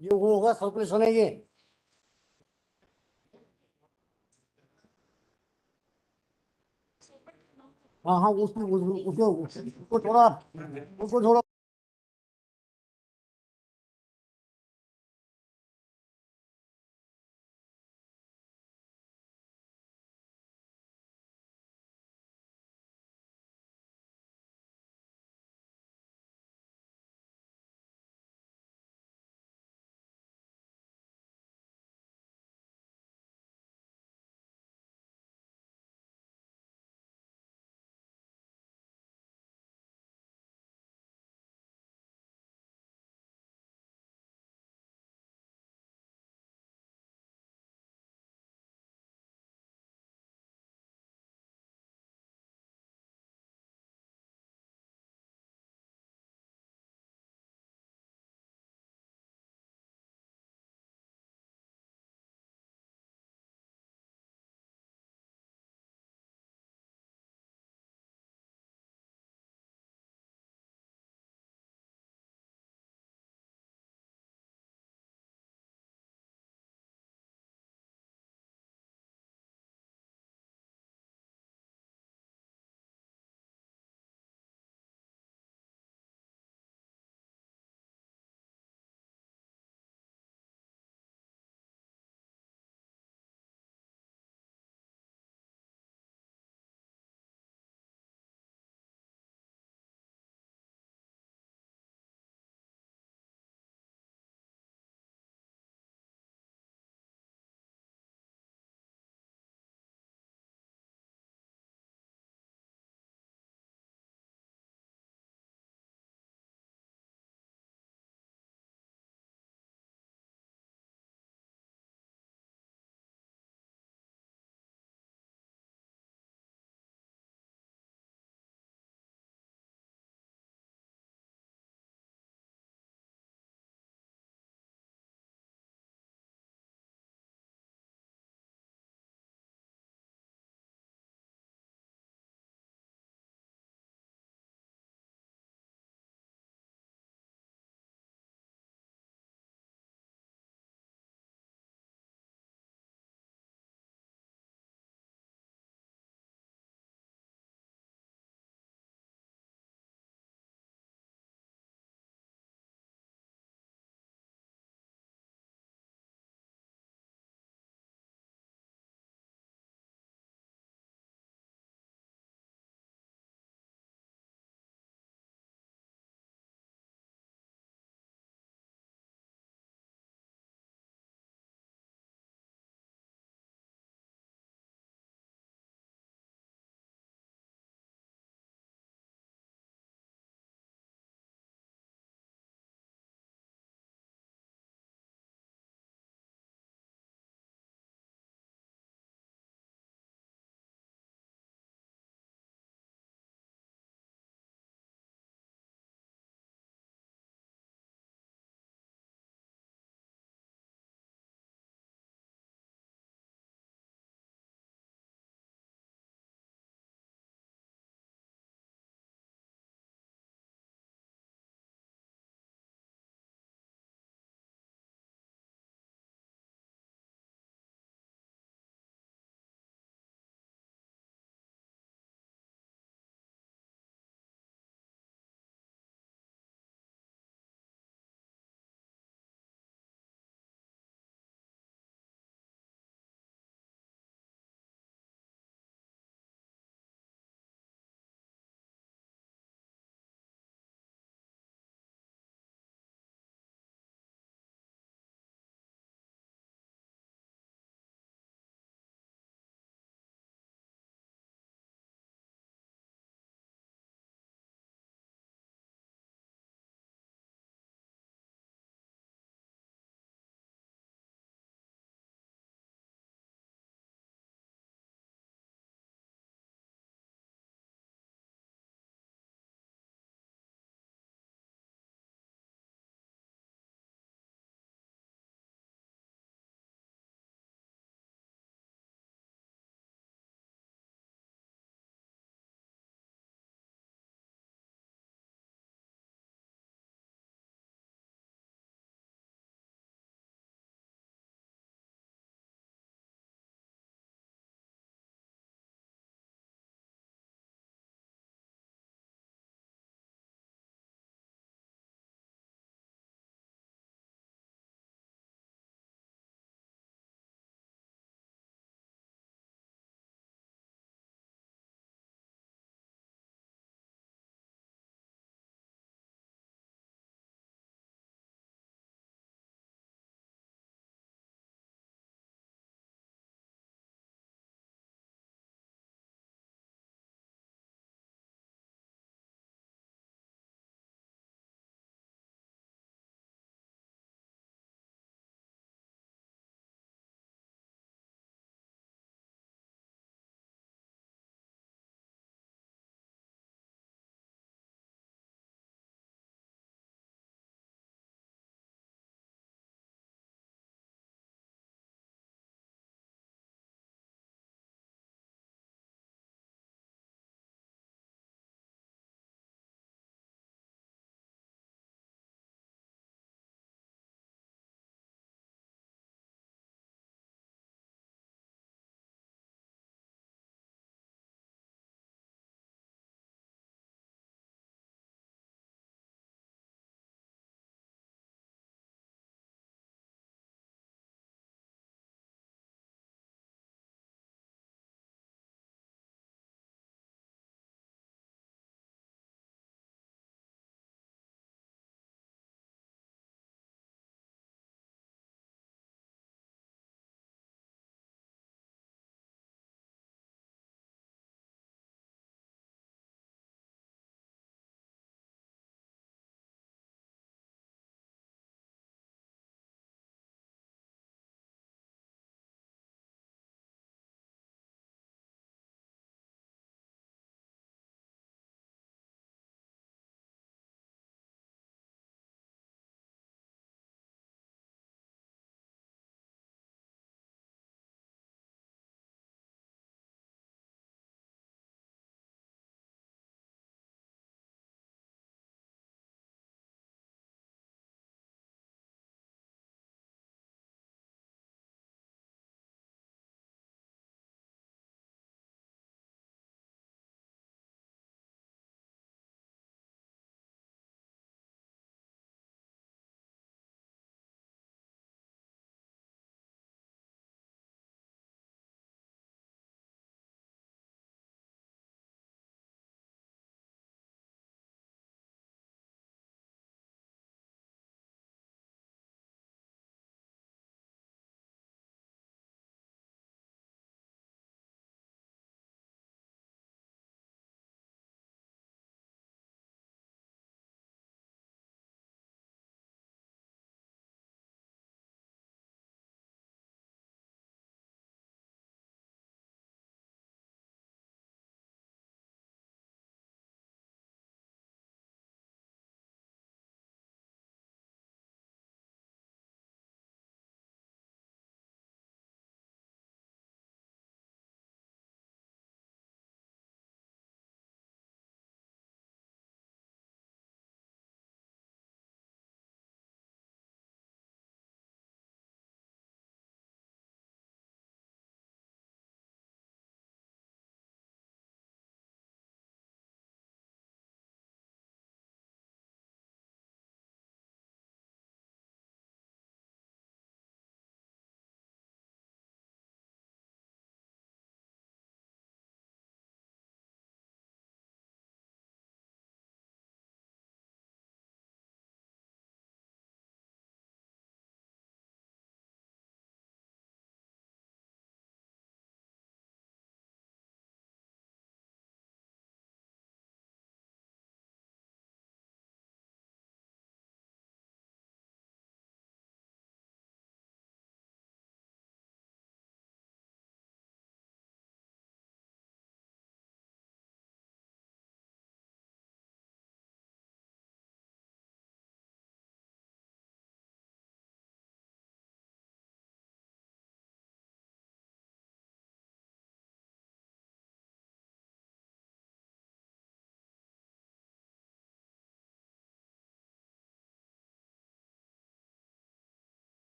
ये वो होगा सर्कुलेशन है ये। हाँ हाँ, उसको उसको उसको थोड़ा, उसको थोड़ा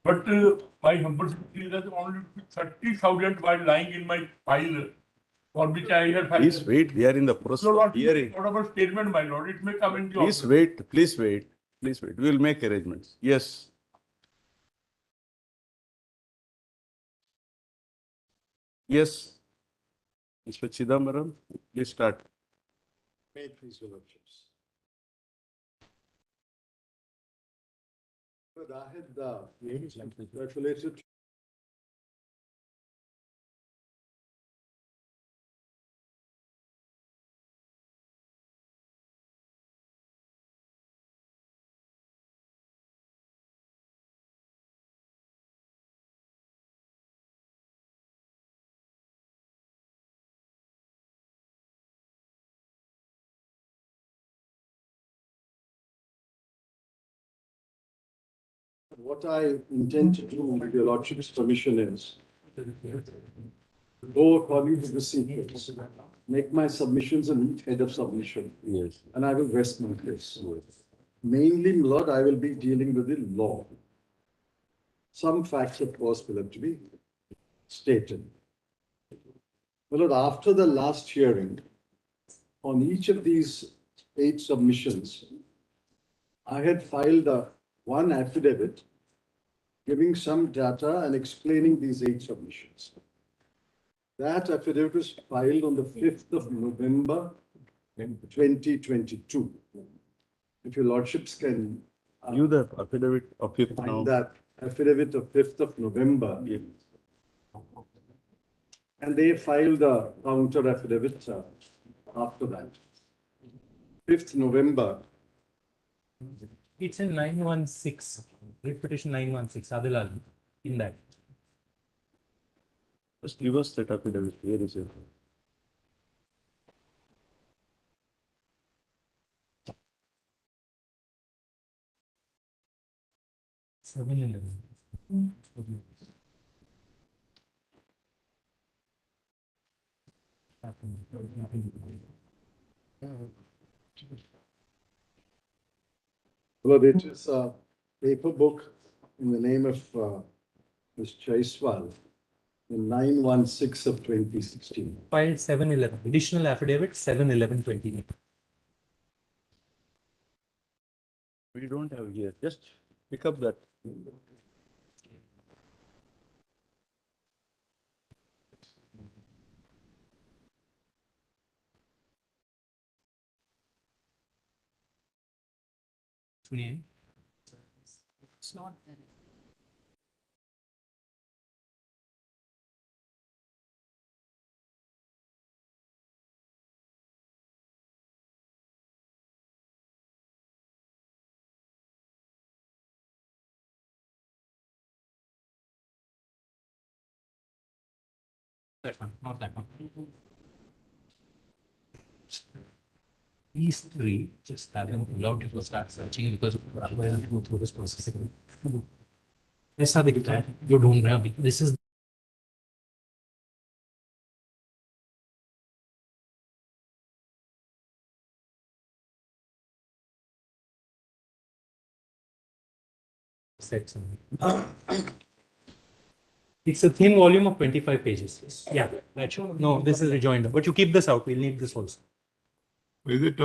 But my humble is that only 30,000 while lying in my file, for which I have filed. Please wait, we are in the process No, of not hearing. not about statement, my lord. It may come in the Please office. wait, please wait, please wait. We will make arrangements. Yes. Yes. Mr. Chidambaram, please start. May it please your lordships. But I had congratulated. What I intend to do with your lordship's permission is go according to the sequence, make my submissions on each head of submission, Yes. and I will rest my case. Mainly, my lord, I will be dealing with the law. Some facts, of course, will have to be stated. My lord, after the last hearing, on each of these 8 submissions, I had filed one affidavit giving some data and explaining these 8 submissions. That affidavit was filed on the 5th of November, 2022. If your lordships can You the affidavit of fifth now. find that affidavit of 5th of November. Yes. And they filed a counter affidavit after that. 5th November. It's in 916, writ petition 916, Adilal, in that. Just give us that affidavit. Where is it? Well, it is a paper book in the name of Ms. Chaiswal in 916 of 2016. Filed 711, additional affidavit 711/20. We don't have here. Just pick up that. It's not there. That one, not that one. These 3 just haven't allowed you to start searching because otherwise you go through this process again. ऐसा दिखता है जो ढूंढ रहे हैं अभी. This is section. It's a thin volume of 25 pages. Yeah, that should. No, this is rejoinder. But you keep this out. We'll need this also. Is it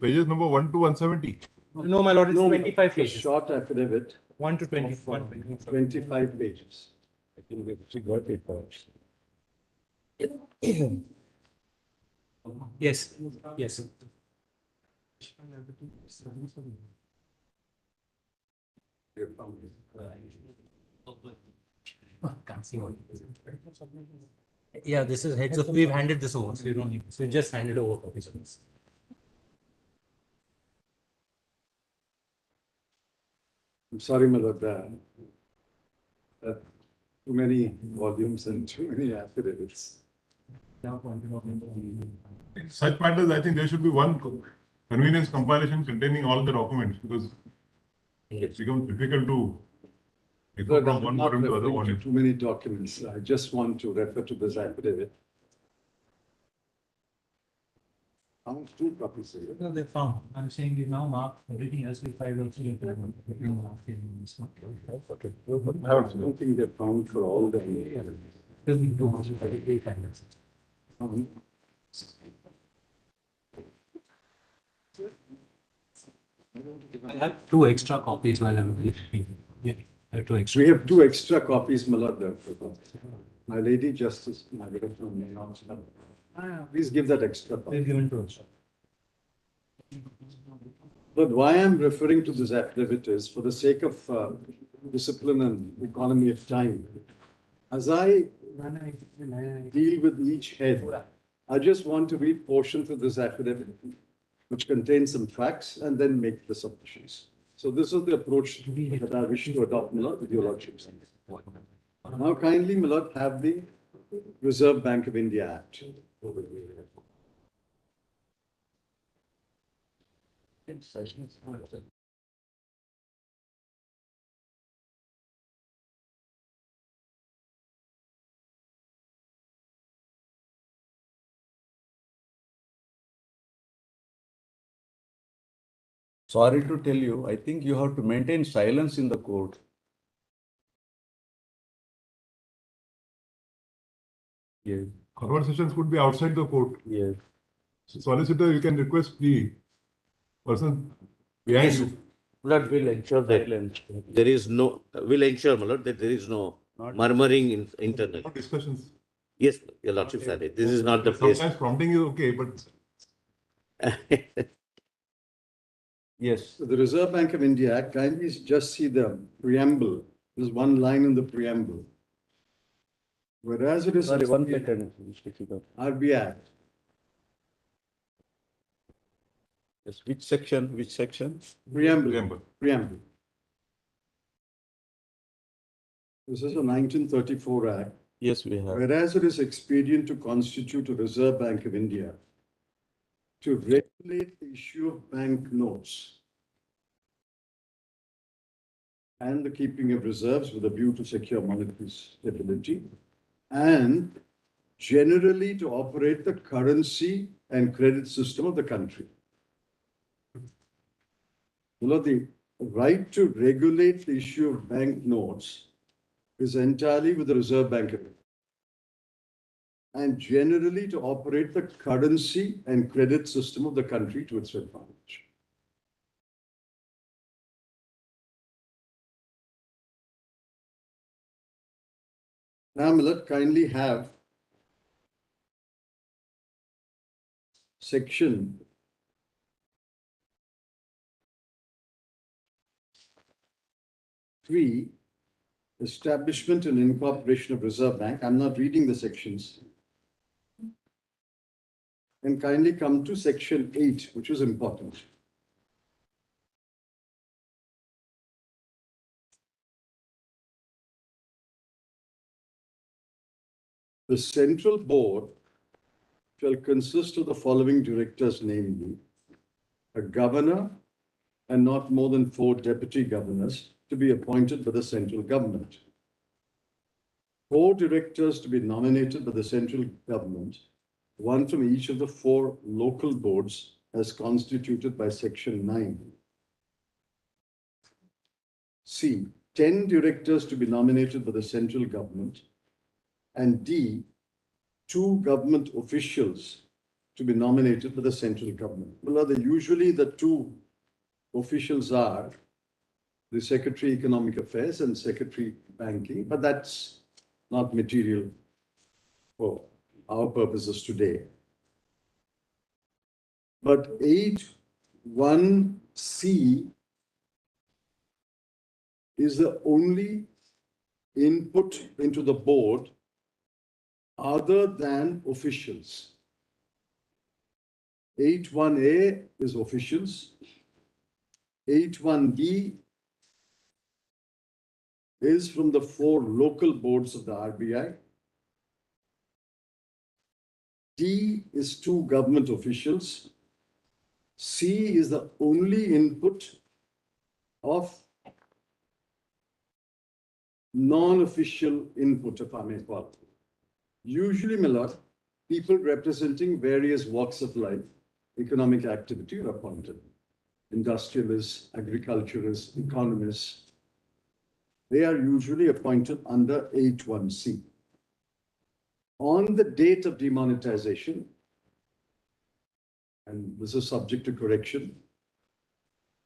pages number 1 to 170? No, my lord, it's No, 25 it's a pages. short affidavit 1 to of 20. 25 pages. I think we got it first. Yes, yes. Can't see what it is. Yeah, this is heads of. We've handed this over, so you don't need. So you just handed over copies of this. I'm sorry, my lord, too many volumes and too many affidavits. In such matters, I think there should be one convenience compilation containing all the documents because it becomes difficult to go Lord, from I'm one not volume to other referring to volume. too many documents. I just want to refer to this affidavit. found two copies here. No, they found. I'm saying you now mark everything else we filed also. You can mark it in this one. I don't think they found for all the. Because we do also very finance. I have two extra copies while I'm reading. Yeah, I have two extra. We have two extra copies, my lord. My lady Justice Margaret from Mayon. Please give that extra copy. They're given to us. But why I'm referring to this affidavit is for the sake of discipline and economy of time. As I deal with each head, I just want to read portions of this affidavit, which contains some facts, and then make the submissions. So this is the approach that I wish to adopt, my lord, with your lordships. Now kindly, my lord, have the Reserve Bank of India Act. Sorry to tell you, I think you have to maintain silence in the court. Yes, Conversations could be outside the court. yes. Solicitor, you can request the person behind Yes. you. Lord, will ensure that Silence. there is no, will ensure, my lord, that there is no Not- murmuring internally. Not discussions. Yes, your lordship said it. This is not the place. Sometimes prompting is okay, but Yes, So the Reserve Bank of India Act, kindly just see the preamble. There's one line in the preamble. Whereas it is. sorry, 1 second. Mr. Speaker. RBI Act, Yes, which section, which section? preamble, remember. preamble. This is a 1934 Act. Yes, we have. Whereas it is expedient to constitute a Reserve Bank of India to regulate the issue of bank notes and the keeping of reserves with a view to secure monetary stability, and generally to operate the currency and credit system of the country. The right to regulate the issue of bank notes is entirely with the Reserve Bank of India, and generally to operate the currency and credit system of the country to its advantage. Now, Millet, kindly have section 3, establishment and incorporation of Reserve Bank. I'm not reading the sections. And kindly come to section 8, which is important. The central board shall consist of the following directors, namely a governor and not more than 4 deputy governors to be appointed by the central government. 4 directors to be nominated by the central government, 1 from each of the 4 local boards as constituted by section 9. C, 10 directors to be nominated by the central government, and D, 2 government officials to be nominated by the central government. Well, usually the 2 officials are the Secretary Economic Affairs and Secretary Banking, but that's not material for our purposes today. But 8(1)(c) is the only input into the board other than officials. 8(1)(a) is officials. 8(1)(b) is from the 4 local boards of the RBI. D is 2 government officials. C is the only input of non-official input, if I may call it. Usually, my lord, people representing various walks of life economic activity are appointed. Industrialists, agriculturists, economists, they are usually appointed under 8(1)(c). On the date of demonetization, and this is subject to correction,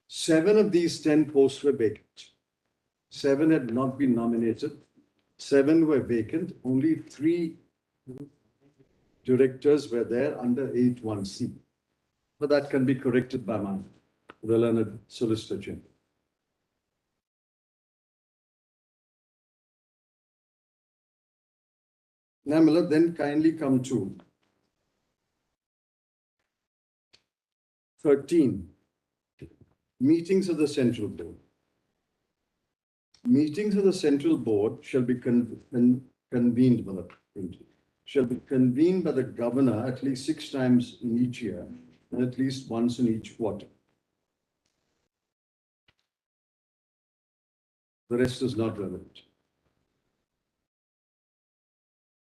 7 of these 10 posts were vacant. 7 had not been nominated. 7 were vacant. Only 3 directors were there under 8(1)(c). But that can be corrected by the learned Solicitor General. Now, Miller, then kindly come to 13. Meetings of the Central Board. Meetings of the Central Board shall be convened, Miller, shall be convened by the Governor at least 6 times in each year and at least once in each quarter. The rest is not relevant.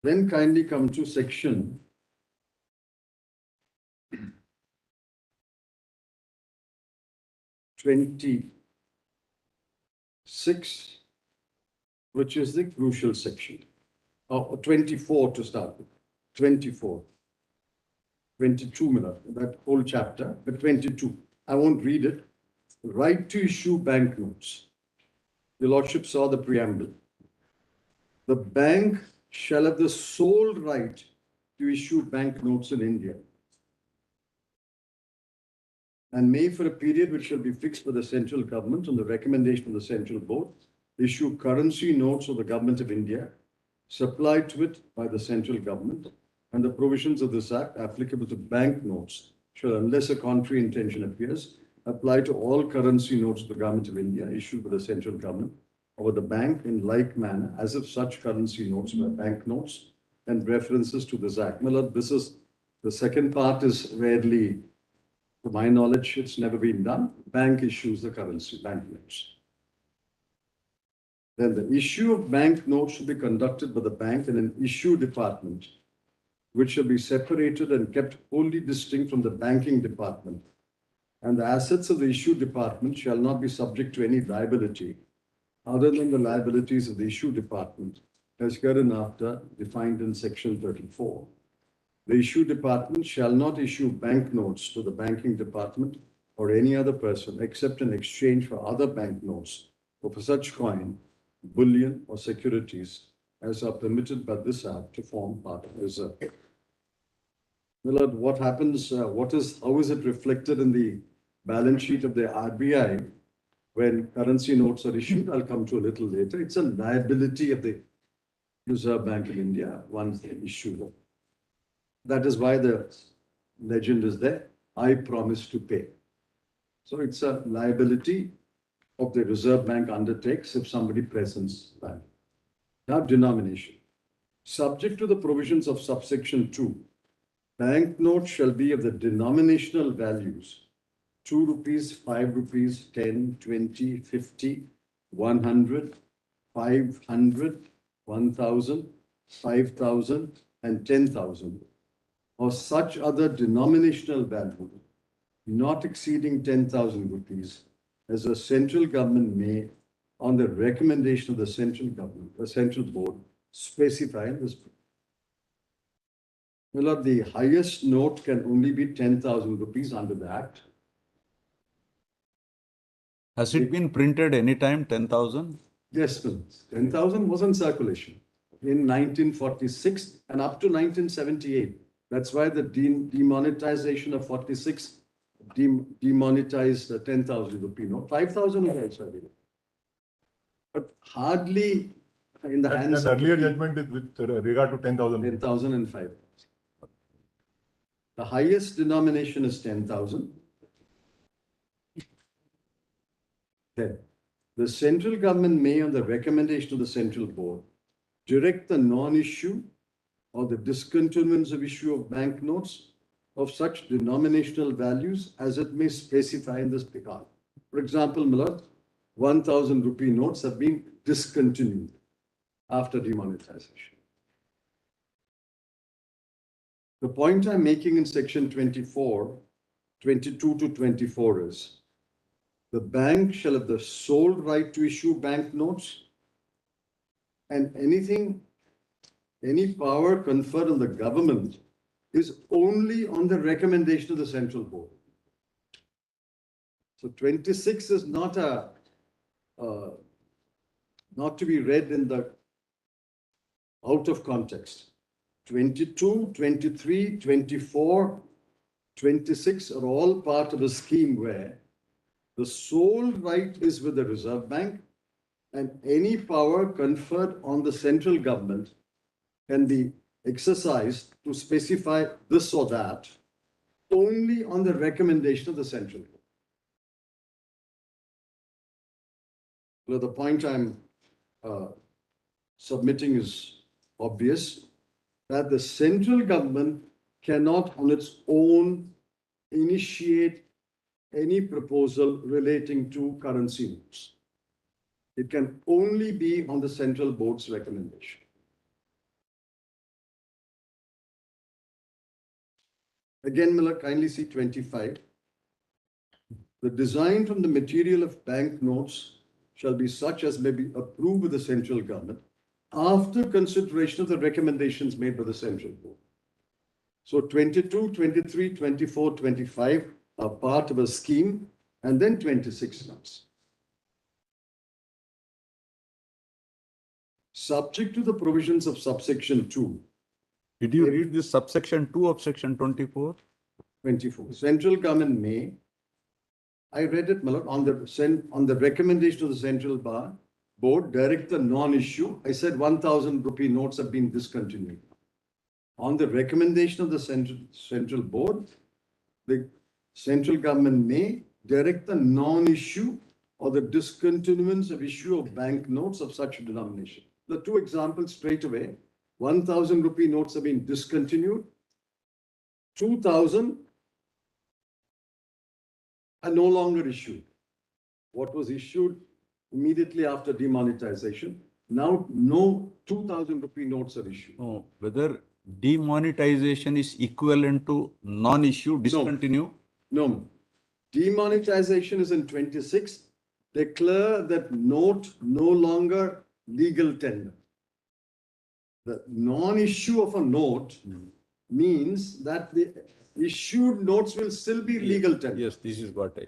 Then kindly come to section 26, which is the crucial section. Or 24 to start with. 24. 22, Miller, that whole chapter, but 22. I won't read it. Right to issue banknotes. Your Lordship saw the preamble. The bank shall have the sole right to issue banknotes in India, and may, for a period which shall be fixed by the central government on the recommendation of the Central Board, issue currency notes of the Government of India, supplied to it by the central government, and the provisions of this Act applicable to banknotes shall, unless a contrary intention appears, apply to all currency notes of the Government of India issued by the central government or the bank in like manner as if such currency notes were banknotes, and references to this Act. Miller, this is the second part is rarely, to my knowledge, it's never been done. Bank issues the currency, banknotes. Then the issue of banknotes should be conducted by the bank in an issue department, which shall be separated and kept wholly distinct from the banking department. And the assets of the issue department shall not be subject to any liability other than the liabilities of the issue department, as hereinafter defined in section 34. The issue department shall not issue banknotes to the banking department or any other person except in exchange for other banknotes or for such coin, bullion, or securities as are permitted by this Act to form part of the reserve. Millard, what happens, how is it reflected in the balance sheet of the RBI when currency notes are issued? I'll come to a little later. It's a liability of the Reserve Bank of India once they issue them. That is why the legend is there. I promise to pay. So it's a liability of the Reserve Bank undertakes if somebody presents that. Now, denomination. Subject to the provisions of subsection 2, banknotes shall be of the denominational values 2 rupees, 5 rupees, 10, 20, 50, 100, 500, 1,000, 5,000, and 10,000, or such other denominational value not exceeding 10,000 rupees, as the central government may, on the recommendation of the central government, the central board, specify in this. Well, the highest note can only be 10,000 rupees under the Act. Has it been printed anytime, 10,000? Yes, 10,000 was in circulation in 1946 and up to 1978. That's why the demonetization of 46 demonetized the 10,000 rupee note. 5,000 was also available. But hardly in the hands That of earlier judgment is with regard to 10,000. 10,000 and 5,000. The highest denomination is 10,000. Then, the central government may, on the recommendation of the central board, direct the non-issue or the discontinuance of issue of banknotes of such denominational values as it may specify in this regard. For example, Millard, 1,000 rupee notes have been discontinued after demonetization. The point I'm making in section 24 22 to 24 is, the bank shall have the sole right to issue bank notes, and any power conferred on the government is only on the recommendation of the central board. So 26 is not not to be read in the out of context. 22, 23, 24, 26 are all part of a scheme where the sole right is with the Reserve Bank, and any power conferred on the central government can be exercised to specify this or that only on the recommendation of the central board. Well, the point I'm submitting is obvious, that the central government cannot on its own initiate any proposal relating to currency notes. It can only be on the central board's recommendation. Again, Miller, kindly see 25. The design from the material of bank notes shall be such as may be approved with the central government after consideration of the recommendations made by the central board. So 22, 23, 24, 25 are part of a scheme, and then 26 comes. Subject to the provisions of subsection 2, Did you read this subsection 2 of section 24? 24. Central government may, I read it, Malad, on the recommendation of the central board, direct the non-issue. I said 1,000 rupee notes have been discontinued. On the recommendation of the central board, the central government may direct the non-issue or the discontinuance of issue of bank notes of such denomination. The two examples straight away, 1,000 rupee notes have been discontinued, 2,000 are no longer issued. What was issued immediately after demonetization, now no 2,000 rupee notes are issued. No, whether demonetization is equivalent to non-issue, discontinue? No. Demonetization is in 26. Declare that note no longer legal tender. The non-issue of a note means that the issued notes will still be legal tender. Yes, this is what I.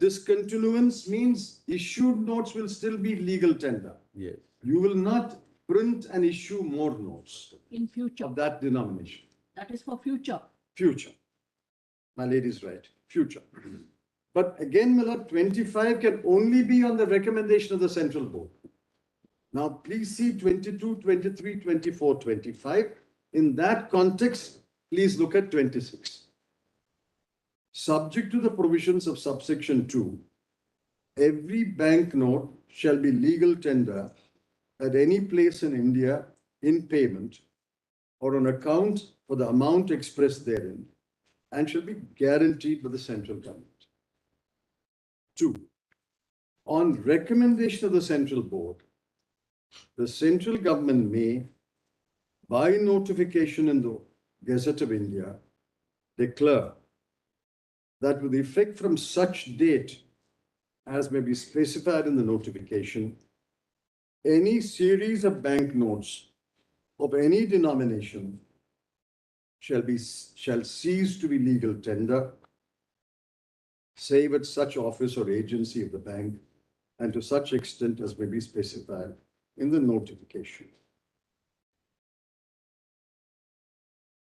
Discontinuance means issued notes will still be legal tender. Yes. You will not print and issue more notes In future, of that denomination. that is for future. Future. My lady's right. Future. But again, Miller, 25 can only be on the recommendation of the central board. Now, please see 22, 23, 24, 25. In that context, please look at 26. Subject to the provisions of subsection 2, every bank note shall be legal tender at any place in India in payment or on account for the amount expressed therein, and shall be guaranteed by the central government. 2. On recommendation of the central board, the central government may, by notification in the Gazette of India, declare that with effect from such date as may be specified in the notification, any series of bank notes of any denomination shall cease to be legal tender, save at such office or agency of the bank, and to such extent as may be specified in the notification.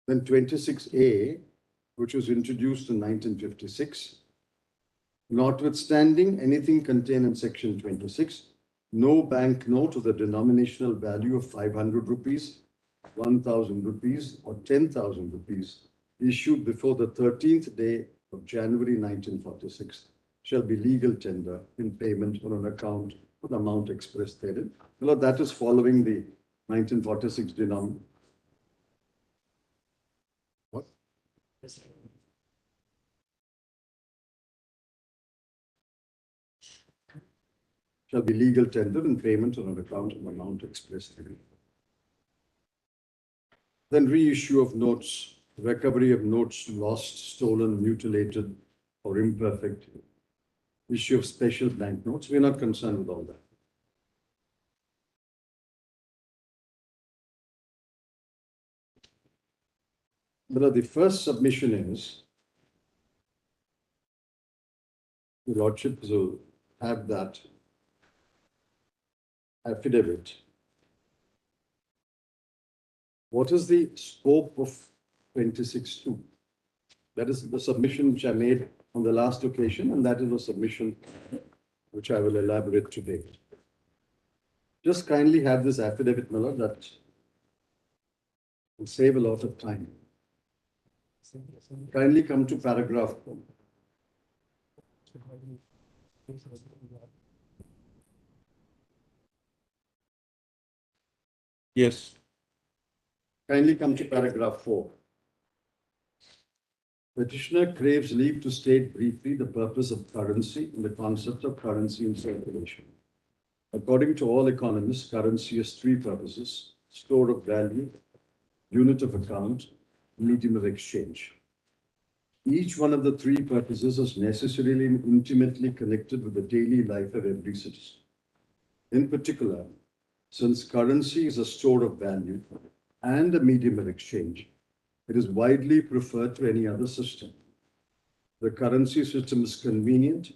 Then 26A, which was introduced in 1956, notwithstanding anything contained in section 26, no bank note of the denominational value of 500 rupees, 1,000 rupees, or 10,000 rupees issued before the 13th day of January 1946 shall be legal tender in payment on an account for the amount expressed therein. Well, that is following the 1946 denomination. What? Shall be legal tender in payment on an account of the amount expressed therein. Then reissue of notes recovery of notes lost, stolen, mutilated, or imperfect, issue of special banknotes. We're not concerned with all that. But the first submission is, the Lordship will have that affidavit. What is the scope of 26.2? That is the submission which I made on the last occasion, and that is the submission which I will elaborate today. Just kindly have this affidavit, Miller, that will save a lot of time. Kindly come to paragraph 4. Yes. Kindly come to paragraph 4. Petitioner craves leave to state briefly the purpose of currency and the concept of currency in circulation. According to all economists, currency has three purposes: store of value, unit of account, medium of exchange. Each one of the three purposes is necessarily intimately connected with the daily life of every citizen. In particular, since currency is a store of value and a medium of exchange, it is widely preferred to any other system. The currency system is convenient,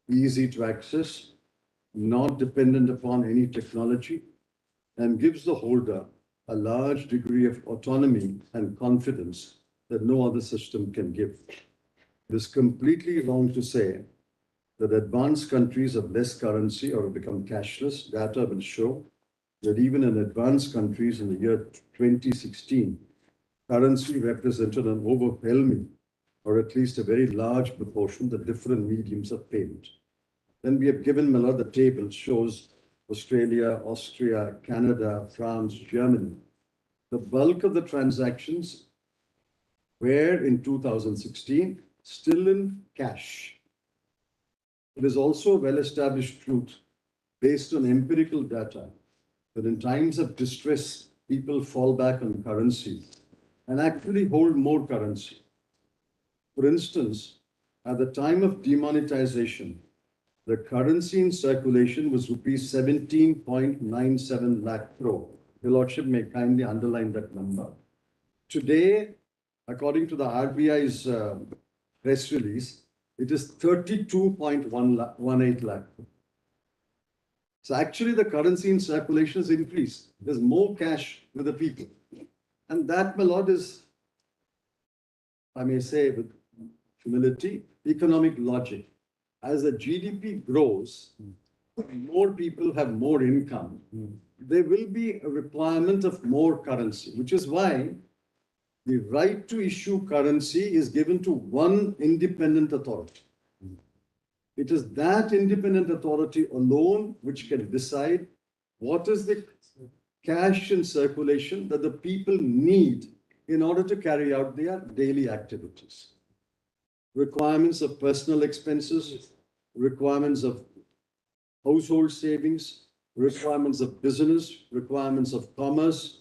easy to access, not dependent upon any technology, and gives the holder a large degree of autonomy and confidence that no other system can give. It is completely wrong to say that advanced countries have less currency or have become cashless. Data will show that even in advanced countries in the year 2016, currency represented an overwhelming, or at least a very large proportion, the different mediums of payment. Then we have given Miller the table shows Australia, Austria, Canada, France, Germany. The bulk of the transactions were in 2016 still in cash. It is also a well-established truth based on empirical data that in times of distress, people fall back on currency and actually hold more currency. For instance, at the time of demonetization, the currency in circulation was rupees 17.97 lakh crore. Your Lordship may kindly underline that number. Today, according to the RBI's press release, it is 32.18 lakh. So actually the currency in circulation has increased. There's more cash with the people. And that, my lord, is, I may say with humility, economic logic. As the GDP grows, more people have more income. There will be a requirement of more currency, which is why the right to issue currency is given to one independent authority. It is that independent authority alone which can decide what is the cash in circulation that the people need in order to carry out their daily activities. Requirements of personal expenses, requirements of household savings, requirements of business, requirements of commerce,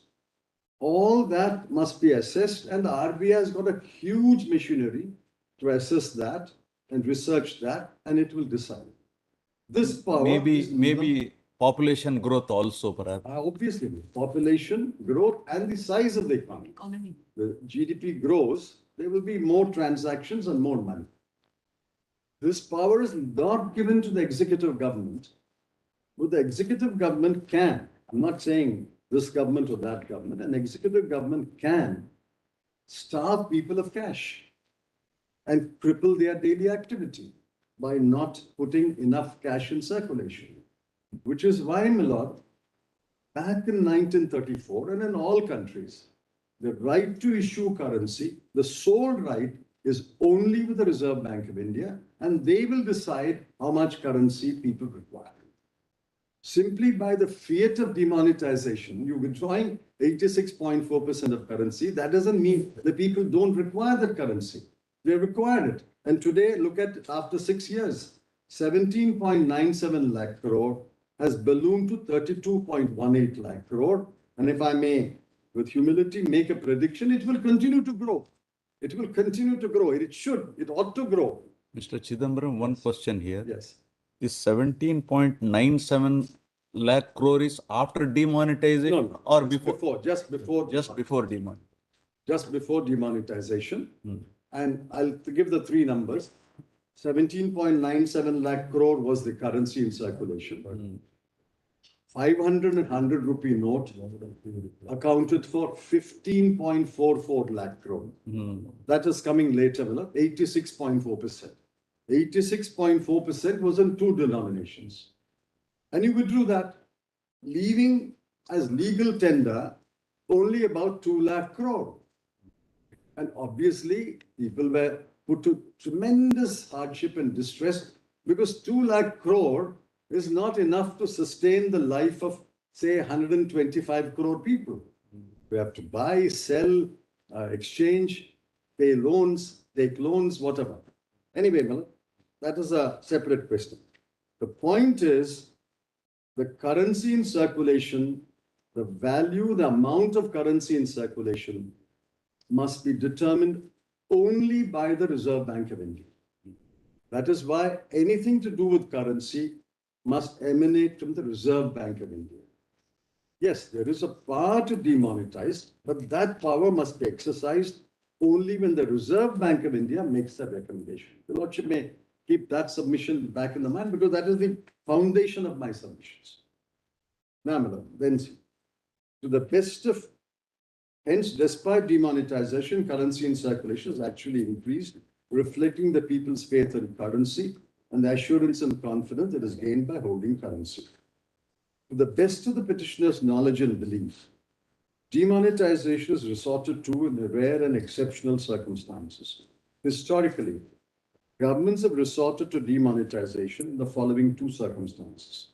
all that must be assessed, and the RBI has got a huge machinery to assess that and research that, and it will decide. This power Maybe population growth also perhaps. obviously, population growth and the size of the economy. The GDP grows, there will be more transactions and more money. This power is not given to the executive government, but the executive government can, I'm not saying this government or that government, an executive government can starve people of cash and cripple their daily activity by not putting enough cash in circulation. Which is why, my lord, back in 1934 and in all countries, the right to issue currency, the sole right is only with the Reserve Bank of India, and they will decide how much currency people require. Simply by the fiat of demonetization, you're withdrawing 86.4% of currency. That doesn't mean the people don't require that currency. They require it. And today, look at after 6 years, 17.97 lakh crore has ballooned to 32.18 lakh crore. And if I may with humility, make a prediction, it will continue to grow. It will continue to grow. It should, it ought to grow. Mr. Chidambaram, one question here. Yes. This 17.97 lakh crore is after demonetization No, or it's before? just before. Just before demonetization. Just before demonetization. And I'll give the three numbers. 17.97 lakh crore was the currency in circulation. 500 and 100 rupee note accounted for 15.44 lakh crore. That is coming later, 86.4%. 86.4% was in two denominations. And you withdrew that, leaving as legal tender only about 2 lakh crore. And obviously, people were put to tremendous hardship and distress because 2 lakh crore is not enough to sustain the life of, say, 125 crore people. We have to buy, sell, exchange, pay loans, take loans, whatever. Anyway, that is a separate question. The point is, the currency in circulation, the value, the amount of currency in circulation must be determined only by the Reserve Bank of India. That is why anything to do with currency must emanate from the Reserve Bank of India. Yes, there is a power to demonetize, but that power must be exercised only when the Reserve Bank of India makes that recommendation. The Lordship may keep that submission back in the mind because that is the foundation of my submissions. Now, madam, then see, to the best of, hence, despite demonetization, currency in circulation has actually increased, reflecting the people's faith in currency and the assurance and confidence it is gained by holding currency. To the best of the petitioner's knowledge and belief, demonetization is resorted to in rare and exceptional circumstances. Historically, governments have resorted to demonetization in the following two circumstances: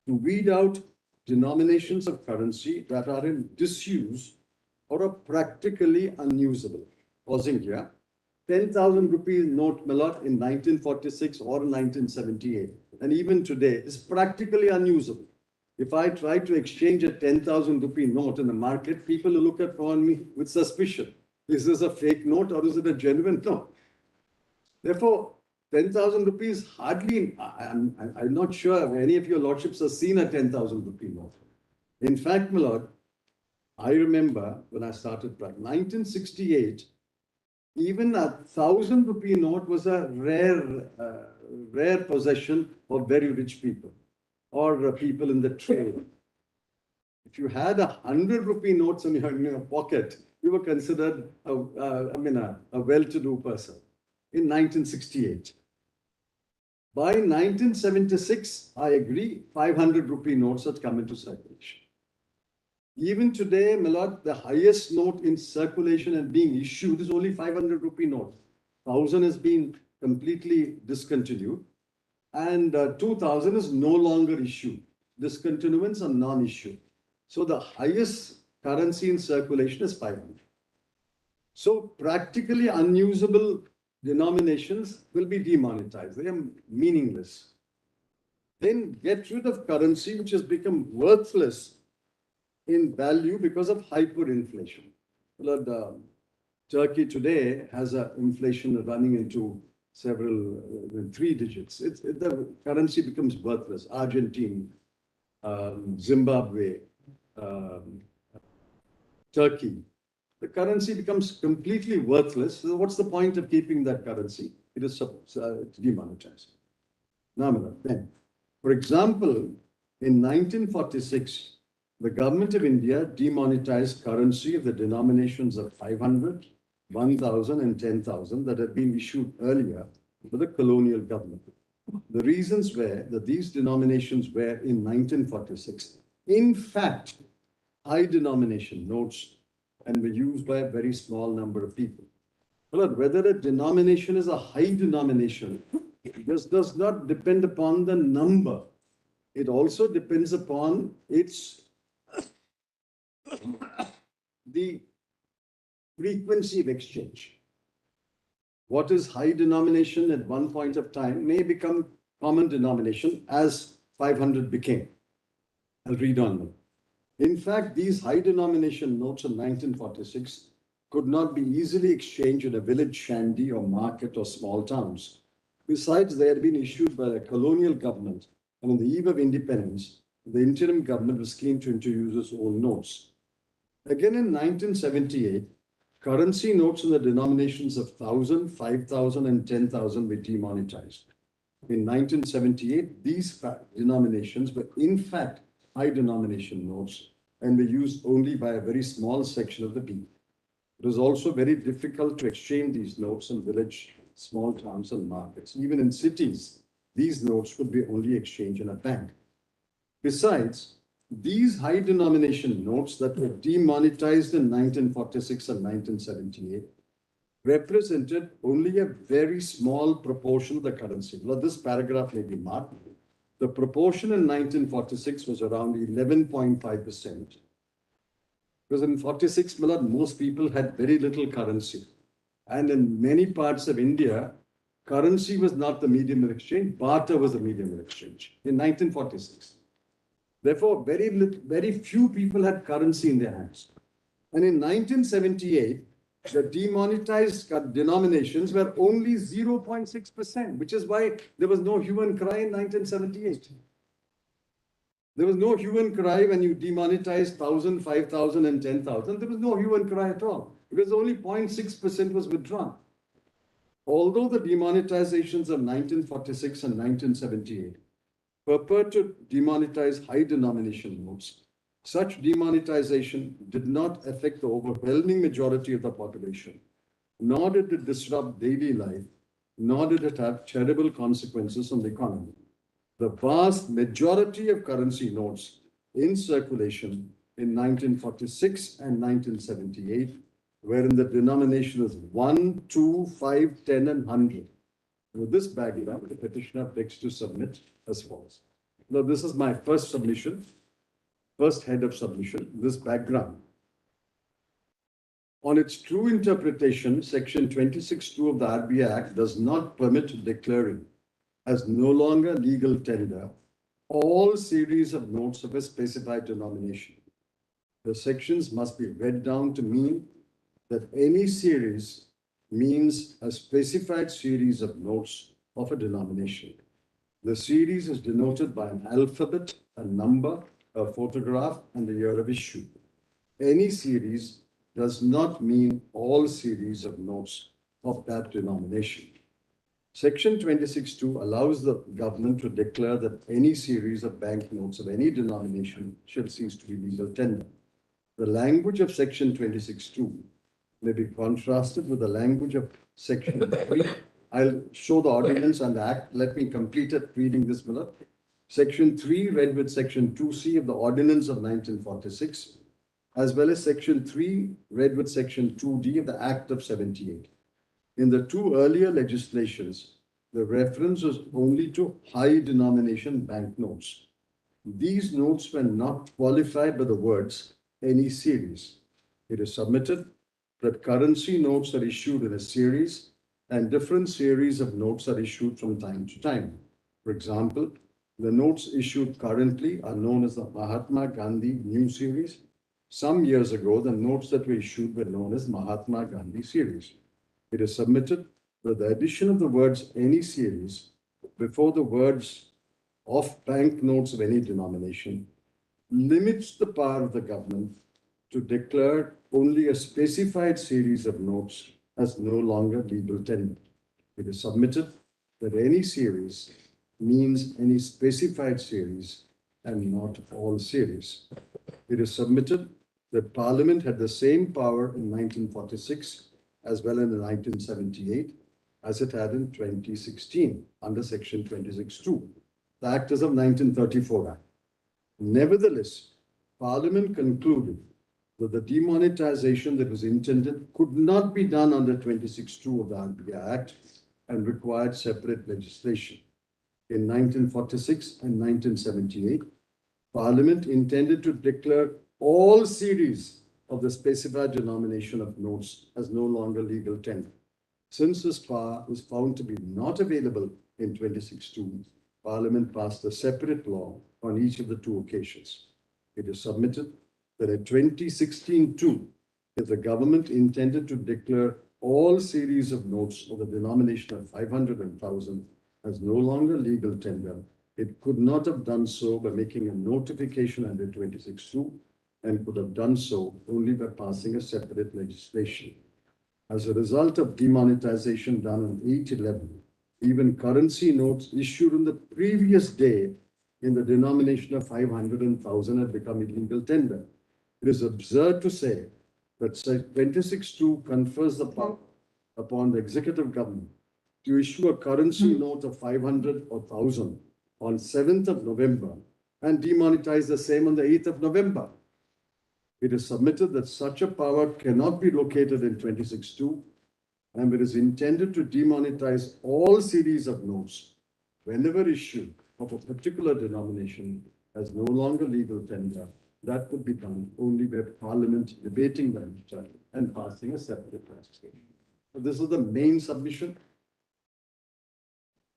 to weed out denominations of currency that are in disuse or are practically unusable. Pausing here, 10,000 rupee note, my lord, in 1946 or 1978, and even today, is practically unusable. If I try to exchange a 10,000 rupee note in the market, people will look upon me with suspicion. Is this a fake note or is it a genuine note? Therefore, 10,000 rupees hardly, I'm not sure if any of your lordships have seen a 10,000 rupee note. In fact, my lord, I remember when I started, 1968, even a 1,000 rupee note was a rare possession of very rich people or people in the trade. If you had 100 rupee notes in your pocket, you were considered a well-to-do person in 1968. By 1976, I agree, 500 rupee notes had come into circulation. Even today, my lord, the highest note in circulation and being issued is only 500 rupee note. 1,000 has been completely discontinued and 2,000 is no longer issued. Discontinuance are non-issue. So the highest currency in circulation is 500. So practically unusable denominations will be demonetized. They are meaningless. Then get rid of currency which has become worthless in value because of hyperinflation. Turkey today has an inflation running into several, 3 digits. The currency becomes worthless. Argentina, Zimbabwe, Turkey. The currency becomes completely worthless. So what's the point of keeping that currency? It is demonetized. Now, then, for example, in 1946, the government of India demonetized currency of the denominations of 500, 1,000 and 10,000 that had been issued earlier by the colonial government. The reasons were that these denominations were in 1946, in fact, high denomination notes and were used by a very small number of people. But whether a denomination is a high denomination, this does not depend upon the number. It also depends upon its the frequency of exchange. What is high denomination at one point of time may become common denomination as 500 became. I'll read on them. In fact, these high denomination notes in 1946 could not be easily exchanged in a village shanty or market or small towns. Besides, they had been issued by the colonial government, and on the eve of independence, the interim government was keen to introduce its own notes. Again in 1978, currency notes in the denominations of 1,000, 5,000, and 10,000 were demonetized. In 1978, these denominations were in fact high denomination notes and were used only by a very small section of the people. It was also very difficult to exchange these notes in village, small towns, and markets. Even in cities, these notes could be only exchanged in a bank. Besides, these high denomination notes that were demonetized in 1946 and 1978 represented only a very small proportion of the currency. Well, this paragraph may be marked. The proportion in 1946 was around 11.5%. Because in 46, most people had very little currency. And in many parts of India, currency was not the medium of exchange, barter was the medium of exchange in 1946. Therefore, very few people had currency in their hands. And in 1978, the demonetized denominations were only 0.6%, which is why there was no hue and cry in 1978. There was no hue and cry when you demonetized 1,000, 5,000, and 10,000. There was no hue and cry at all because only 0.6% was withdrawn. Although the demonetizations of 1946 and 1978 purport to demonetize high denomination notes, such demonetization did not affect the overwhelming majority of the population, nor did it disrupt daily life, nor did it have terrible consequences on the economy. The vast majority of currency notes in circulation in 1946 and 1978 were in the denomination of 1, 2, 5, 10, and 100. With this background, the petitioner begs to submit as follows. Now, this is my first submission, first head of submission, this background. On its true interpretation, Section 26(2) of the RBI Act does not permit declaring as no longer legal tender all series of notes of a specified denomination. The sections must be read down to mean that any series means a specified series of notes of a denomination. The series is denoted by an alphabet, a number, a photograph, and the year of issue. Any series does not mean all series of notes of that denomination. Section 26(2) allows the government to declare that any series of banknotes of any denomination shall cease to be legal tender. The language of Section 26(2) may be contrasted with the language of Section 3. I'll show the ordinance and the act. Let me complete it reading this, Miller. Section 3 read with Section 2C of the Ordinance of 1946, as well as Section 3 read with Section 2D of the Act of 78. In the two earlier legislations, the reference was only to high denomination banknotes. These notes were not qualified by the words any series. It is submitted that currency notes are issued in a series and different series of notes are issued from time to time. For example, the notes issued currently are known as the Mahatma Gandhi New Series. Some years ago, the notes that were issued were known as Mahatma Gandhi Series. It is submitted that the addition of the words any series before the words of banknotes of any denomination limits the power of the government to declare only a specified series of notes as no longer legal tender. It is submitted that any series means any specified series and not all series. It is submitted that Parliament had the same power in 1946 as well in 1978 as it had in 2016 under Section 26(2). The Act is of 1934 Act. Nevertheless, Parliament concluded that the demonetization that was intended could not be done under 26(2) of the RBI Act and required separate legislation. In 1946 and 1978, Parliament intended to declare all series of the specified denomination of notes as no longer legal tender. Since this power was found to be not available in 26(2), Parliament passed a separate law on each of the two occasions. It is submitted that in 2016 too, if the government intended to declare all series of notes of the denomination of 500 and 1,000 as no longer legal tender, it could not have done so by making a notification under 26(2) and could have done so only by passing a separate legislation. As a result of demonetization done on 8/11, even currency notes issued on the previous day in the denomination of 500 and 1,000 had become illegal tender. It is absurd to say that Section 26(2) confers the power upon the executive government to issue a currency note of 500 or 1,000 on 7th of November and demonetize the same on the 8th of November. It is submitted that such a power cannot be located in 26(2) and it is intended to demonetize all series of notes whenever issued of a particular denomination as no longer legal tender. That could be done only by Parliament debating the matter and passing a separate legislation. So this is the main submission.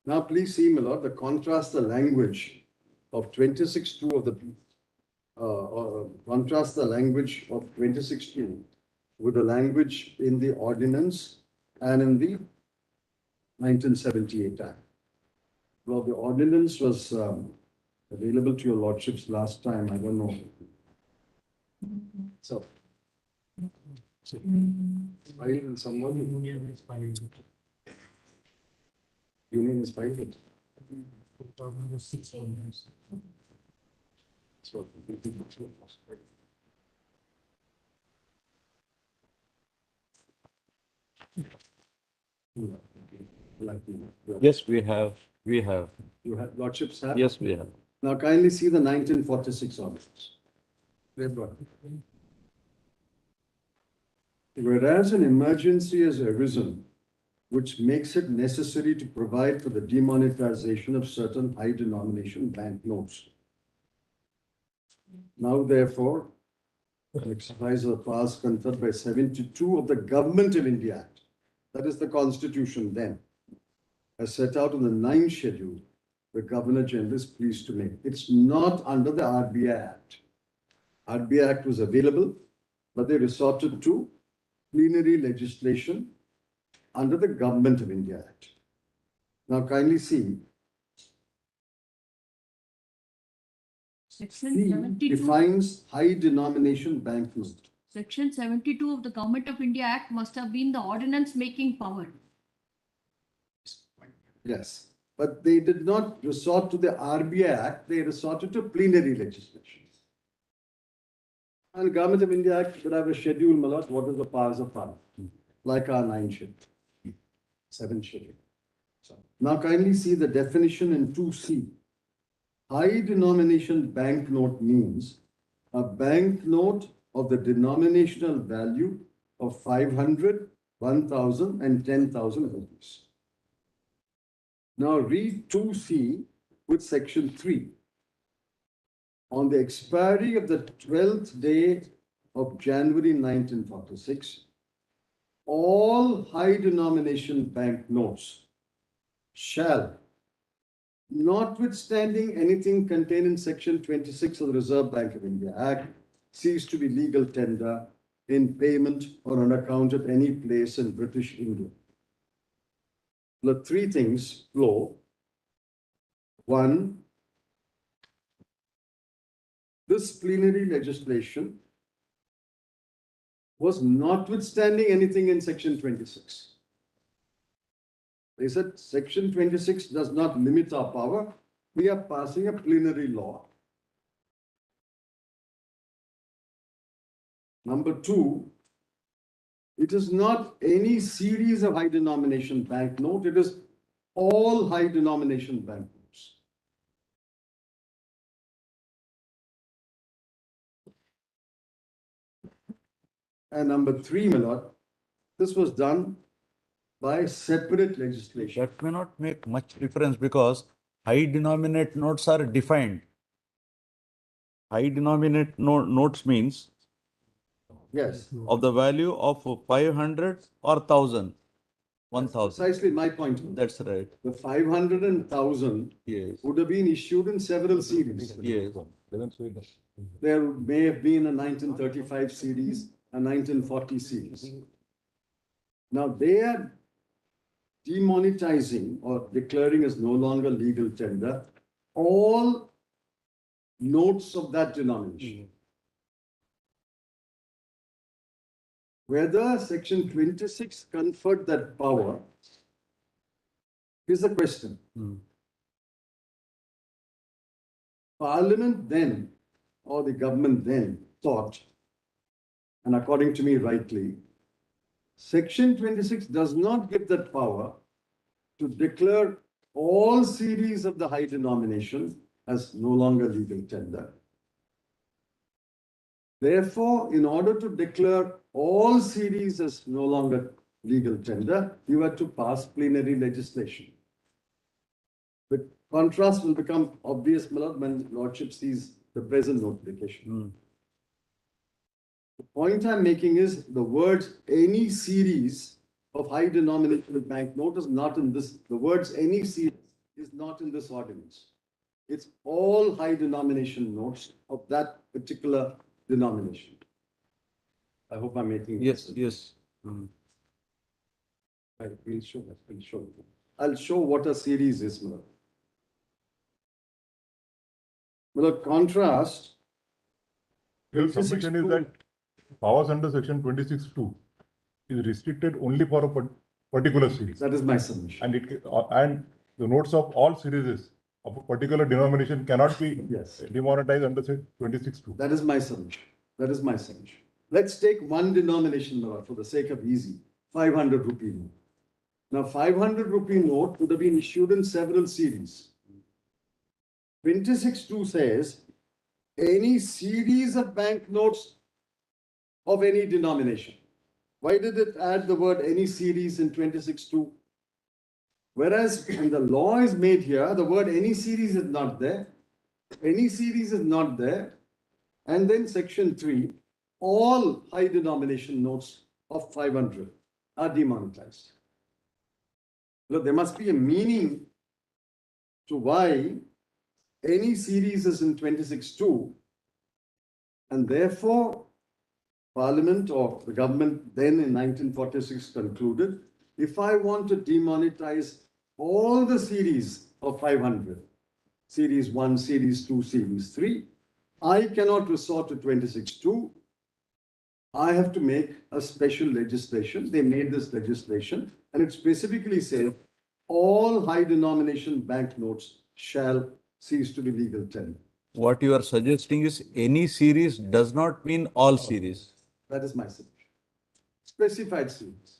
Now, please see, my lord, the contrast the language of 26(2) of the contrast the language of 26(2) with the language in the ordinance and in the 1978 Act. Well, the ordinance was available to your lordships last time. I don't know. So, filed in someone. Union is filed. Union is filed it. 2006 ordinance. So, Yes, we have. You have lordships have. Yes, we have. Now kindly see the 1946 ordinance. They've got it. Whereas an emergency has arisen, which makes it necessary to provide for the demonetization of certain high denomination banknotes. Now therefore, an exercise of the powers conferred by 72 of the Government of India Act, that is the Constitution then, as set out in the 9th schedule, the Governor General is pleased to make. It's not under the RBI Act. RBI Act was available, but they resorted to plenary legislation under the Government of India Act. Now kindly see, Section C 72, defines high denomination banknote. Section 72 of the Government of India Act must have been the ordinance making power. Yes, but they did not resort to the RBI Act, they resorted to plenary legislation. And Government of India Act should have a schedule, my lord, what is the powers of Parliament, like our 9th schedule, 7th schedule. So, now kindly see the definition in 2C. High denomination banknote means a banknote of the denominational value of 500, 1,000 and 10,000 rupees. Now read 2C with section 3. On the expiry of the 12th day of January 1946, all high denomination banknotes shall, notwithstanding anything contained in section 26 of the Reserve Bank of India Act, cease to be legal tender in payment or on account at any place in British India. The three things flow. One, this plenary legislation was notwithstanding anything in section 26. They said section 26 does not limit our power. We are passing a plenary law. Number two, it is not any series of high denomination banknote. It is all high denomination banknotes. And number three, my lord, this was done by separate legislation. That may not make much difference because high denominate notes are defined. High denominate notes means Yes, of the value of 500 or 1,000. 1,000. precisely my point. That's right. The 500 and 1,000 Yes. would have been issued in several series. Yes. There may have been a 1935 series, a 1940 series. Now they are demonetizing or declaring as no longer legal tender all notes of that denomination. Whether Section 26 conferred that power is the question. Parliament then, or the government then, thought, and according to me rightly, Section 26 does not give that power to declare all series of the high denomination as no longer legal tender. Therefore, in order to declare all series as no longer legal tender, you had to pass plenary legislation. The contrast will become obvious, my lord, when Lordship sees the present notification. The point I'm making is the words any series of high denominational banknote is not in this, the words any series is not in this ordinance. It's all high denomination notes of that particular denomination. I hope I'm making. Yes, sense. yes. I will show that, I'll show you. I'll show what a series is, my lord. My lord, contrast. Your submission is that powers under section 26(2) is restricted only for a particular series. That is my submission. And and the notes of all series of a particular denomination cannot be Yes. demonetized under section 26(2). That is my submission. That is my submission. Let's take one denomination, my lord, for the sake of easy, 500 rupee note. Now, 500 rupee note would have been issued in several series. 26(2) says any series of banknotes of any denomination. Why did it add the word any series in 26(2)? Whereas when the law is made here, the word any series is not there. Any series is not there. And then section 3, all high denomination notes of 500 are demonetized. Look, there must be a meaning to why any series is in 26(2), and therefore Parliament or the government then in 1946 concluded, if I want to demonetize all the series of 500, series 1, series 2, series 3, I cannot resort to 26(2). I have to make a special legislation. They made this legislation, and it specifically says all high denomination banknotes shall cease to be legal tender. What you are suggesting is any series does not mean all series. That is my suggestion. Specified series.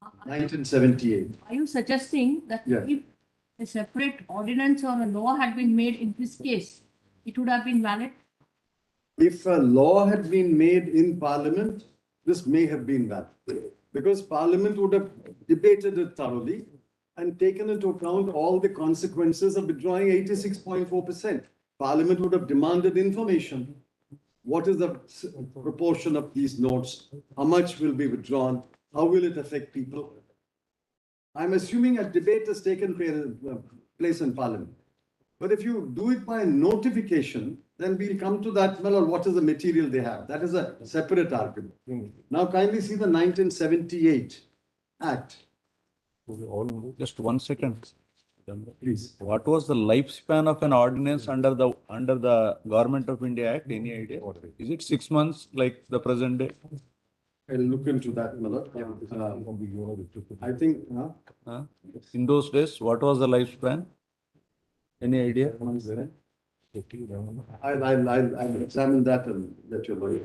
Are 1978. you suggesting that Yeah. if a separate ordinance or a law had been made in this case, it would have been valid? If a law had been made in Parliament, this may have been valid. Because Parliament would have debated it thoroughly and taken into account all the consequences of withdrawing 86.4%. Parliament would have demanded information. What is the proportion of these notes? How much will be withdrawn? How will it affect people? I'm assuming a debate has taken place in Parliament. But if you do it by notification, then we'll come to that, well, what is the material they have? That is a separate argument. Now kindly see the 1978 Act, Just 1 second. please. What was the lifespan of an ordinance under the Government of India Act? Any idea? Is it 6 months like the present day? I'll look into that, Malad. I think, Huh? In those days, what was the lifespan? Any idea? I'll examine that and let you know.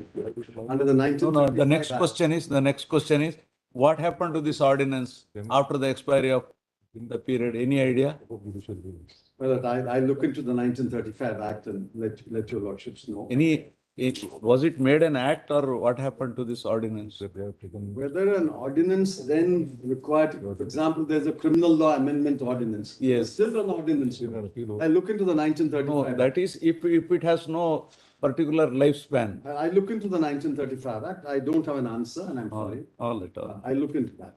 Under the 19. No, the next question is, what happened to this ordinance after the expiry of the period? Any idea? Well, I'll look into the 1935 Act and let your lordships know. Was it made an act or what happened to this ordinance? Whether an ordinance then required, for example, there's a criminal law amendment ordinance. Yes. It's still an ordinance. I look into the No, 1935. that is if it has no particular lifespan. I look into the 1935 Act. I don't have an answer and I'm All sorry. all right, all right. I look into that.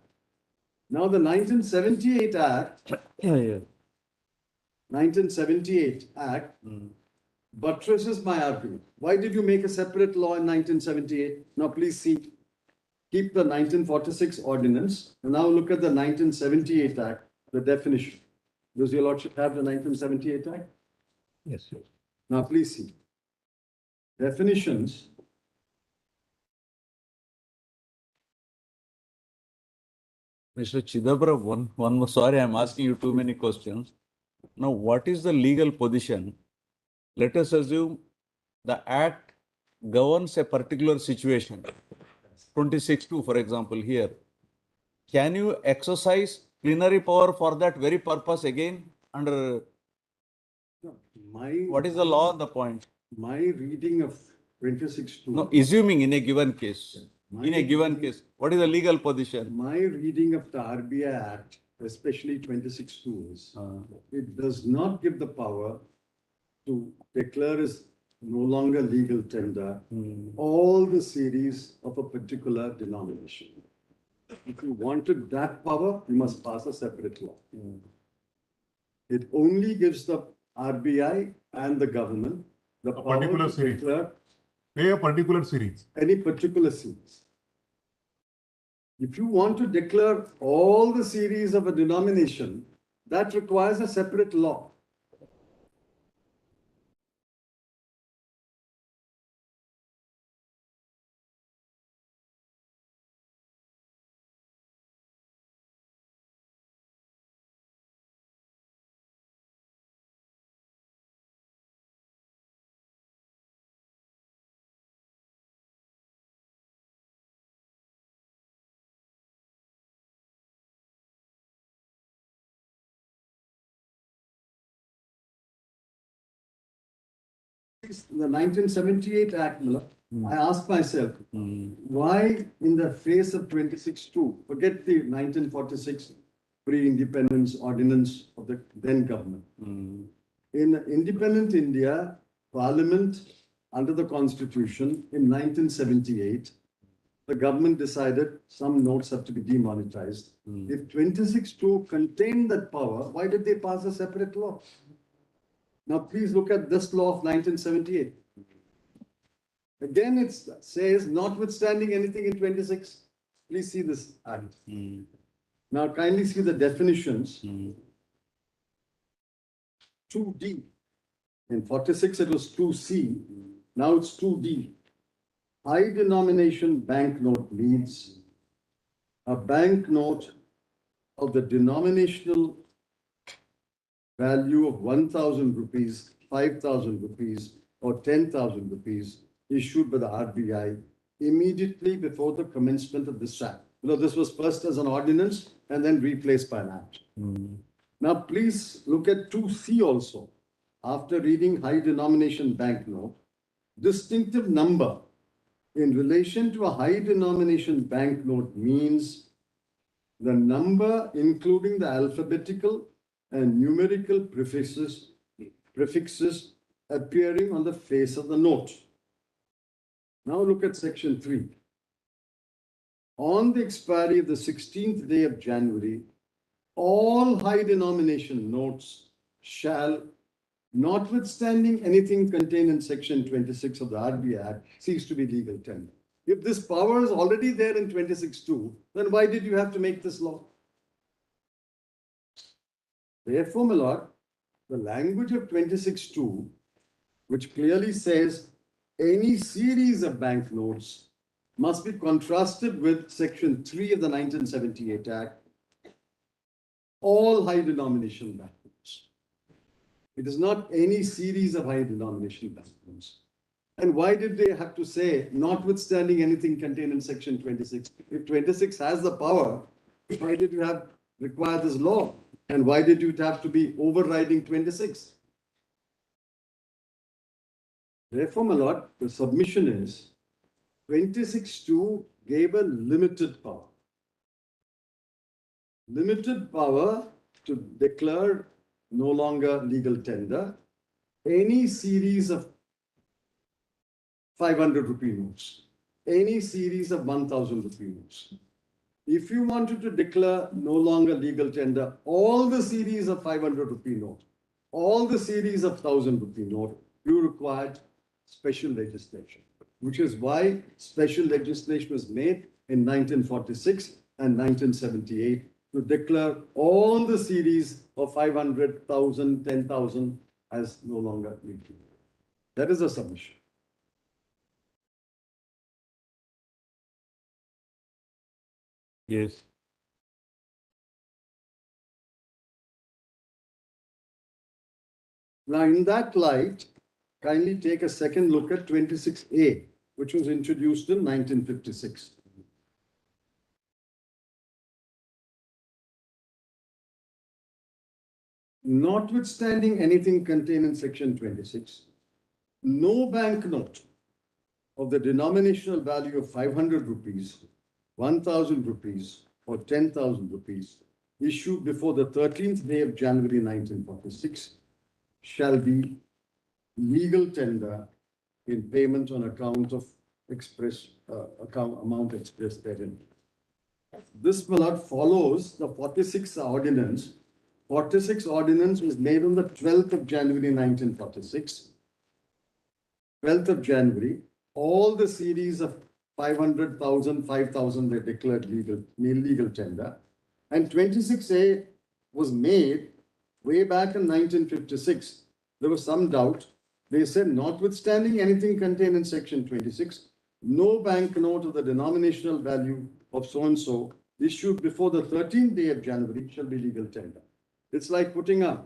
Now, the 1978 Act, Yeah. 1978 Act buttresses my argument. Why did you make a separate law in 1978? Now, please see, keep the 1946 ordinance and now look at the 1978 Act, the definition. Does your lordship have the 1978 Act? Yes, yes. Now, please see. Definitions. Mr. Chidambara, one more, sorry, I'm asking you too many questions. Now, what is the legal position? Let us assume the act governs a particular situation. 26(2), for example, here. Can you exercise plenary power for that very purpose again under, what is the law on the point? My reading of 26(2). No, assuming in a given case, what is the legal position? My reading of the RBI Act, especially 26(2), is it does not give the power to declare as no longer legal tender all the series of a particular denomination. If you wanted that power, you must pass a separate law. It only gives the RBI and the government the power particular to series. declare Say a particular series. any particular series. If you want to declare all the series of a denomination, that requires a separate law. The 1978 Act, I asked myself, why in the face of 26(2), forget the 1946 pre-independence ordinance of the then government. In independent India, Parliament, under the Constitution, in 1978, the government decided some notes have to be demonetized. If 26(2) contained that power, why did they pass a separate law? Now, please look at this law of 1978. Again, it says, notwithstanding anything in 26, please see this act. Now, kindly see the definitions. 2D. In 46, it was 2C. Now it's 2D. High denomination banknote means a banknote of the denominational value of 1,000 rupees, 5,000 rupees, or 10,000 rupees issued by the RBI immediately before the commencement of this act. This was first as an ordinance and then replaced by an act. Now, please look at 2C also. After reading high denomination banknote, distinctive number in relation to a high denomination banknote means the number including the alphabetical and numerical prefixes appearing on the face of the note. Now look at section 3. On the expiry of the 16th day of January, all high denomination notes shall, notwithstanding anything contained in section 26 of the RBI Act, cease to be legal tender. If this power is already there in 26(2), then why did you have to make this law? Therefore, my lord, the language of 26(2), which clearly says any series of banknotes must be contrasted with section 3 of the 1978 Act, all high denomination banknotes. It is not any series of high denomination banknotes. And why did they have to say, notwithstanding anything contained in section 26? If 26 has the power, why did you have required this law? And why did you have to be overriding 26? Therefore, my lord, the submission is 26(2) gave a limited power. Limited power to declare no longer legal tender any series of 500 rupee notes, any series of 1000 rupee notes. If you wanted to declare no longer legal tender all the series of 500 rupee note, all the series of 1000 rupee note, you required special legislation, which is why special legislation was made in 1946 and 1978 to declare all the series of 500, 1000, 10,000 as no longer legal. That is a submission. Yes. Now, in that light, kindly take a second look at 26A, which was introduced in 1956. Notwithstanding anything contained in section 26, no banknote of the denominational value of 500 rupees, 1000 rupees, or 10,000 rupees issued before the 13th day of January 1946 shall be legal tender in payment on account of amount expressed therein. This, my lord, follows the 46 ordinance. 46 ordinance was made on the 12th of January 1946. 12th of January, all the series of 500,000, 5,000 they declared legal tender. And 26A was made way back in 1956. There was some doubt. They said, notwithstanding anything contained in section 26, no banknote of the denominational value of so-and-so issued before the 13th day of January shall be legal tender. It's like putting a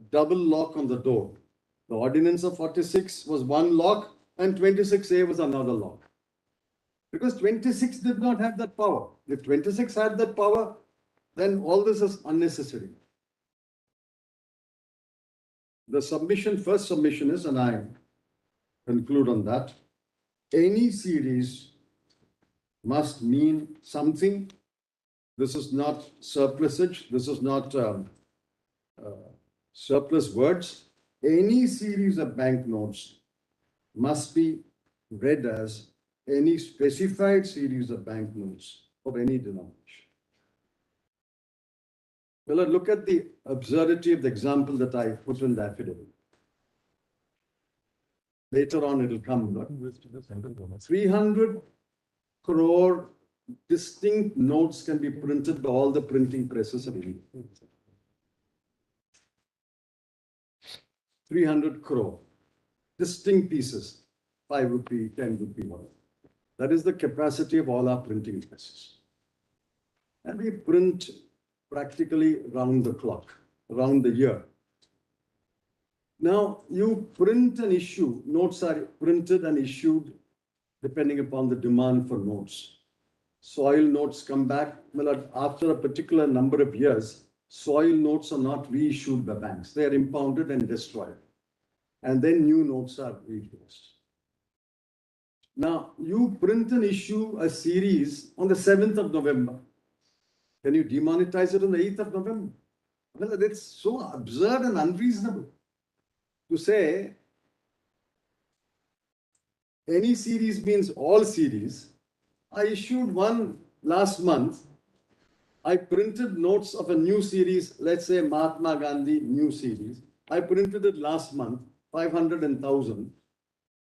double lock on the door. The ordinance of 46 was one lock and 26A was another lock. Because 26 did not have that power. If 26 had that power, then all this is unnecessary. The submission, first submission is, and I conclude on that, any series must mean something. This is not surplusage. This is not surplus words. Any series of banknotes must be read as any specified series of banknotes of any denomination. Well, look at the absurdity of the example that I put in the affidavit. Later on, it will come. 300 crore distinct notes can be printed by all the printing presses of India. 300 crore distinct pieces, 5 rupee, 10 rupee, whatever. That is the capacity of all our printing presses. And we print practically round the clock, around the year. Now, you print and issue, notes are printed and issued depending upon the demand for notes. Soil notes come back, well, after a particular number of years, soil notes are not reissued by banks. They are impounded and destroyed. And then new notes are reissued. Now, you print and issue a series on the 7th of November. Can you demonetize it on the 8th of November? Well, that's so absurd and unreasonable to say any series means all series. I issued one last month. I printed notes of a new series, let's say Mahatma Gandhi new series. I printed it last month, 500 and 1,000.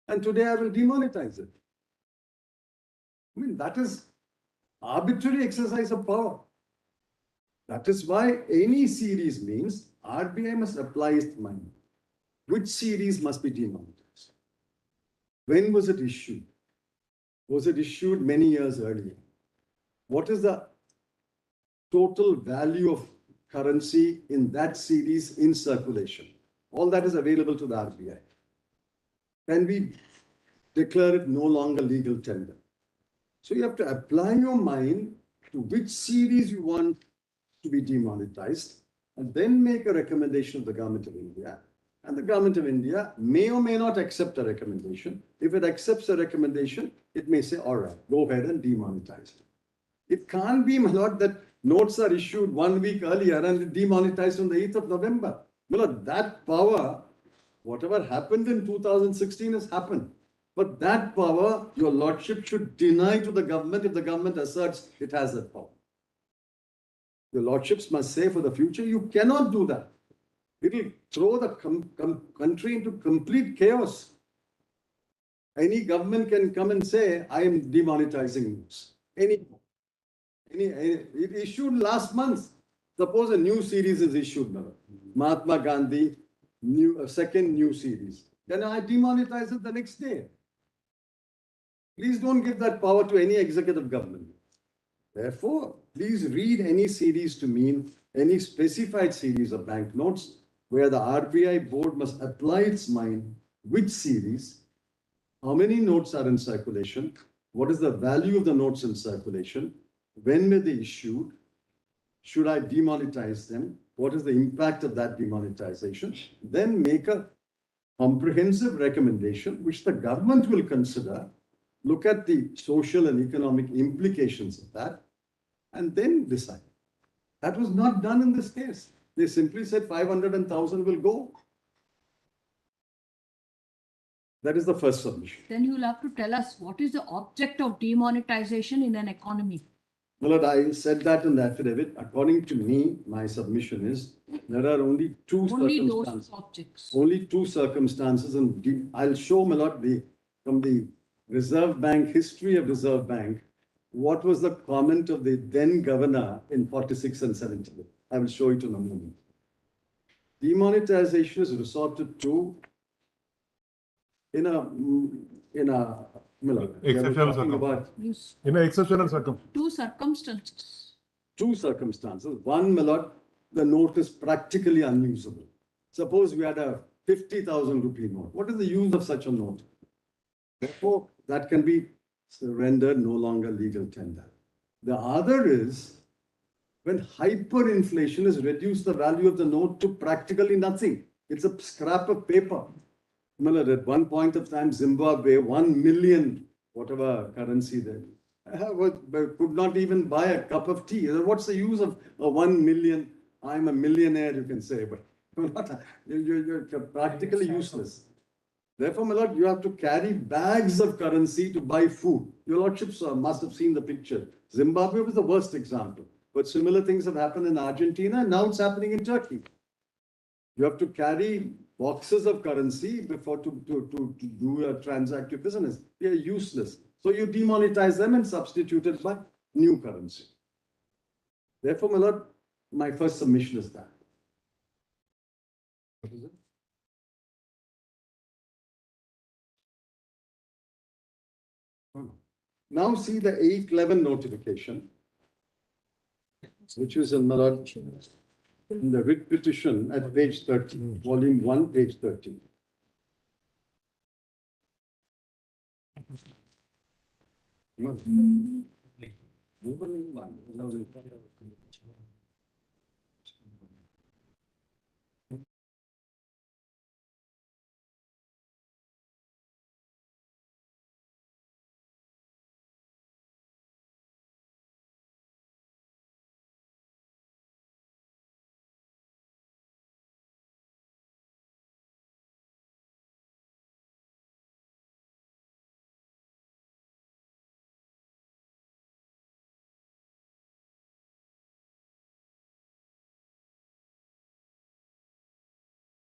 And today I will demonetize it. I mean, that is arbitrary exercise of power. That is why any series means RBI must apply its mind. Which series must be demonetized? When was it issued? Was it issued many years earlier? What is the total value of currency in that series in circulation? All that is available to the RBI. Can we declare it no longer legal tender? So you have to apply your mind to which series you want to be demonetized and then make a recommendation of the Government of India. And the Government of India may or may not accept a recommendation. If it accepts a recommendation, it may say, all right, go ahead and demonetize it. It can't be, my lord, that notes are issued 1 week earlier and demonetized on the 8th of November. My lord, that power, whatever happened in 2016 has happened. But that power, your lordship should deny to the government if the government asserts it has that power. Your lordships must say for the future, you cannot do that. It will throw the country into complete chaos. Any government can come and say, I am demonetizing news. It issued last month. Suppose a new series is issued now. Mahatma Gandhi, second new series. Then I demonetize it the next day. Please don't give that power to any executive government. Therefore, please read any series to mean any specified series of banknotes where the RBI board must apply its mind which series, how many notes are in circulation, what is the value of the notes in circulation, when were they issued, should I demonetize them, what is the impact of that demonetization, then make a comprehensive recommendation which the government will consider, look at the social and economic implications of that, and then decide. That was not done in this case. They simply said 500 and 1,000 will go. That is the first submission. Then you will have to tell us what is the object of demonetization in an economy. Well, I said that in the affidavit. According to me, my submission is there are only two Only circumstances. those objects. Only two circumstances, and I'll show my lord from the Reserve Bank, history of Reserve Bank, what was the comment of the then governor in 46 and 70. I will show it in a moment. Demonetization is resorted to in a Exceptional Yes. In an exceptional circumstance. Two circumstances. two circumstances. One, my lord, the note is practically unusable. Suppose we had a 50,000 rupee note. What is the use of such a note? Therefore, that can be rendered no longer legal tender. The other is when hyperinflation has reduced the value of the note to practically nothing. It's a scrap of paper. Well, at one point of time, Zimbabwe, 1 million, whatever currency there, could not even buy a cup of tea. What's the use of a 1 million? I'm a millionaire, you can say, but you're practically useless. Therefore, my lord, you have to carry bags of currency to buy food. Your lordships must have seen the picture. Zimbabwe was the worst example, but similar things have happened in Argentina, and now it's happening in Turkey. You have to carry boxes of currency before to do a transact your business. They are useless. So you demonetize them and substitute it by new currency. Therefore, my lord, my first submission is that. What is it? Now see the 811 notification, which is in my lord, in the writ petition at page 13, volume 1, page 13.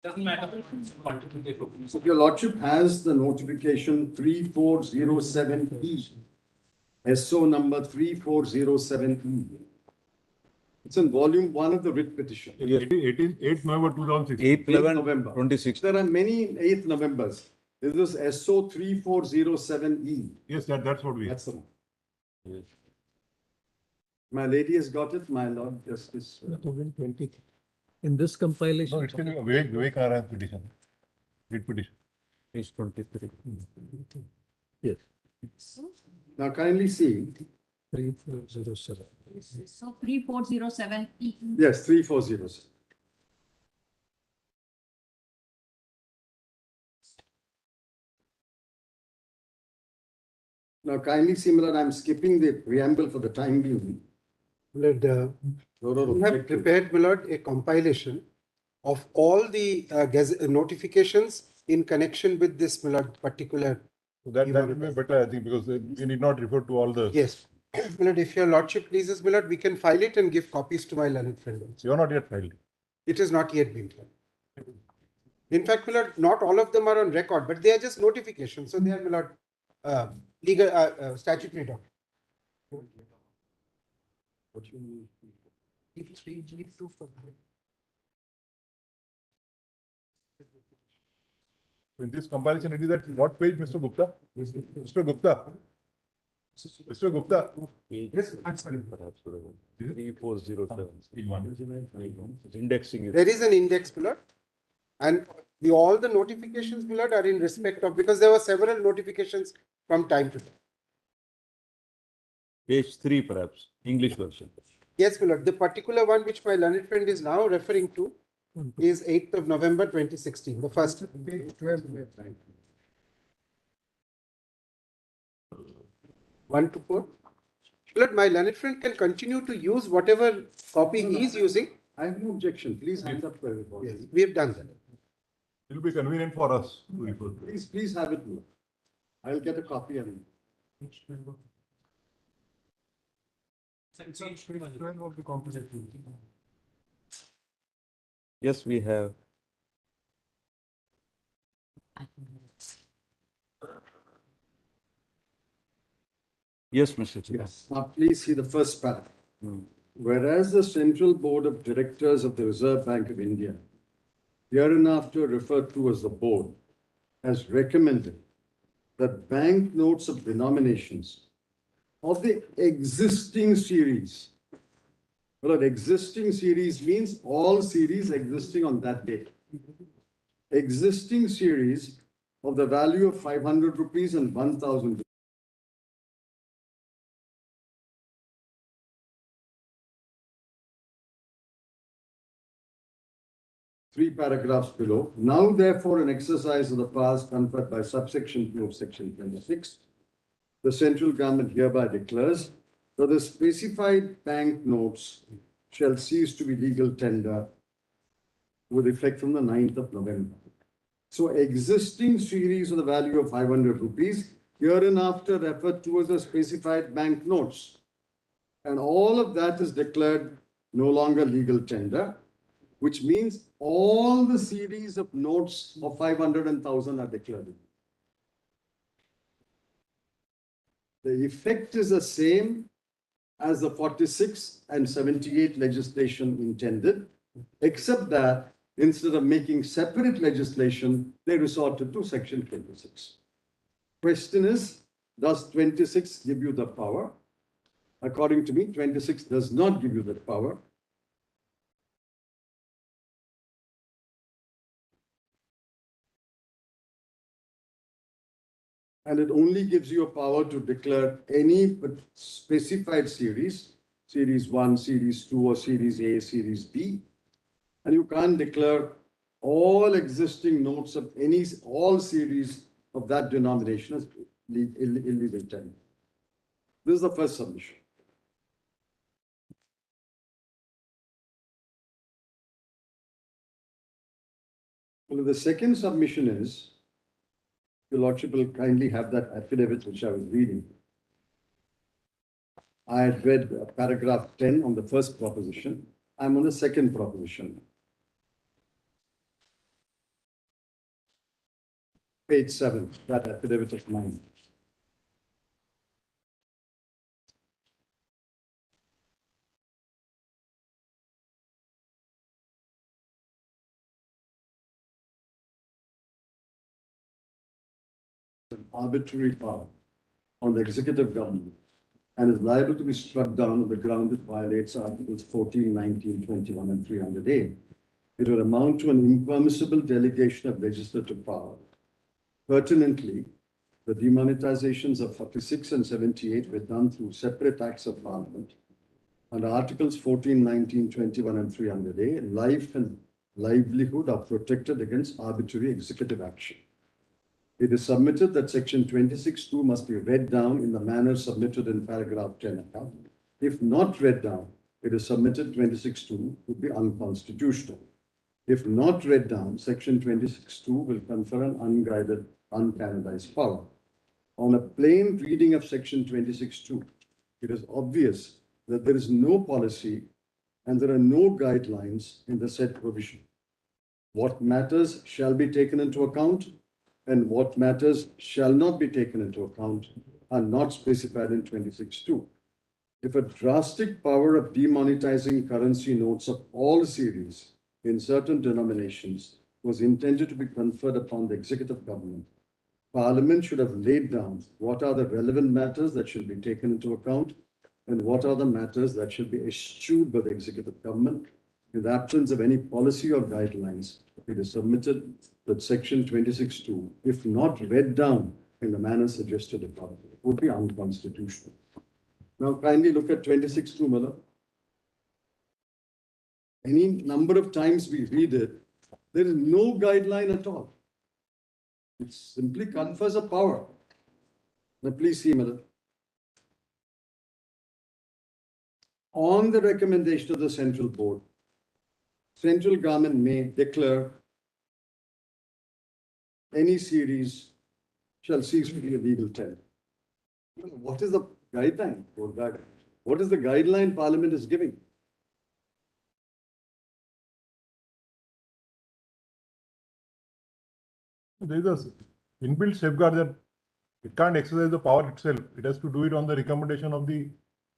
Doesn't matter. So your lordship has the notification 3407E, SO number 3407E. It's in volume 1 of the writ petition. 8th November 2016. 8th, 11th, November. 26th. There are many 8th Novembers. This is SO 3407E. Yes, that's what we have. That's the one. My lady has got it, my lord justice. 2020. In this compilation. No, it's in Vivek Narayan's petition. Writ petition. Page 23. Yes. Now kindly see, 3407. So 3407E. yes, 3407. Now kindly see, my lord, I'm skipping the preamble for the time being. Lord, we have prepared, my lord, a compilation of all the notifications in connection with this, my lord, particular. So that will be better, I think, because we need not refer to all the. Yes. My lord, if your lordship pleases, my lord, we can file it and give copies to my learned friend. You are not yet filed. It has not yet been filed. In fact, my lord, not all of them are on record, but they are just notifications. So they are, my lord, legal, statutory documents. In this comparison, it is at what page, Mr. Gupta? Mr. Gupta? Mr. Gupta? Yes, that's fine. 3407. Indexing it. There is an index, my lord. And all the notifications, my lord, are in respect of, because there were several notifications from time to time. Page 3 perhaps, English version. Yes, my lord. The particular one which my learned friend is now referring to is 8th of November 2016, the first. Page 12. 1 to 4. Lord, my learned friend can continue to use whatever copy he is using. I have no objection. Please hand up to everybody. Yes, we have done that. It will be convenient for us to refer. Please have it. I'll get a copy and. Yes, we have. Yes, Mr. Chair. Yes. Now, please see the first paragraph. Whereas the Central Board of Directors of the Reserve Bank of India, hereinafter referred to as the board, has recommended that bank notes of denominations of the existing series. Well, existing series means all series existing on that date. Existing series of the value of 500 rupees and 1,000 3 paragraphs below. Now, therefore, an exercise of the powers conferred by subsection 2 of section 26, the central government hereby declares that the specified bank notes shall cease to be legal tender with effect from the 9th of November. So, existing series of the value of 500 rupees, hereinafter referred to as the specified bank notes. And all of that is declared no longer legal tender, which means all the series of notes of 500 and 1,000 are declared. The effect is the same as the 46 and 78 legislation intended, except that instead of making separate legislation, they resorted to section 26. Question is, does 26 give you the power? According to me, 26 does not give you that power. And it only gives you a power to declare any specified series, series 1, series 2, or series A, series B. And you can't declare all existing notes of all series of that denomination as illegal tender. This is the first submission. Well, the second submission is, Your Lordship will kindly have that affidavit which I was reading. I had read paragraph 10 on the first proposition. I'm on the second proposition. Page 7, that affidavit of mine. An arbitrary power on the executive government and is liable to be struck down on the ground it violates Articles 14, 19, 21, and 300A. It would amount to an impermissible delegation of legislative power. Pertinently, the demonetizations of 46 and 78 were done through separate acts of parliament. Under Articles 14, 19, 21, and 300A, life and livelihood are protected against arbitrary executive action. It is submitted that section 26(2) must be read down in the manner submitted in paragraph 10 above. If not read down, it is submitted 26(2) would be unconstitutional. If not read down, section 26(2) will confer an unguided, uncanonized power. On a plain reading of section 26(2), it is obvious that there is no policy and there are no guidelines in the said provision. What matters shall be taken into account and what matters shall not be taken into account are not specified in 26(2). If a drastic power of demonetizing currency notes of all series in certain denominations was intended to be conferred upon the executive government, Parliament should have laid down what are the relevant matters that should be taken into account and what are the matters that should be eschewed by the executive government. In the absence of any policy or guidelines, it is submitted that section 26(2), if not read down in the manner suggested above, would be unconstitutional. Now kindly look at 26(2), Miller. Any number of times we read it, there is no guideline at all. It simply confers a power. Now please see, Miller. On the recommendation of the central board, central government may declare any series shall cease to be a legal tender. What is the guideline for that? What is the guideline Parliament is giving? There is a inbuilt safeguard that it can't exercise the power itself. It has to do it on the recommendation of the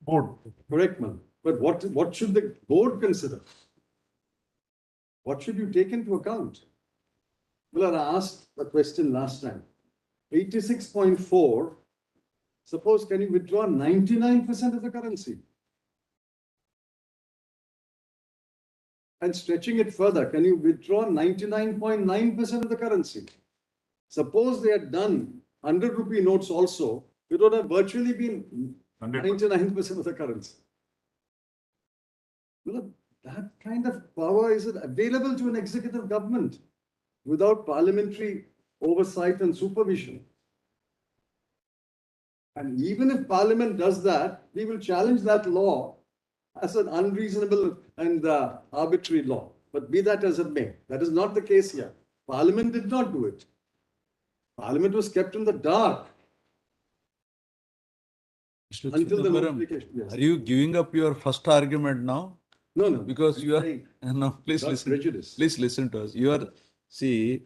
board. Correct, man. But what should the board consider? What should you take into account? Well, I asked the question last time. 86.4, suppose can you withdraw 99% of the currency? And stretching it further, can you withdraw 99.9% of the currency? Suppose they had done 100 rupee notes also, it would have virtually been 99% of the currency. Well, that kind of power is available to an executive government without parliamentary oversight and supervision. And even if Parliament does that, we will challenge that law as an unreasonable and arbitrary law. But be that as it may, that is not the case here. Parliament did not do it. Parliament was kept in the dark Mr. until the Chidambaram, notification. Yes. are you giving up your first argument now? No, no. Because you are, saying no, please without listen. prejudice. Please listen to us. You are, see,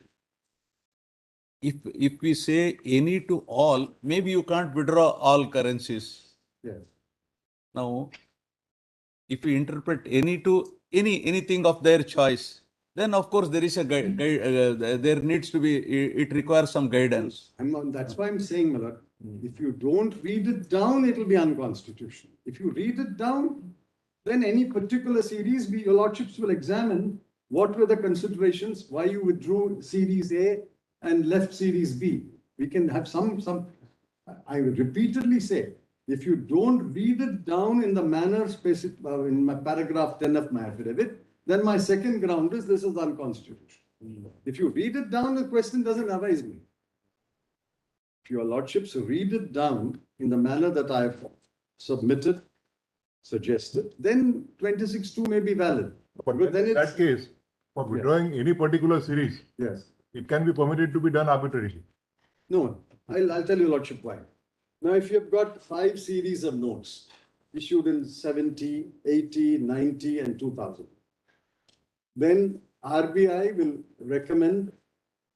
if we say any to all, maybe you can't withdraw all currencies. Yes. Now, if we interpret any to anything of their choice, then of course there is a there needs to be, it requires some guidance. That's why I'm saying, Malak, if you don't read it down, it will be unconstitutional. If you read it down, then any particular series, your lordships will examine what were the considerations, why you withdrew series A and left series B. We can have I will repeatedly say, if you don't read it down in the manner specific in my paragraph 10 of my affidavit, then my second ground is this is unconstitutional. If you read it down, the question doesn't arise me. If your lordships read it down in the manner that I have submitted, suggested, then 26(2) may be valid. But then in that it's, case, for withdrawing any particular series, yes. it can be permitted to be done arbitrarily. No, I'll tell you, Lordship, why. Now, if you've got 5 series of notes issued in 70, 80, 90, and 2000, then RBI will recommend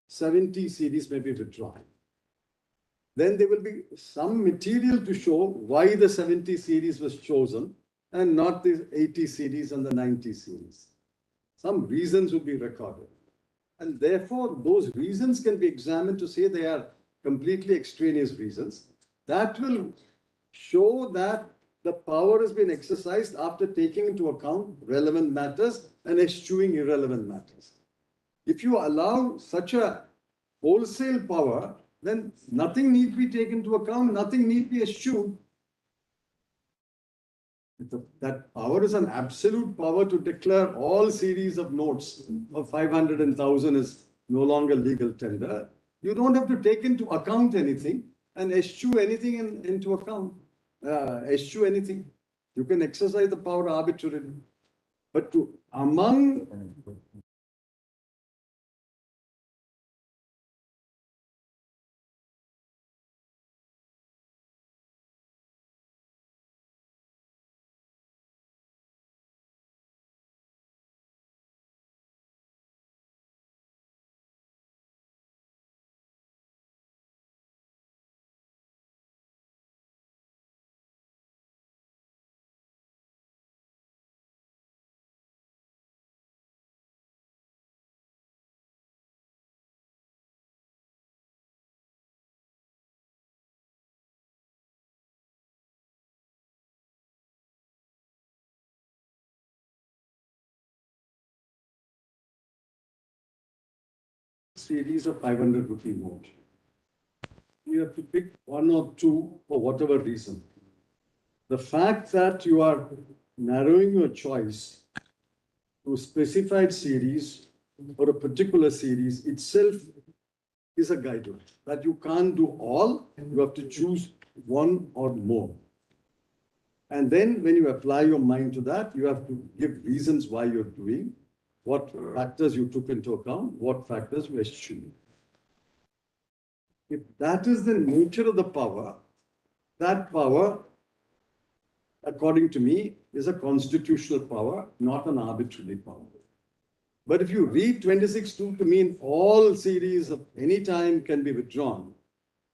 70 series may be withdrawn. Then there will be some material to show why the 70 series was chosen and not the 80 series and the 90 series. Some reasons will be recorded. And therefore, those reasons can be examined to say they are completely extraneous reasons. That will show that the power has been exercised after taking into account relevant matters and eschewing irrelevant matters. If you allow such a wholesale power, then nothing need be taken into account, nothing need be eschewed. That power is an absolute power to declare all series of notes of 500 and 1,000 is no longer legal tender. You don't have to take into account anything and eschew anything into account. Eschew anything. You can exercise the power arbitrarily. But to among series of 500 rupee note, you have to pick one or two for whatever reason. The fact that you are narrowing your choice to a specified series or a particular series itself is a guideline that you can't do all, you have to choose one or more. And then when you apply your mind to that, you have to give reasons why you're doing, what factors you took into account, what factors you eschewed. If that is the nature of the power, that power, according to me, is a constitutional power, not an arbitrary power. But if you read 26(2) to mean all series of any time can be withdrawn,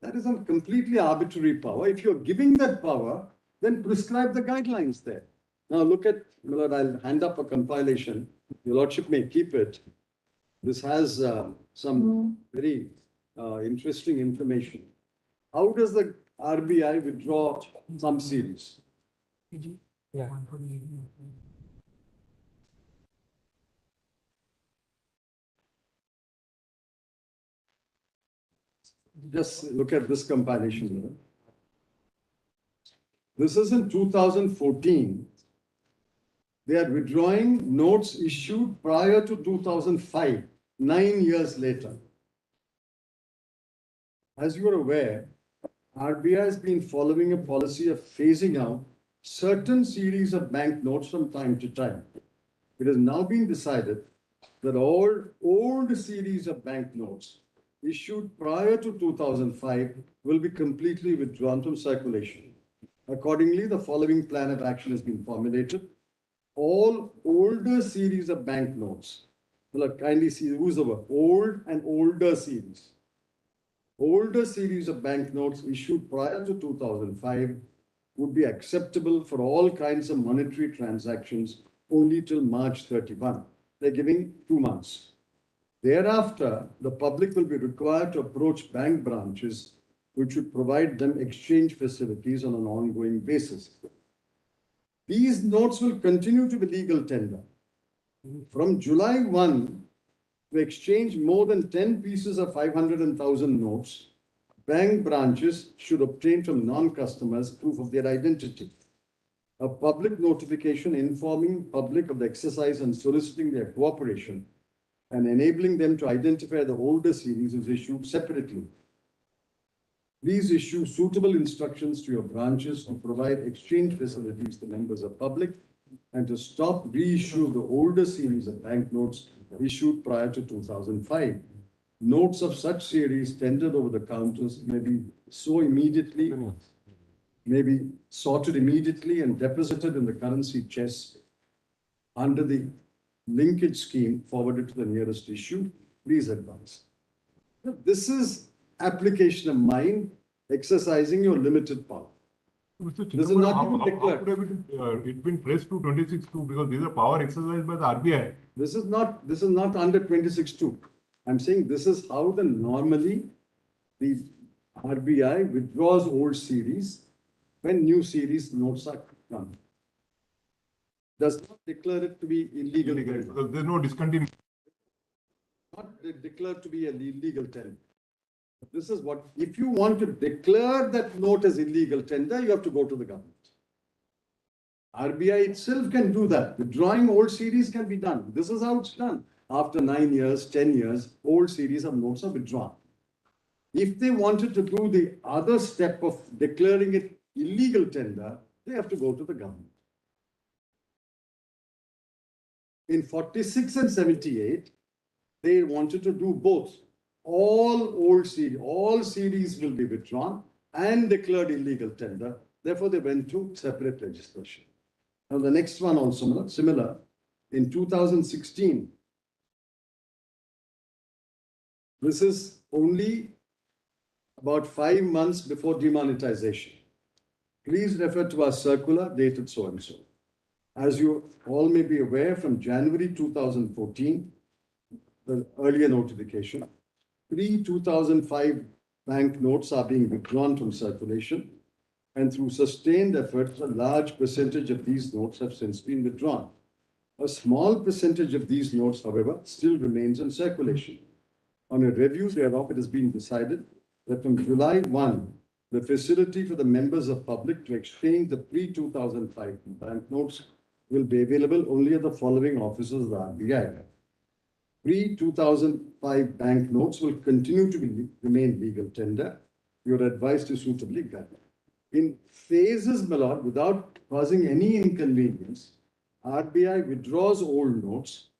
that is a completely arbitrary power. If you're giving that power, then prescribe the guidelines there. Now look at, Lord, I'll hand up a compilation. Your Lordship may keep it. This has some very interesting information. How does the RBI withdraw some series? Yeah. Just look at this compilation. This is in 2014. They are withdrawing notes issued prior to 2005, 9 years later. As you are aware, RBI has been following a policy of phasing out certain series of banknotes from time to time. It has now been decided that all old series of banknotes issued prior to 2005 will be completely withdrawn from circulation. Accordingly, the following plan of action has been formulated. All older series of banknotes, will kindly see who's the word, old and older series. Older series of banknotes issued prior to 2005 would be acceptable for all kinds of monetary transactions only till March 31. They're giving 2 months. Thereafter, the public will be required to approach bank branches which would provide them exchange facilities on an ongoing basis. These notes will continue to be legal tender. From July 1, to exchange more than 10 pieces of 500 and 1,000 notes, bank branches should obtain from non-customers proof of their identity. A public notification informing public of the exercise and soliciting their cooperation and enabling them to identify the older series is issued separately. Please issue suitable instructions to your branches to provide exchange facilities to members of public and to stop reissue of the older series of banknotes issued prior to 2005. Notes of such series tendered over the counters may be sorted immediately and deposited in the currency chest under the linkage scheme forwarded to the nearest issue. Please advise. This is application of mind exercising your limited power. Mr. This is Chidambaram, not how even declared. could have it been traced to 26-2 because these are power exercised by the RBI. This is not under 26(2). I'm saying this is how normally the RBI withdraws old series when new series notes are done. Does not declare it to be illegal. Because there's no discontinuity. Not declared to be an illegal tender. This is what, if you want to declare that note as illegal tender, you have to go to the government. RBI itself can do that. Withdrawing old series can be done. This is how it's done. After 9 years, 10 years, old series of notes are withdrawn. If they wanted to do the other step of declaring it illegal tender, they have to go to the government. In 46 and 78, they wanted to do both. All series will be withdrawn and declared illegal tender. Therefore, they went to separate legislation. Now, the next one also similar. In 2016, this is only about 5 months before demonetization. Please refer to our circular dated so and so. As you all may be aware, from January 2014, the earlier notification, 2005 bank notes are being withdrawn from circulation, and through sustained efforts, a large percentage of these notes have since been withdrawn. A small percentage of these notes, however, still remains in circulation. On a review thereof, it has been decided that from July 1, the facility for the members of public to exchange the pre-2005 banknotes will be available only at the following offices of the RBI. Pre-2005 banknotes will continue to remain legal tender. You are advised to suitably guide. In phases, my lord, without causing any inconvenience, RBI withdraws old notes,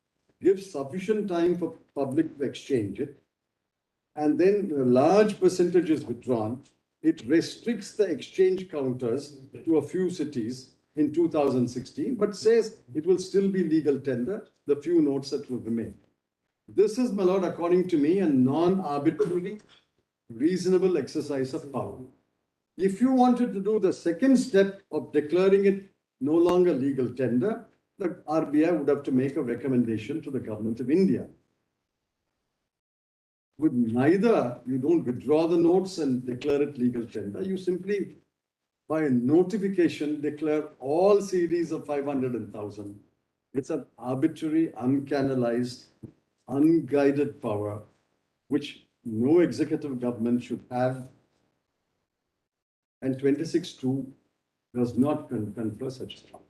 gives sufficient time for public to exchange it, and then a large percentage is withdrawn. It restricts the exchange counters to a few cities in 2016, but says it will still be legal tender, the few notes that will remain. This is, my lord, according to me, a non-arbitrary, reasonable exercise of power. If you wanted to do the second step of declaring it no longer legal tender, the RBI would have to make a recommendation to the government of India. With neither, you don't withdraw the notes and declare it legal tender. You simply, by notification, declare all series of 500 and 1000. It's an arbitrary, uncanalized, unguided power, which no executive government should have. And 26(2) does not confer such a power.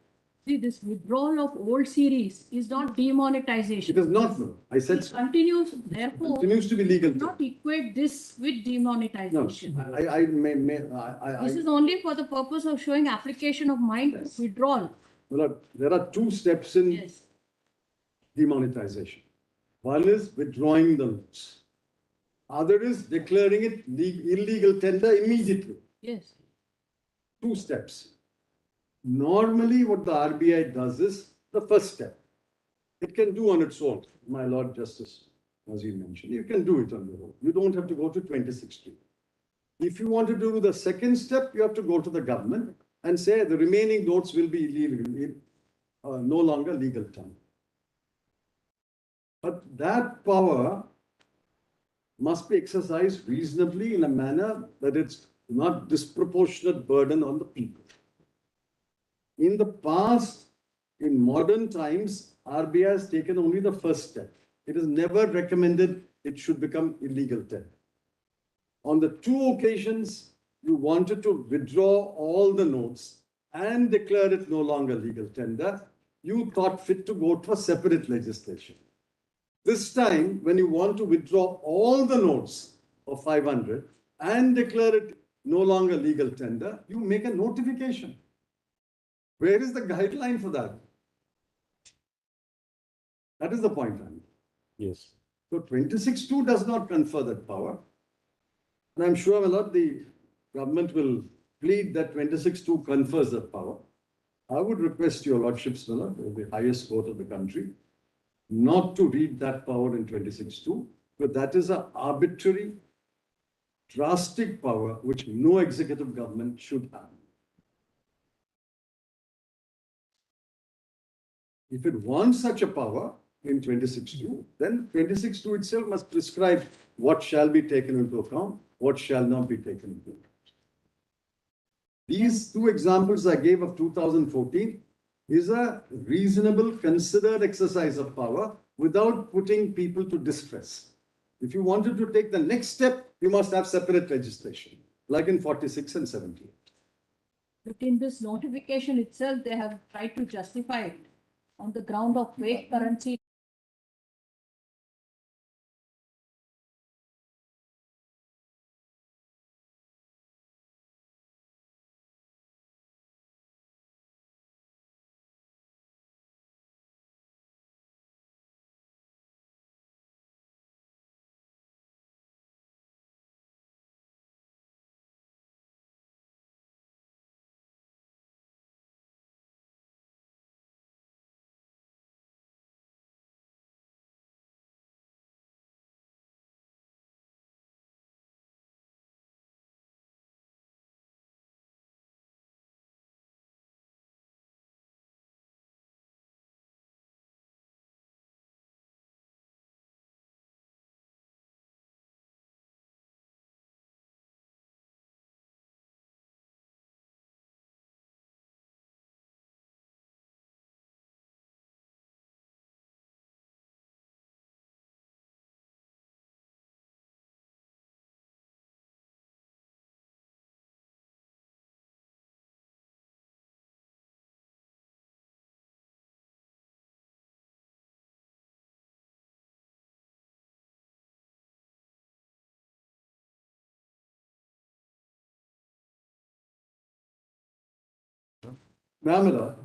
See, this withdrawal of old series is not demonetization. It is not, no. I said It continues, therefore, continues to be legal. not equate this with No, demonetization. I This is only for the purpose of showing application of mind withdrawal. well, there are two steps in Yes. demonetization. One is withdrawing the notes. Other is declaring it illegal tender immediately. Yes. Two steps. Normally, what the RBI does is the first step. It can do on its own, my Lord Justice, as you mentioned. You can do it on your own. You don't have to go to 26(2). If you want to do the second step, you have to go to the government and say the remaining notes will be illegal, no longer legal tender. But that power must be exercised reasonably in a manner that it's not disproportionate burden on the people. In the past, in modern times, RBI has taken only the first step. It is never recommended it should become illegal tender. On the two occasions, you wanted to withdraw all the notes and declare it no longer legal tender, you thought fit to go to a separate legislation. This time, when you want to withdraw all the notes of 500 and declare it no longer legal tender, you make a notification. Where is the guideline for that? That is the point. Yes. So 26(2) does not confer that power. And I'm sure, my lord, the government will plead that 26(2) confers that power. I would request your lordships, my lord, the highest court of the country, not to read that power in 26(2), But that is an arbitrary, drastic power which no executive government should have. If it wants such a power in 26(2), then 26(2) itself must prescribe what shall be taken into account, what shall not be taken into account. These two examples I gave of 2014 is a reasonable, considered exercise of power without putting people to distress. If you wanted to take the next step, you must have separate legislation, like in 46 and 78. But in this notification itself, they have tried to justify it on the ground of fake currency. Mamela,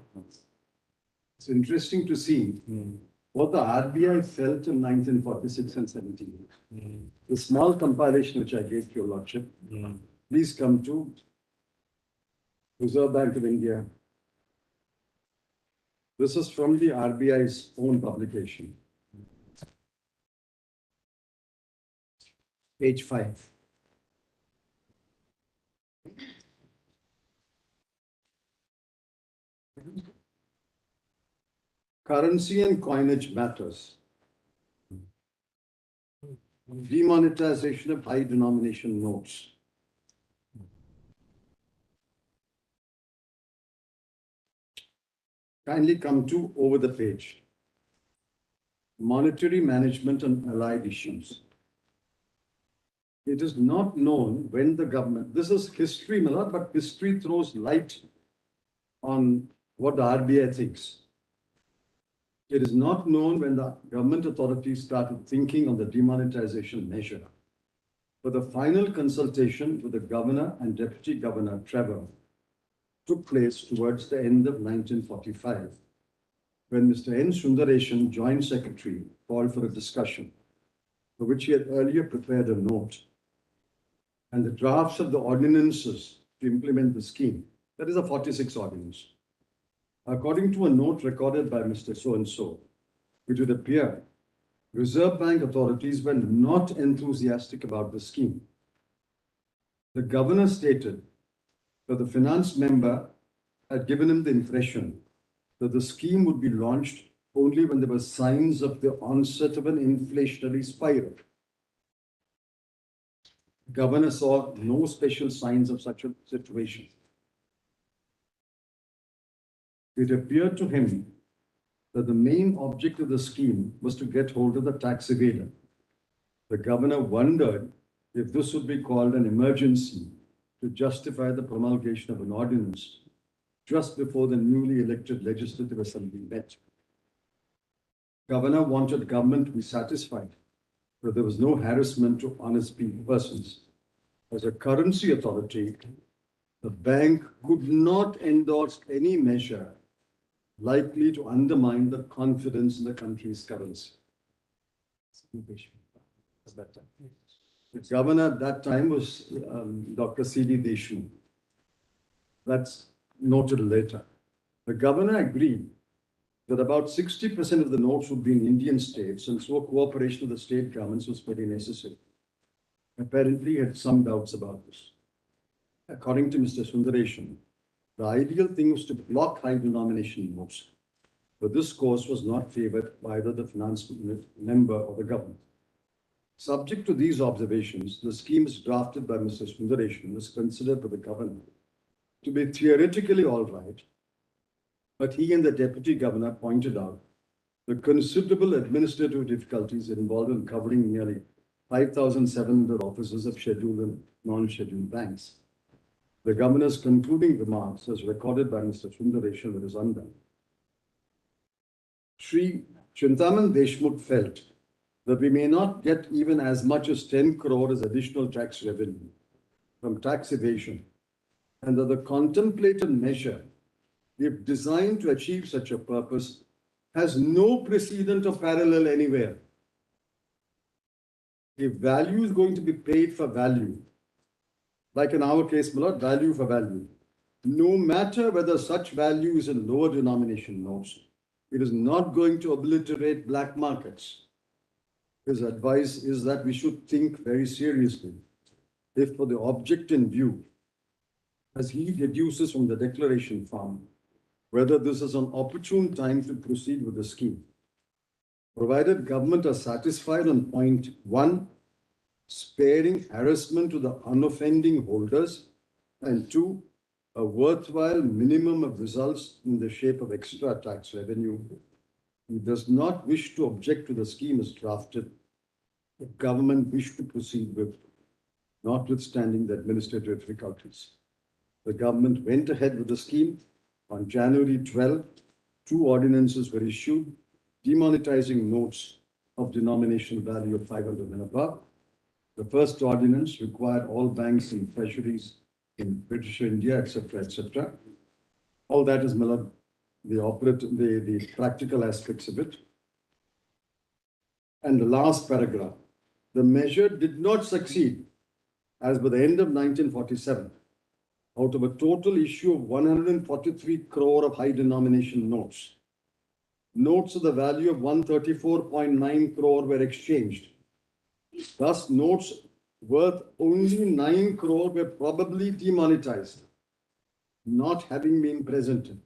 it's interesting to see what the RBI felt in 1946 and 17. The small compilation which I gave to your lordship, please come to Reserve Bank of India. This is from the RBI's own publication. Page 5. Currency and coinage matters. Demonetization of high denomination notes. Kindly come to over the page. Monetary management and allied issues. It is not known when the government, this is history, Milord, but history throws light on what the RBI thinks. It is not known when the government authorities started thinking on the demonetization measure. But the final consultation with the governor and deputy governor, Trevor, took place towards the end of 1945, when Mr. N. Sundaresan, Joint Secretary, called for a discussion, for which he had earlier prepared a note, and the drafts of the ordinances to implement the scheme. That is a 46 ordinance. According to a note recorded by Mr. So-and-so, it would appear Reserve Bank authorities were not enthusiastic about the scheme. The governor stated that the finance member had given him the impression that the scheme would be launched only when there were signs of the onset of an inflationary spiral. The governor saw no special signs of such a situation. It appeared to him that the main object of the scheme was to get hold of the tax evader. The governor wondered if this would be called an emergency to justify the promulgation of an ordinance just before the newly elected Legislative Assembly met. Governor wanted government to be satisfied that there was no harassment to honest persons. As a currency authority, the bank could not endorse any measure likely to undermine the confidence in the country's currency. The governor at that time was Dr. C.D. Deshmukh. That's noted later. The governor agreed that about 60% of the notes would be in Indian states, and so cooperation of the state governments was very necessary. Apparently, he had some doubts about this. According to Mr. Sundaresan, the ideal thing was to block high denomination notes, but this course was not favored by either the finance member or the government. Subject to these observations, the schemes drafted by Mr. Sundaresan was considered by the government to be theoretically all right, but he and the deputy governor pointed out the considerable administrative difficulties involved in covering nearly 5,700 offices of scheduled and non-scheduled banks. The governor's concluding remarks, as recorded by Mr. Sundaresan, were as undone. Sri Chintaman Deshmukh felt that we may not get even as much as 10 crore as additional tax revenue from tax evasion, and that the contemplated measure, if designed to achieve such a purpose, has no precedent or parallel anywhere. If value is going to be paid for value, like in our case, my lord, value for value, no matter whether such value is in lower denomination notes, it is not going to obliterate black markets. His advice is that we should think very seriously if for the object in view, as he deduces from the declaration form, whether this is an opportune time to proceed with the scheme. Provided government are satisfied on point 1, sparing harassment to the unoffending holders, and 2, a worthwhile minimum of results in the shape of extra tax revenue, he does not wish to object to the scheme as drafted. The government wished to proceed with, notwithstanding the administrative difficulties. The government went ahead with the scheme. On January 12, 2 ordinances were issued, demonetizing notes of denomination value of 500 and above. The first ordinance required all banks and treasuries in British India, etc. All that is the practical aspects of it. And the last paragraph, the measure did not succeed as by the end of 1947. Out of a total issue of 143 crore of high denomination notes, notes of the value of 134.9 crore were exchanged. Thus, notes worth only 9 crore were probably demonetized, not having been presented.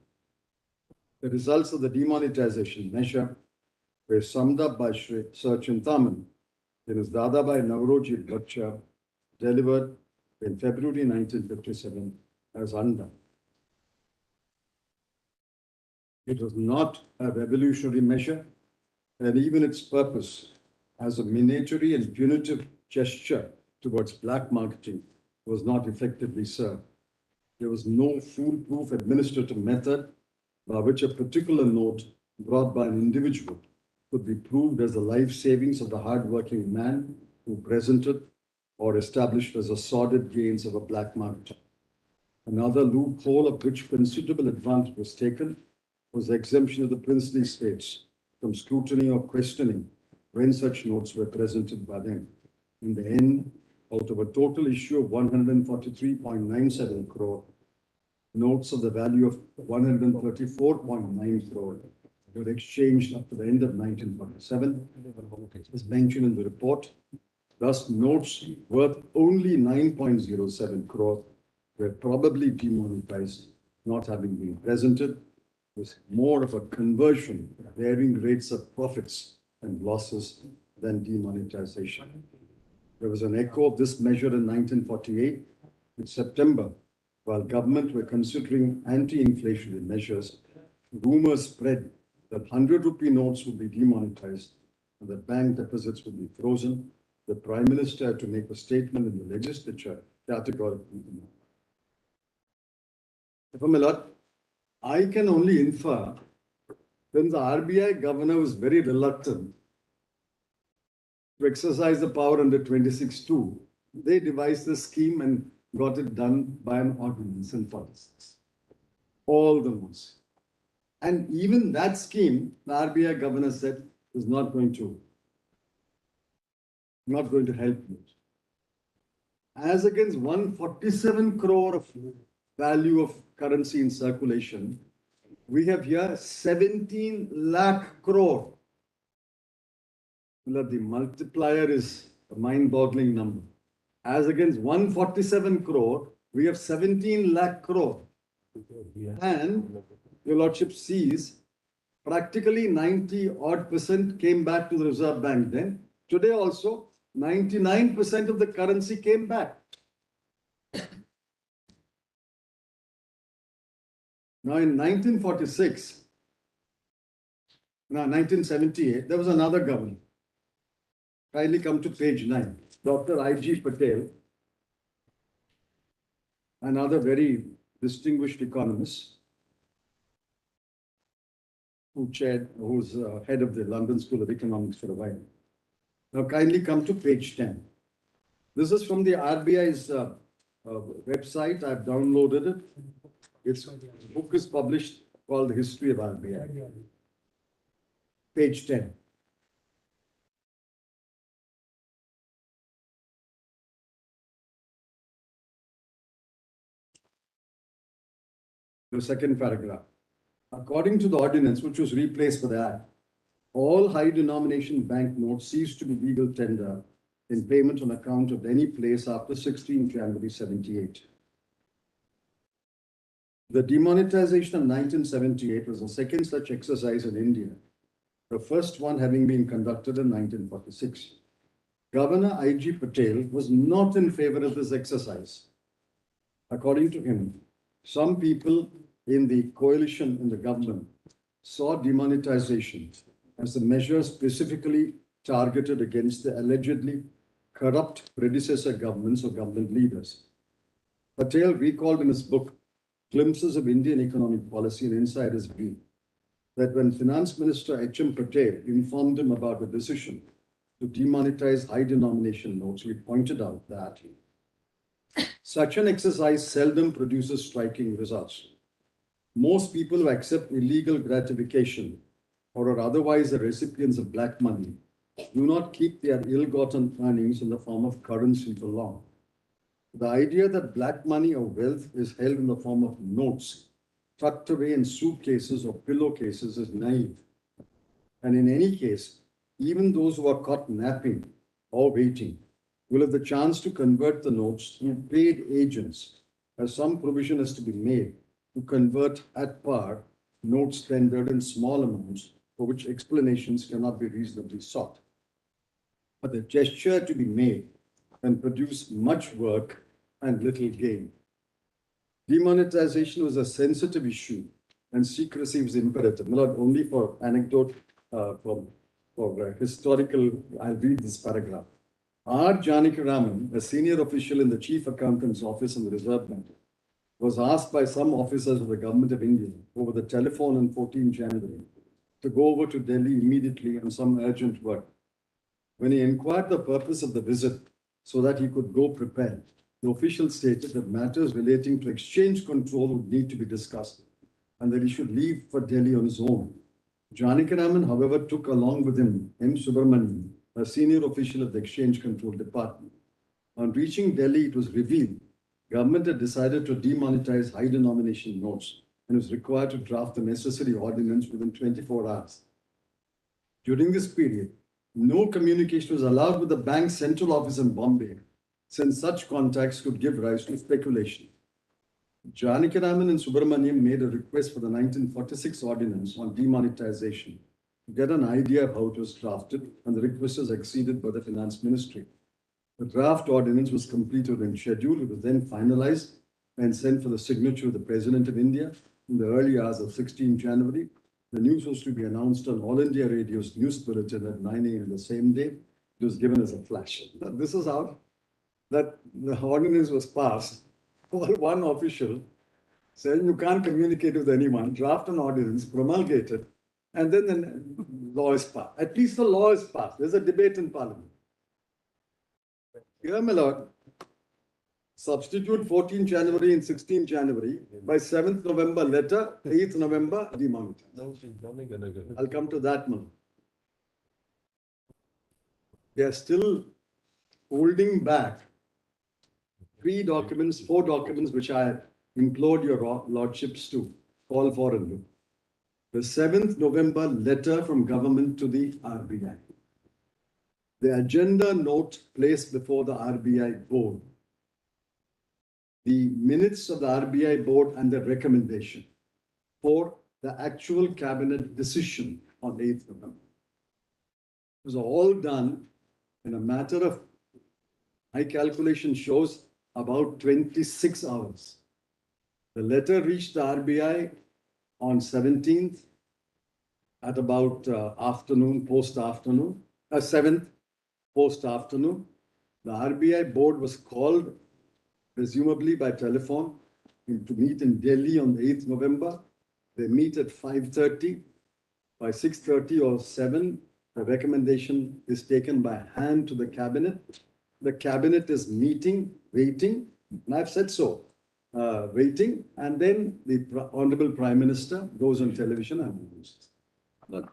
The results of the demonetization measure were summed up by Sir Chintaman in his Dadabhai Navroji lecture delivered in February 1957 as undone. It was not a revolutionary measure, and even its purpose as a minatory and punitive gesture towards black marketing was not effectively served. There was no foolproof administrative method by which a particular note brought by an individual could be proved as the life savings of the hard-working man who presented or established as a sordid gains of a black marketer. Another loophole of which considerable advantage was taken was the exemption of the princely states from scrutiny or questioning when such notes were presented by them. In the end, out of a total issue of 143.97 crore, notes of the value of 134.9 crore were exchanged up to the end of 1947, as mentioned in the report. Thus, notes worth only 9.07 crore were probably demonetized, not having been presented. It was more of a conversion of varying rates of profits and losses than demonetization. There was an echo of this measure in 1948. In September, while government were considering anti-inflationary measures, rumors spread that 100 rupee notes would be demonetized and that bank deposits would be frozen. The Prime Minister had to make a statement in the legislature categorically. My lord, I can only infer when the RBI governor was very reluctant to exercise the power under 26(2), they devised the scheme and got it done by an ordinance in 46. All the notes. And even that scheme, the RBI governor said, is not going to help you. As against 147 crore of value of currency in circulation, We have here 17 lakh crore. The multiplier is a mind-boggling number. As against 147 crore, we have 17 lakh crore. And your lordship sees practically 90 odd percent came back to the Reserve Bank then. Today also, 99% of the currency came back. Now in 1946, now 1978, there was another government. Kindly come to page 9. Dr. I.G. Patel, another very distinguished economist, who's head of the London School of Economics for a while. Now kindly come to page 10. This is from the RBI's website. I've downloaded it. Its book is published called The History of RBI. Page 10. The second paragraph. According to the ordinance, which was replaced by the Act, all high denomination banknotes ceased to be legal tender in payment on account of any place after 16 January 78. The demonetization of 1978 was the second such exercise in India, the first one having been conducted in 1946. Governor I.G. Patel was not in favor of this exercise. According to him, some people in the coalition in the government saw demonetization as a measure specifically targeted against the allegedly corrupt predecessor governments or government leaders. Patel recalled in his book, Glimpses of Indian Economic Policy and Insider's View, that when Finance Minister H.M. Patel informed him about the decision to demonetize high denomination notes, he pointed out that such an exercise seldom produces striking results. Most people who accept illegal gratification or are otherwise the recipients of black money do not keep their ill-gotten earnings in the form of currency for long. The idea that black money or wealth is held in the form of notes tucked away in suitcases or pillowcases is naive. And in any case, even those who are caught napping or waiting will have the chance to convert the notes through paid agents, as some provision is to be made to convert at par notes tendered in small amounts for which explanations cannot be reasonably sought. But the gesture to be made can produce much work and little gain. Demonetization was a sensitive issue and secrecy was imperative, not only for anecdote, for historical. I'll read this paragraph. R. Janakiraman, a senior official in the Chief Accountant's Office in the Reserve Bank, was asked by some officers of the Government of India over the telephone on 14 January to go over to Delhi immediately on some urgent work. When he inquired the purpose of the visit so that he could go prepared, the official stated that matters relating to exchange control would need to be discussed and that he should leave for Delhi on his own. Janakiraman, however, took along with him M. Subramanian, a senior official of the Exchange Control Department. On reaching Delhi, it was revealed government had decided to demonetize high denomination notes and was required to draft the necessary ordinance within 24 hours. During this period, no communication was allowed with the bank's central office in Bombay, since such contacts could give rise to speculation. Janakiraman and Subramaniam made a request for the 1946 ordinance on demonetization to get an idea of how it was drafted, and the request was acceded by the Finance Ministry. The draft ordinance was completed in schedule. It was then finalized and sent for the signature of the President of India in the early hours of 16 January. The news was to be announced on All India Radio's news bulletin at 9 a.m. the same day. It was given as a flash. This is how that the ordinance was passed. One official saying you can't communicate with anyone, draft an ordinance, promulgate it, and then the law is passed. At least the law is passed. There's a debate in Parliament. Here, my lord, substitute 14 January and 16 January by 7th November letter, 8th November demonetized. I'll come to that now. They are still holding back 4 documents, which I implore your lordships to call for and do. The 7th November letter from government to the RBI. The agenda note placed before the RBI board. The minutes of the RBI board and the recommendation for the actual cabinet decision on 8th November. It was all done in a matter of, my calculation shows, about 26 hours. The letter reached the RBI on 17th at about afternoon, post-afternoon, 7th post-afternoon. The RBI board was called, presumably by telephone, to meet in Delhi on 8th November. They meet at 5:30. By 6:30 or 7, the recommendation is taken by hand to the cabinet. The cabinet is meeting, waiting, and I've said so, waiting, and then the Honorable Prime Minister goes on television and announces. But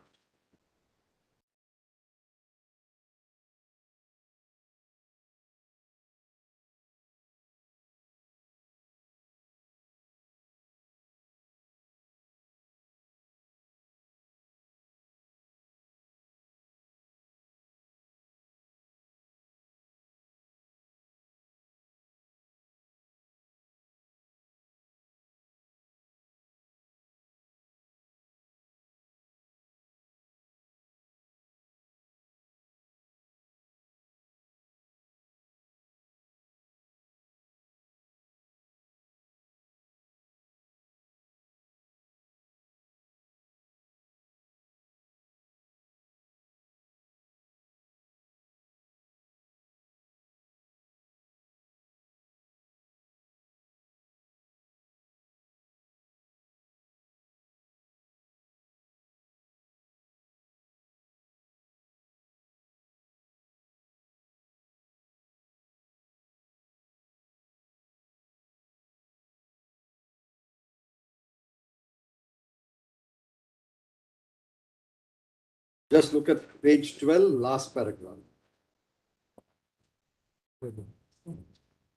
just look at page 12, last paragraph.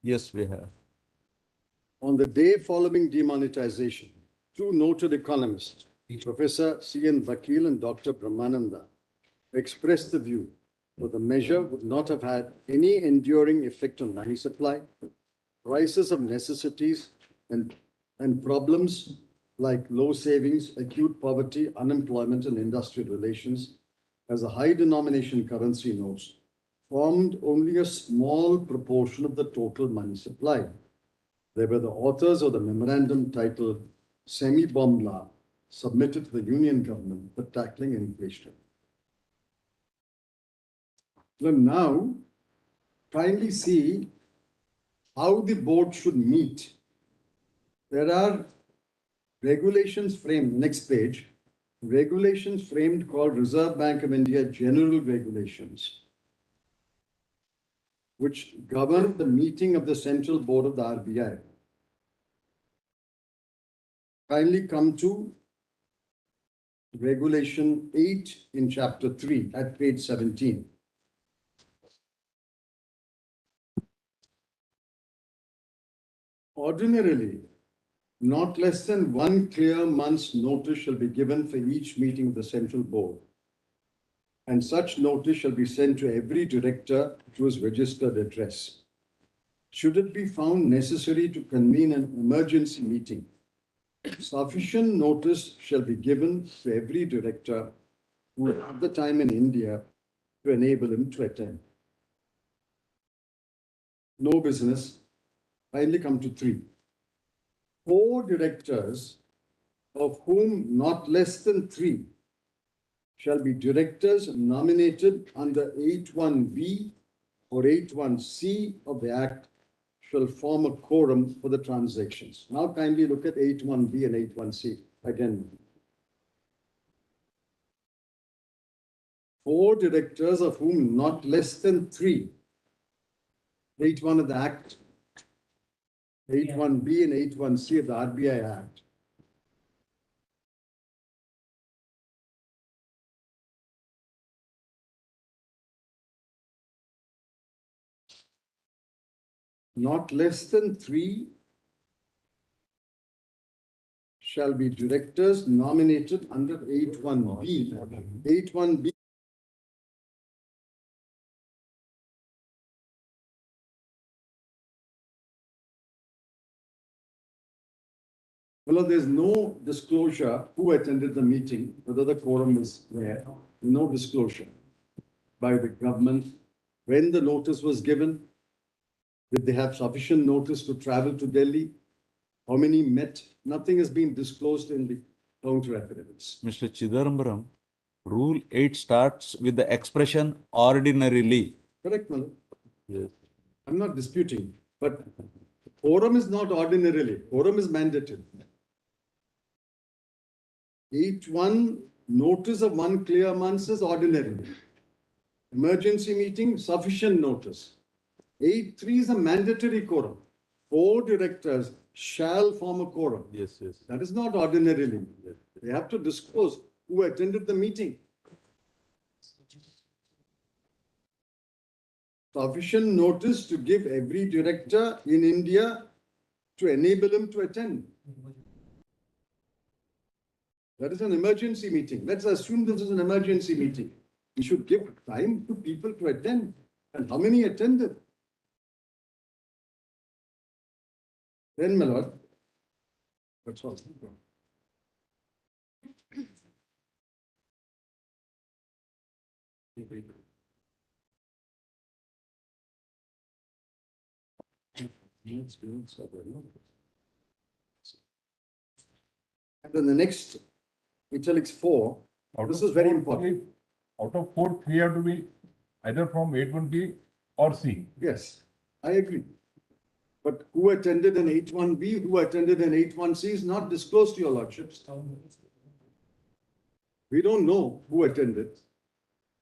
Yes, we have. On the day following demonetization, two noted economists, Professor C.N. Vakil and Dr. Brahmananda, expressed the view that the measure would not have had any enduring effect on money supply, prices of necessities, and problems like low savings, acute poverty, unemployment, and industrial relations, as a high denomination currency notes formed only a small proportion of the total money supply. They were the authors of the memorandum titled Semi-Bomb Law, submitted to the Union government for tackling inflation. Well, now, kindly see how the board should meet. There are regulations framed, next page, regulations framed called Reserve Bank of India General Regulations, which govern the meeting of the Central Board of the RBI. Kindly come to Regulation 8 in Chapter 3 at page 17. Ordinarily, not less than 1 clear month's notice shall be given for each meeting of the Central Board, and such notice shall be sent to every director to his registered address. Should it be found necessary to convene an emergency meeting, sufficient notice shall be given to every director who is at the time in India to enable him to attend. No business. Finally come to 3. 4 directors, of whom not less than 3 shall be directors nominated under 8(1)(b) or 8(1)(c) of the Act, shall form a quorum for the transactions. Now kindly look at 8(1)(b) and 8(1)(c) again. 4 directors, of whom not less than 3, 8(1) of the Act, 8(1)(b) and 8(1)(c) of the RBI Act, not less than 3 shall be directors nominated under 8(1)(b). 8(1)(b). Well, there's no disclosure who attended the meeting, whether the quorum was there, no disclosure by the government. When the notice was given, did they have sufficient notice to travel to Delhi? How many met? Nothing has been disclosed in the counter affidavits. Mr. Chidambaram, Rule 8 starts with the expression ordinarily. Correct, Malad? Yes. I'm not disputing, but quorum is not ordinarily, quorum is mandated. 8(1) notice of one clear month is ordinary. Emergency meeting, sufficient notice. 8(3) is a mandatory quorum. 4 directors shall form a quorum. Yes, yes. That is not ordinarily. They have to disclose who attended the meeting. Sufficient notice to give every director in India to enable him to attend. That is an emergency meeting. Let's assume this is an emergency meeting. We should give time to people to attend. And how many attended? 10, my lord. That's all. And then the next, italics 4, this is very important. Out of 4, 3 have to be either from 8(1)(b) or C. Yes, I agree. But who attended an 8(1)(b), who attended an 8(1)(c) is not disclosed to your lordships. We don't know who attended.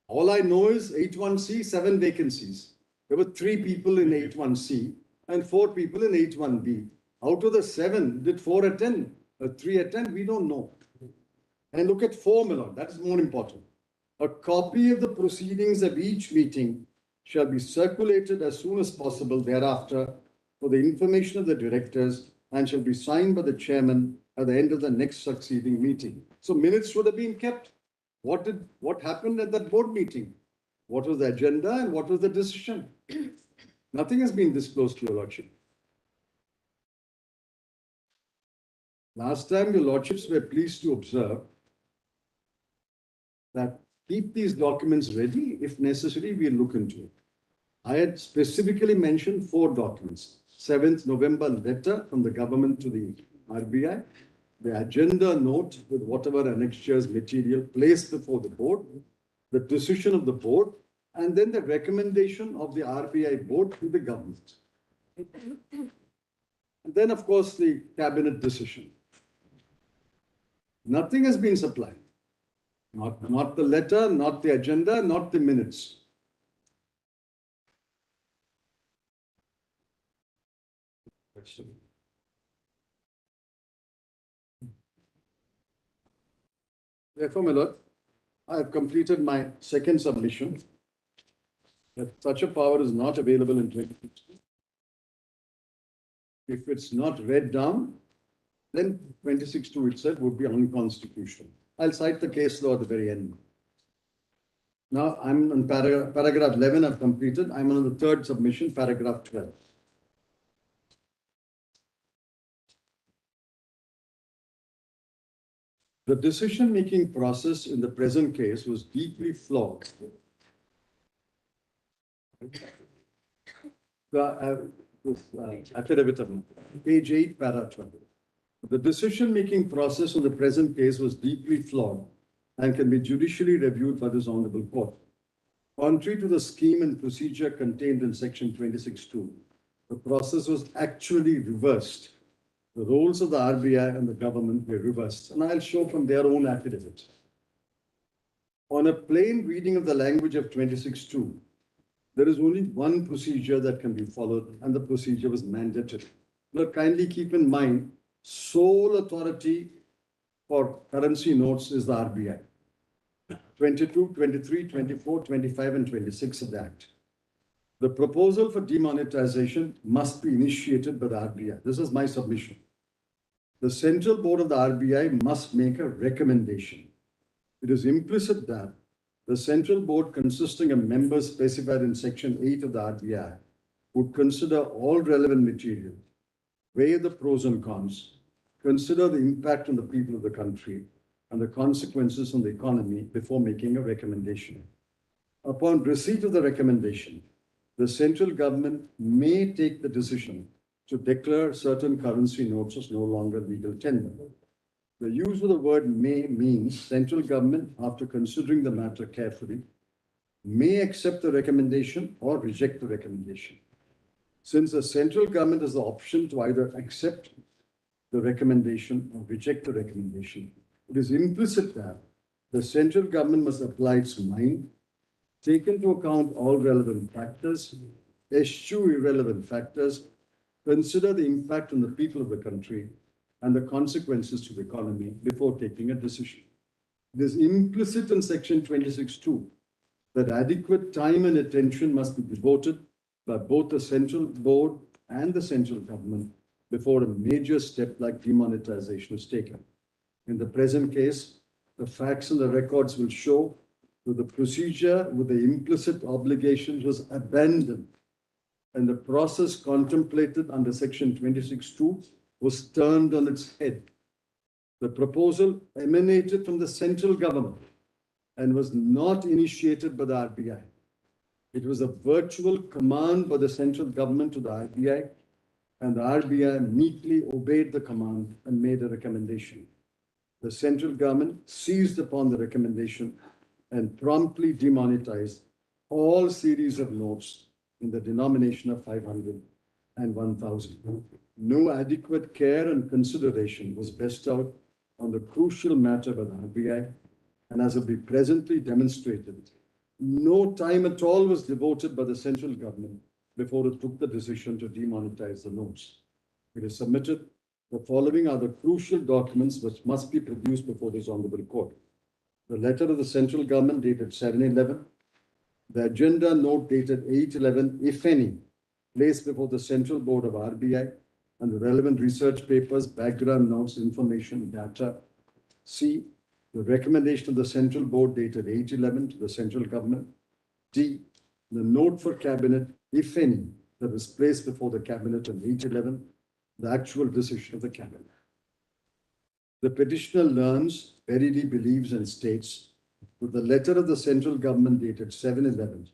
All I know is 8(1)(c), 7 vacancies. There were 3 people in 8(1)(c) and 4 people in 8(1)(b). Out of the 7, did 4 attend? 3 attend? We don't know. And look at 4, my lord, that is more important. A copy of the proceedings of each meeting shall be circulated as soon as possible thereafter for the information of the directors and shall be signed by the chairman at the end of the next succeeding meeting. So minutes should have been kept. What happened at that board meeting? What was the agenda and what was the decision? Nothing has been disclosed to your lordship. Last time your lordships were pleased to observe that keep these documents ready. If necessary, we'll look into it. I had specifically mentioned 4 documents. 7th November letter from the government to the RBI, the agenda note with whatever annexures material placed before the board, the decision of the board, and then the recommendation of the RBI board to the government. And then, of course, the cabinet decision. Nothing has been supplied. Not the letter, not the agenda, not the minutes. Therefore, my lord, I have completed my second submission that such a power is not available in 2016. If it's not read down, then 26(2) itself would be unconstitutional. I'll cite the case law at the very end. Now I'm on paragraph 11 I've completed. I'm on the third submission, paragraph 12. The decision-making process in the present case was deeply flawed. Affidavit of page 8, paragraph 12. The decision-making process in the present case was deeply flawed and can be judicially reviewed by this honorable court. Contrary to the scheme and procedure contained in section 26(2), the process was actually reversed. The roles of the RBI and the government were reversed, and I'll show from their own affidavit. On a plain reading of the language of 26(2), there is only one procedure that can be followed, and the procedure was mandatory. Now, kindly keep in mind, sole authority for currency notes is the RBI. 22, 23, 24, 25, and 26 of the Act. The proposal for demonetization must be initiated by the RBI. This is my submission. the Central Board of the RBI must make a recommendation. It is implicit that the Central Board, consisting of members specified in Section 8 of the RBI, would consider all relevant material, weigh the pros and cons, consider the impact on the people of the country and the consequences on the economy before making a recommendation. Upon receipt of the recommendation, the central government may take the decision to declare certain currency notes as no longer legal tender. The use of the word may means central government, after considering the matter carefully, may accept the recommendation or reject the recommendation. Since the central government has the option to either accept the recommendation or reject the recommendation, it is implicit that the central government must apply its mind, take into account all relevant factors, eschew irrelevant factors, consider the impact on the people of the country and the consequences to the economy before taking a decision. It is implicit in Section 26(2) that adequate time and attention must be devoted by both the central board and the central government before a major step like demonetization is taken. In the present case, the facts and the records will show that the procedure with the implicit obligations was abandoned and the process contemplated under Section 26(2) was turned on its head. The proposal emanated from the central government and was not initiated by the RBI. It was a virtual command by the central government to the RBI, and the RBI meekly obeyed the command and made a recommendation. The central government seized upon the recommendation and promptly demonetized all series of notes in the denomination of 500 and 1,000. No adequate care and consideration was bestowed on the crucial matter by the RBI, and as will be presently demonstrated, no time at all was devoted by the central government before it took the decision to demonetize the notes. It is submitted. The following are the crucial documents which must be produced before this honorable court. The letter of the central government dated 7/11, the agenda note dated 8/11, if any, placed before the central board of RBI, and the relevant research papers, background notes, information, data. C, the recommendation of the central board dated 8/11 to the central government. D, the note for cabinet, if any, that was placed before the cabinet on 8/11, the actual decision of the cabinet. The petitioner learns, verily believes and states that the letter of the central government dated 7/11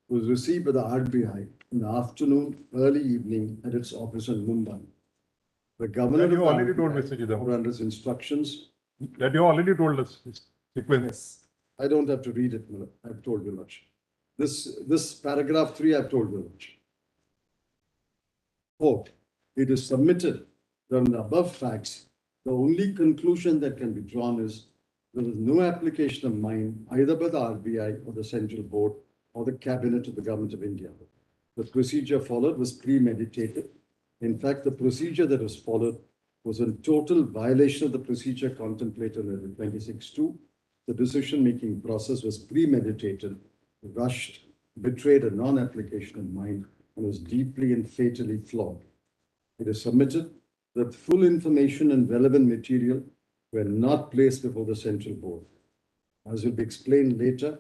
was received by the RBI in the afternoon, early evening at its office in Mumbai. The governor That you of the already told RBI, Mr. Chidambaram. under his instructions. That you already told us. Sequence. I don't have to read it, Miller. I've told you much. This paragraph 3, I've told you much. Quote, it is submitted that on the above facts, the only conclusion that can be drawn is there was no application of mine either by the RBI or the central board or the cabinet of the government of India. The procedure followed was premeditated. In fact, the procedure that was followed was in total violation of the procedure contemplated in 26(2). The decision-making process was premeditated, rushed, betrayed a non-application of mind, and was deeply and fatally flawed. It is submitted that full information and relevant material were not placed before the central board. As will be explained later,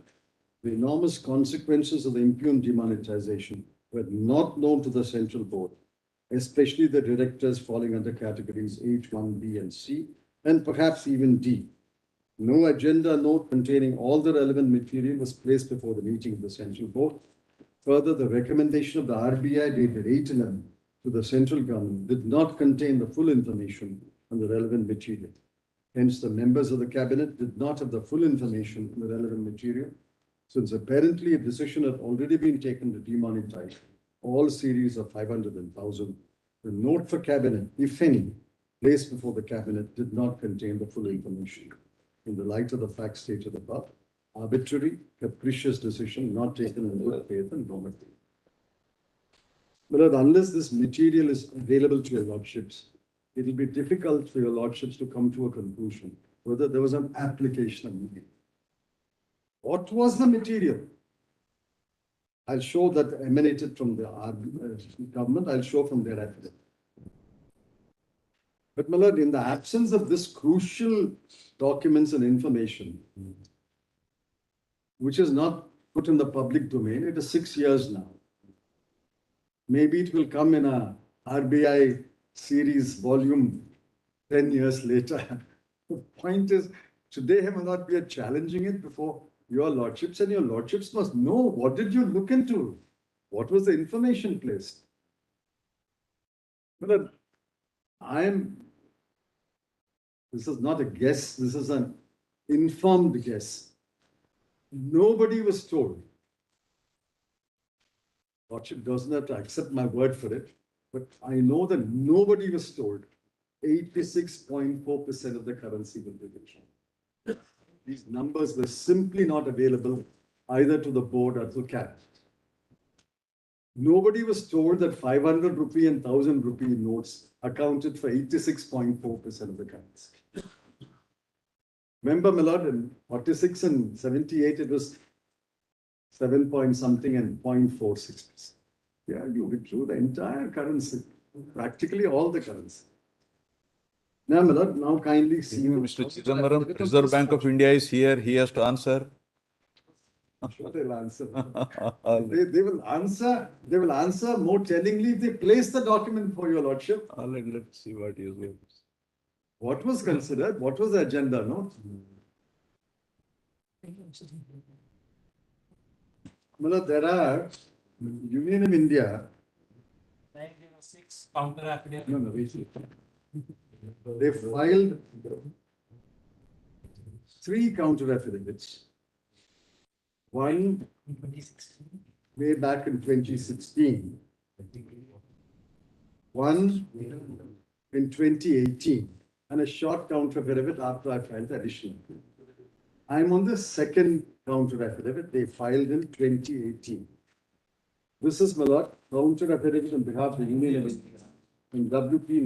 the enormous consequences of the impugned demonetization were not known to the central board, especially the directors falling under categories H, 1, B, and C, and perhaps even D. No agenda note containing all the relevant material was placed before the meeting of the central board. Further, the recommendation of the RBI dated 8/11 to the central government did not contain the full information on the relevant material. Hence, the members of the cabinet did not have the full information on the relevant material, since apparently a decision had already been taken to demonetize all series of 500 and 1,000. The note for cabinet, if any, placed before the cabinet did not contain the full information. In the light of the facts stated above, arbitrary, capricious decision not taken in good faith and normative. But unless this material is available to your lordships, it will be difficult for your lordships to come to a conclusion whether there was an application of meaning. What was the material? I'll show that emanated from the government. I'll show from their affidavit. But my lord, in the absence of this crucial documents and information, which is not put in the public domain, it is 6 years now. Maybe it will come in a RBI series volume 10 years later. The point is, today, my lord, we are challenging it before your lordships, and your lordships must know, what did you look into? What was the information placed? But this is not a guess, this is an informed guess. Nobody was told. Lordship doesn't have to accept my word for it, but I know that nobody was told 86.4% of the currency will be withdrawn. These numbers were simply not available either to the board or to CAT. Nobody was told that 500 rupee and 1000 rupee notes accounted for 86.4% of the currency. Remember, my lord, in 46 and 78, it was 7 point something and 0.46%. Yeah, you withdrew the entire currency, practically all the currency. Now, my lord, now kindly see. Mr. Chidambaram, Reserve Bank of India is here. He has to answer. I'm sure they'll answer. They will answer. They will answer more tellingly if they place the document for your lordship. All right, let's see what he is going to say. What was considered? What was the agenda? No. Well, there are Union of India. 906 counter affidavit. No, wait. They filed 3 counter affidavits. One 2016. way back in 2016. One in 2018. And a short counter affidavit after I filed the additional. I'm on the second counter affidavit they filed in 2018. This is my lord, counter affidavit on behalf of the Union of India in WP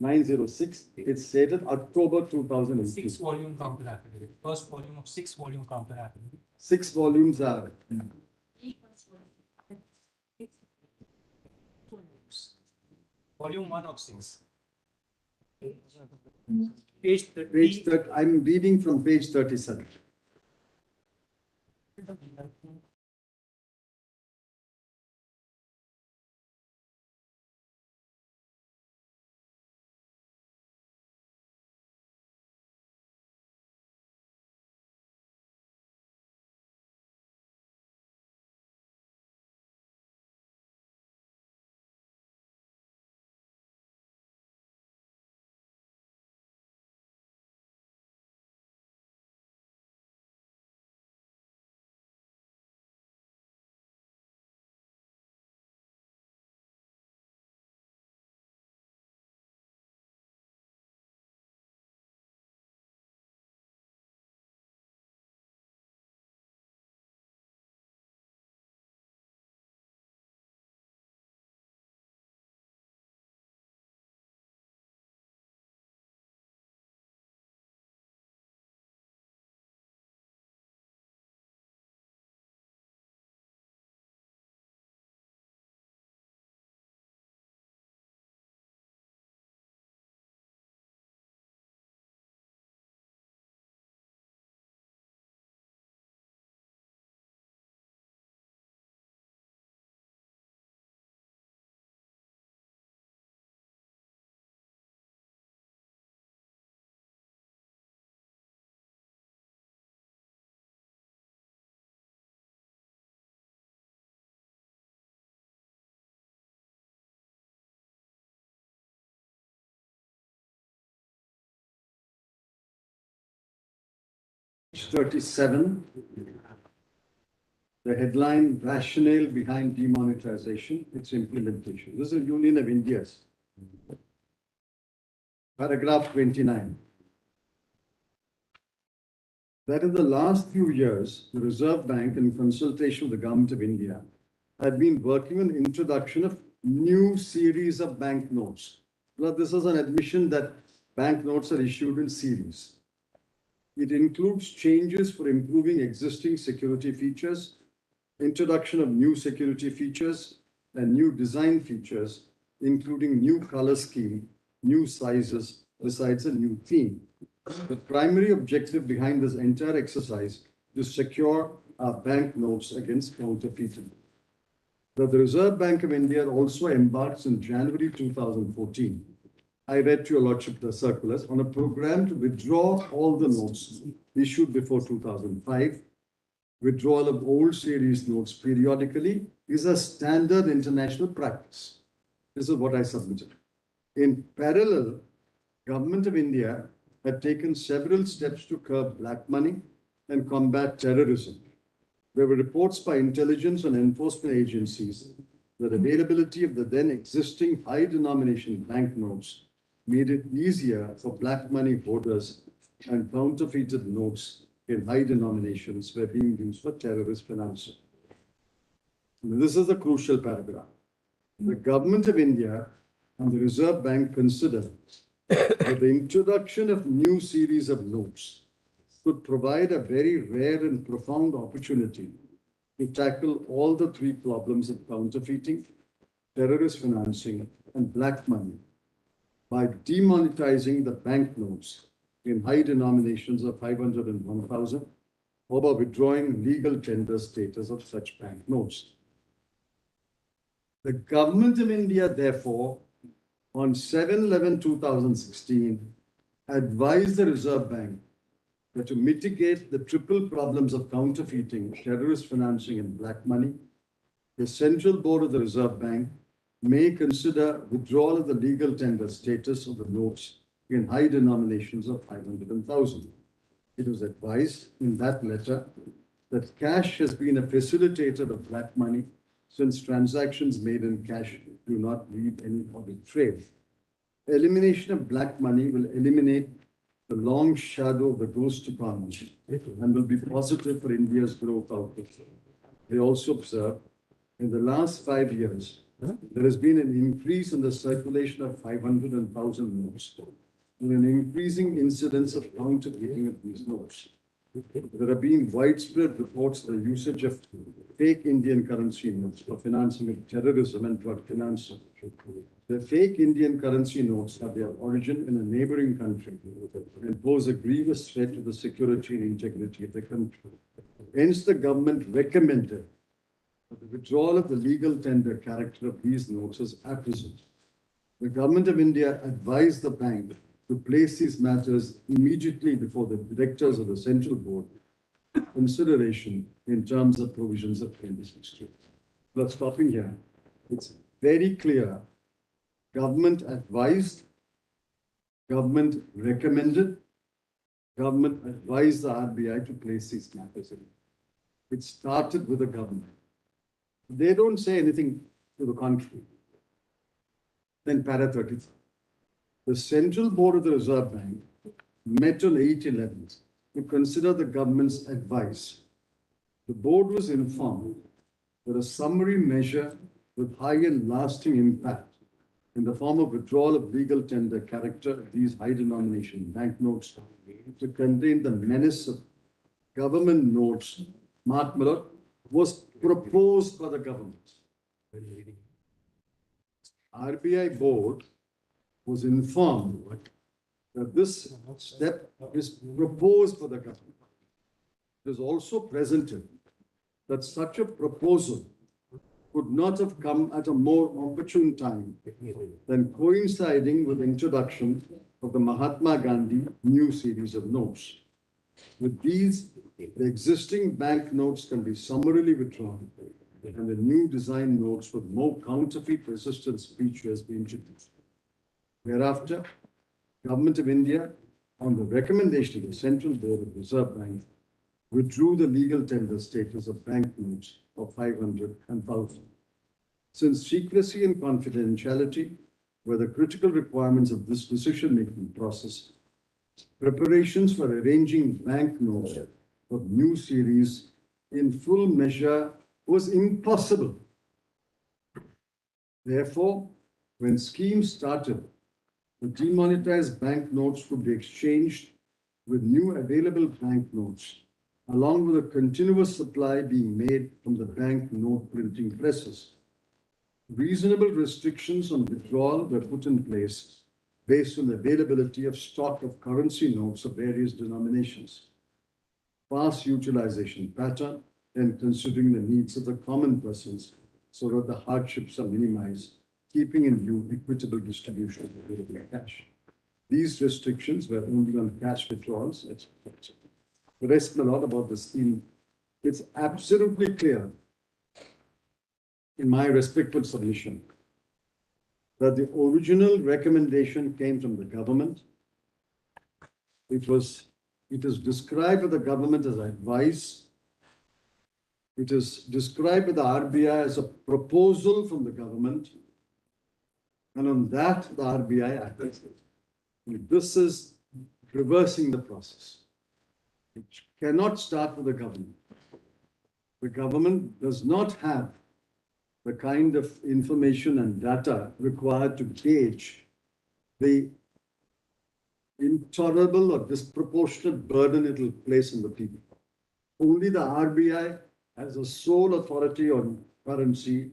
906. It's dated October 2018. 6-volume counter affidavit. First volume of 6-volume counter affidavit. 6 volumes are. Volume 1 of 6. Page 30. Page 30, I'm reading from page 37. Page 37. The headline, rationale behind demonetization, its implementation. This is Union of India's. Paragraph 29. That in the last few years, the Reserve Bank, in consultation with the Government of India, had been working on introduction of new series of banknotes. Now, this is an admission that banknotes are issued in series. It includes changes for improving existing security features, introduction of new security features, and new design features, including new color scheme new sizes besides a new theme. The primary objective behind this entire exercise is to secure our banknotes against counterfeiting. The Reserve Bank of India also embarks in January 2014. I read to your lordship the circulars on a program to withdraw all the notes issued before 2005. Withdrawal of old series notes periodically is a standard international practice. This is what I submitted. In parallel, Government of India had taken several steps to curb black money and combat terrorism. There were reports by intelligence and enforcement agencies that availability of the then existing high denomination banknotes made it easier for black money holders, and counterfeited notes in high denominations were being used for terrorist financing. This is a crucial paragraph. The Government of India and the Reserve Bank consider that the introduction of new series of notes could provide a very rare and profound opportunity to tackle all the three problems of counterfeiting, terrorist financing, and black money by demonetizing the banknotes in high denominations of 500 and 1,000, or by withdrawing legal tender status of such banknotes. The Government of India, therefore, on 7/11/2016, advised the Reserve Bank that to mitigate the triple problems of counterfeiting, terrorist financing, and black money, the Central Board of the Reserve Bank may consider withdrawal of the legal tender status of the notes in high denominations of 500 and 1,000. It was advised in that letter that cash has been a facilitator of black money since transactions made in cash do not leave any audit trail. Elimination of black money will eliminate the long shadow of the ghost economy and will be positive for India's growth outlook. They also observe in the last 5 years, there has been an increase in the circulation of 500 and 1,000 notes and an increasing incidence of counterfeiting of these notes. There have been widespread reports of the usage of fake Indian currency notes for financing of terrorism and drug financing. The fake Indian currency notes have their origin in a neighboring country and pose a grievous threat to the security and integrity of the country. Hence, the government recommended that the withdrawal of the legal tender character of these notes is apposite. The Government of India advised the bank to place these matters immediately before the directors of the Central Board consideration in terms of provisions of 2016. But stopping here, it's very clear. Government advised, government recommended, government advised the RBI to place these matters in. It started with the government. They don't say anything to the contrary. Then para 33. The Central Board of the Reserve Bank met on 8/11 to consider the government's advice. The board was informed that a summary measure with high and lasting impact in the form of withdrawal of legal tender character of these high denomination banknotes to contain the menace of government notes, Mark Miller, was proposed by the government. RBI board was informed that this step is proposed for the government. It is also presented that such a proposal could not have come at a more opportune time than coinciding with the introduction of the Mahatma Gandhi new series of notes. With these, the existing bank notes can be summarily withdrawn and the new design notes with more counterfeit resistance features be introduced. Thereafter, Government of India, on the recommendation of the Central Board of the Reserve Bank, withdrew the legal tender status of banknotes of 500 and 1,000. Since secrecy and confidentiality were the critical requirements of this decision-making process, preparations for arranging banknotes of new series in full measure was impossible. Therefore, when schemes started, the demonetized banknotes could be exchanged with new available banknotes, along with a continuous supply being made from the bank note printing presses. Reasonable restrictions on withdrawal were put in place based on the availability of stock of currency notes of various denominations, past utilization pattern, and considering the needs of the common persons so that the hardships are minimized, keeping in view equitable distribution of available cash. These restrictions were only on cash withdrawals, etc. The rest, a lot about the scheme. It's absolutely clear, in my respectful submission, that the original recommendation came from the government. It is described by the government as advice. It is described by the RBI as a proposal from the government. And on that, the RBI acted. This is reversing the process. It cannot start with the government. The government does not have the kind of information and data required to gauge the intolerable or disproportionate burden it will place on the people. Only the RBI, as a sole authority on currency,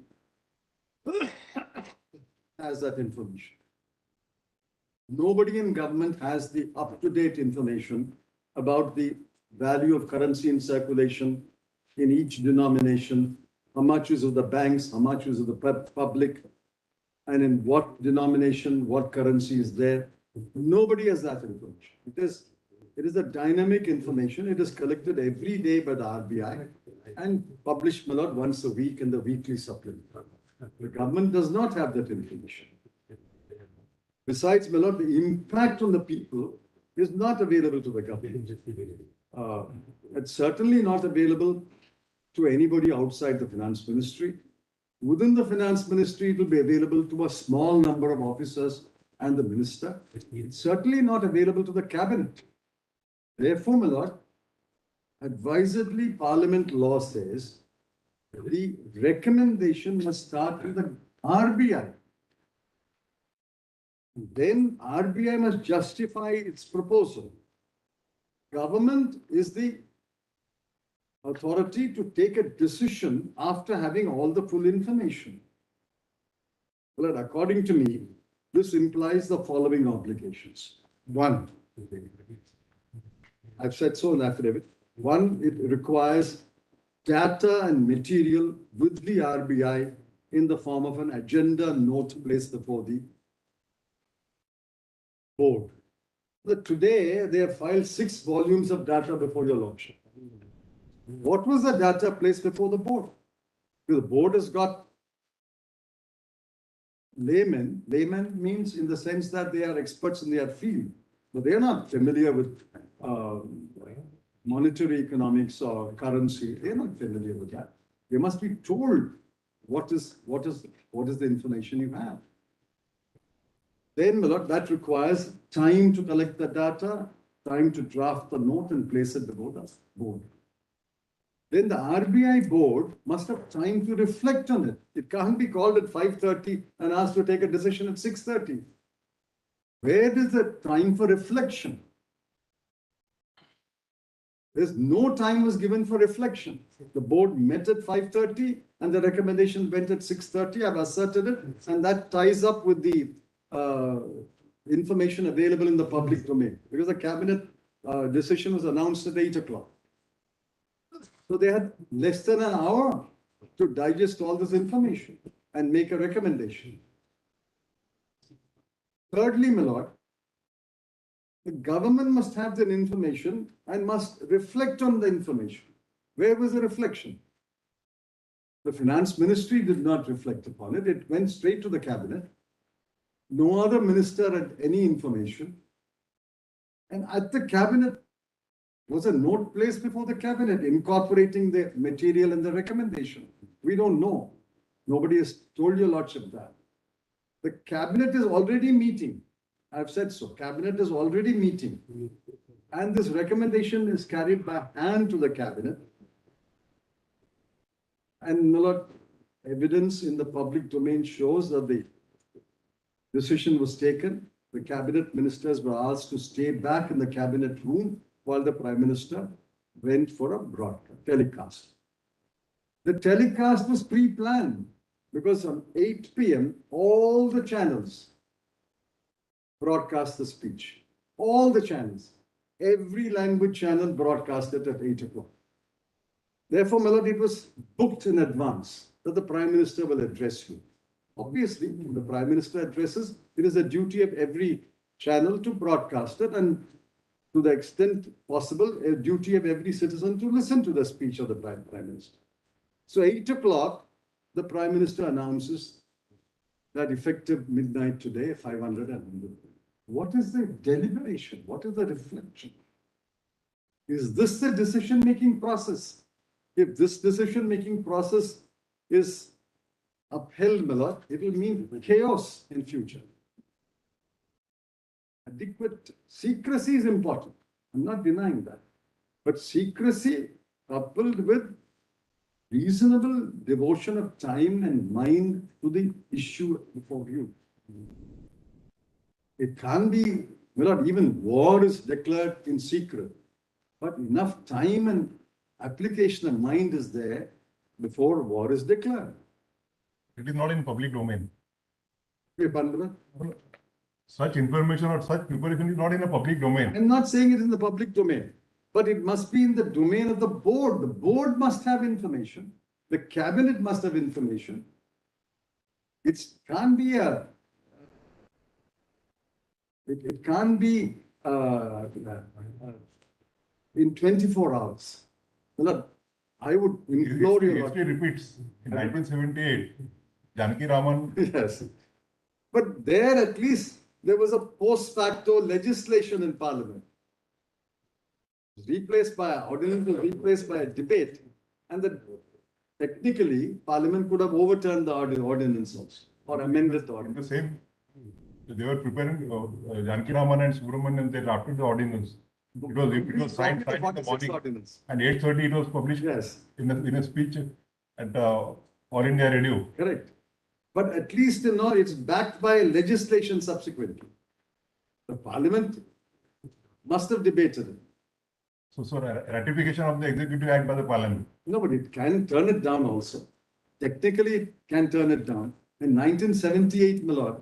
has that information. Nobody in government has the up-to-date information about the value of currency in circulation in each denomination, how much is of the banks, how much is of the public, and in what denomination, what currency is there. Nobody has that information. It is a dynamic information. It is collected every day by the RBI and published, my lord, once a week in the weekly supplement. The government does not have that information. Besides, my lord, the impact on the people is not available to the government. It's certainly not available to anybody outside the finance ministry. Within the finance ministry, it will be available to a small number of officers and the minister. It's certainly not available to the cabinet. Therefore, my lord, advisedly, Parliament law says the recommendation must start with the RBI. Then RBI must justify its proposal. Government is the authority to take a decision after having all the full information. Well, according to me, this implies the following obligations. One, I've said so in affidavit. One, it requires data and material with the RBI in the form of an agenda note placed before the board. But today, they have filed 6 volumes of data before your lordship. What was the data placed before the board? The board has got laymen. Laymen means in the sense that they are experts in their field, but they are not familiar with monetary economics or currency. They are not familiar with that. They must be told what is the information you have. Then, my lord, that requires time to collect the data, time to draft the note and place it before the board. Then the RBI board must have time to reflect on it. It can't be called at 5:30 and asked to take a decision at 6:30. Where is the time for reflection? There's no time was given for reflection. The board met at 5:30 and the recommendation went at 6:30. I've asserted it, and that ties up with the information available in the public domain, because the cabinet decision was announced at 8 o'clock. So they had less than an hour to digest all this information and make a recommendation. Thirdly, my lord, the government must have that information and must reflect on the information. Where was the reflection? The finance ministry did not reflect upon it. It went straight to the cabinet. No other minister had any information. And at the cabinet was a note placed before the cabinet incorporating the material and the recommendation. We don't know. Nobody has told your lordship that. The cabinet is already meeting. I've said so. Cabinet is already meeting. And this recommendation is carried by hand to the cabinet. And my lord, evidence in the public domain shows that the decision was taken. The cabinet ministers were asked to stay back in the cabinet room while the Prime Minister went for a broadcast, telecast. The telecast was pre-planned because on 8 p.m., all the channels broadcast the speech. All the channels, every language channel broadcasted at 8 o'clock. Therefore, my lord, it was booked in advance that the Prime Minister will address you. Obviously, when the Prime Minister addresses, it is a duty of every channel to broadcast it, and to the extent possible, a duty of every citizen to listen to the speech of the Prime Minister. So 8 o'clock, the Prime Minister announces that effective midnight today, 500 and 100. What is the deliberation? What is the reflection? Is this the decision-making process? If this decision-making process is upheld, my lord, it will mean chaos in future. Adequate secrecy is important. I'm not denying that. But secrecy coupled with reasonable devotion of time and mind to the issue before you. It can't be, well, not even war is declared in secret, but enough time and application of mind is there before war is declared. It is not in public domain. Okay, Pandra? Such information or such preparation is not in a public domain. I'm not saying it is in the public domain, but it must be in the domain of the board. The board must have information. The cabinet must have information. It can't be it can't be in 24 hours. Well, I would implore you. History repeats. In 1978, Janaki Raman. Yes. But there at least there was a post facto legislation in Parliament. Replaced by ordinance, was replaced by a debate, and that technically Parliament could have overturned the ordinance also, or amended the The ordinance. same, they were preparing, Janaki Raman and Subramanian, they drafted the ordinance. It was signed in the 46 morning, ordinance. and 8:30 it was published Yes, in a speech at All India Radio. correct. But at least it's backed by legislation subsequently. The Parliament must have debated it. So ratification of the Executive Act by the Parliament. No, but it can turn it down also. Technically, it can turn it down. In 1978, my lord,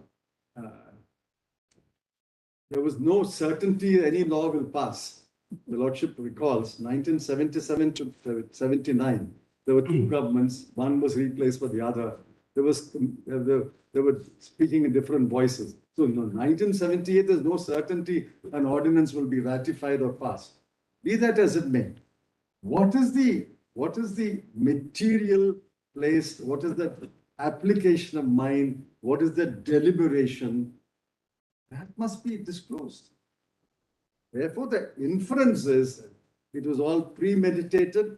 there was no certainty any law will pass. The lordship recalls 1977 to 79. There were two governments. One was replaced by the other. They were speaking in different voices. So in 1978, there's no certainty an ordinance will be ratified or passed. Be that as it may, what is the material place? What is the application of mind? What is the deliberation? That must be disclosed. Therefore, the inference is it was all premeditated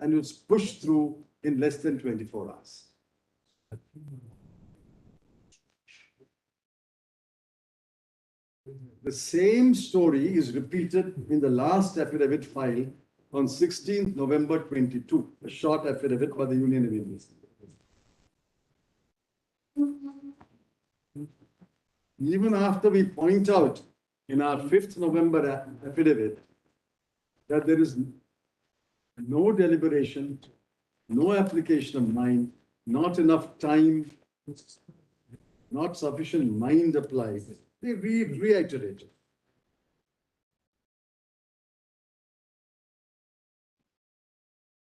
and it was pushed through in less than 24 hours. The same story is repeated in the last affidavit filed on 16th November 22, a short affidavit by the Union of India. Even after we point out in our 5th November affidavit that there is no deliberation, no application of mind, not enough time, not sufficient mind applied, they reiterate it.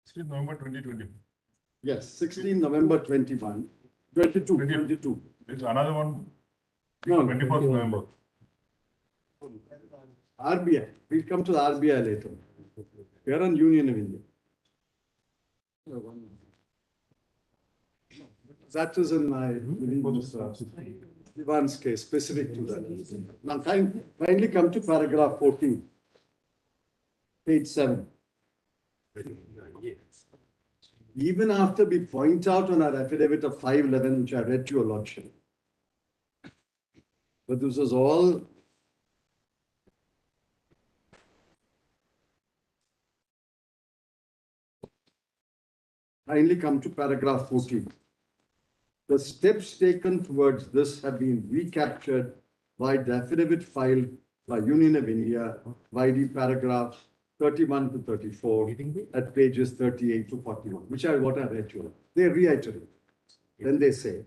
This is November 2020. Yes, 16 November 22. There's another one, No, 21st November. RBI, we'll come to the RBI later. We are on Union of India. That is in my, Ivan's case, specific to that. Now, kindly come to paragraph 14, page 7. Even after we point out on our affidavit of 511, which I read to your lordship, but this was all kindly come to paragraph 14. The steps taken towards this have been recaptured by the affidavit filed by Union of India, YD paragraphs 31 to 34 at pages 38 to 41, which are what I read to you. They reiterate. Then they say,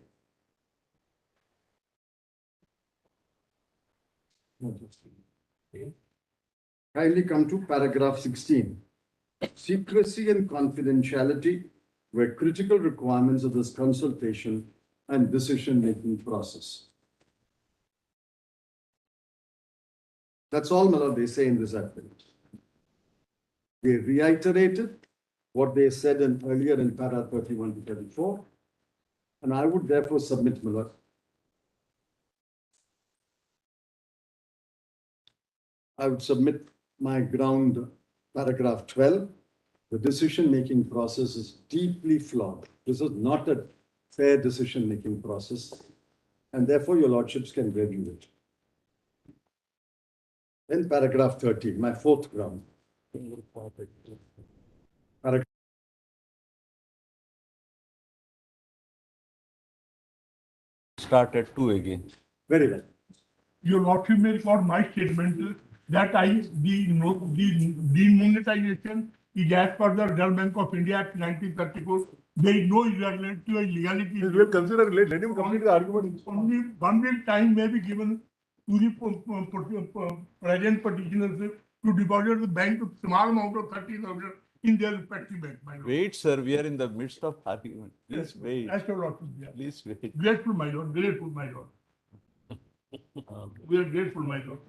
Kindly come to paragraph 16. Secrecy and confidentiality were critical requirements of this consultation and decision-making process. That's all, my lord, they say in this affidavit. They reiterated what they said earlier in para 31 to 34. And I would therefore submit, my lord, I would submit my ground paragraph 12. The decision-making process is deeply flawed. This is not a fair decision-making process. And therefore, your lordships can review it. Then paragraph 30, my fourth ground. Paragraph Start at 2 again. Very well. Your lordship may record my statement that the demonetization is as per the Reserve Bank of India Act 1934. There is no irregularity or illegality. We'll consider, let him complete the argument. Only 1 week time may be given to the present petitioners to deposit the bank a small amount of 30,000 in their respective bank. My lord. Wait, sir, we are in the midst of argument. Please Yes, wait. as your lordship, yeah. Please wait. Grateful, my lord, grateful, my lord. We are grateful, my lord.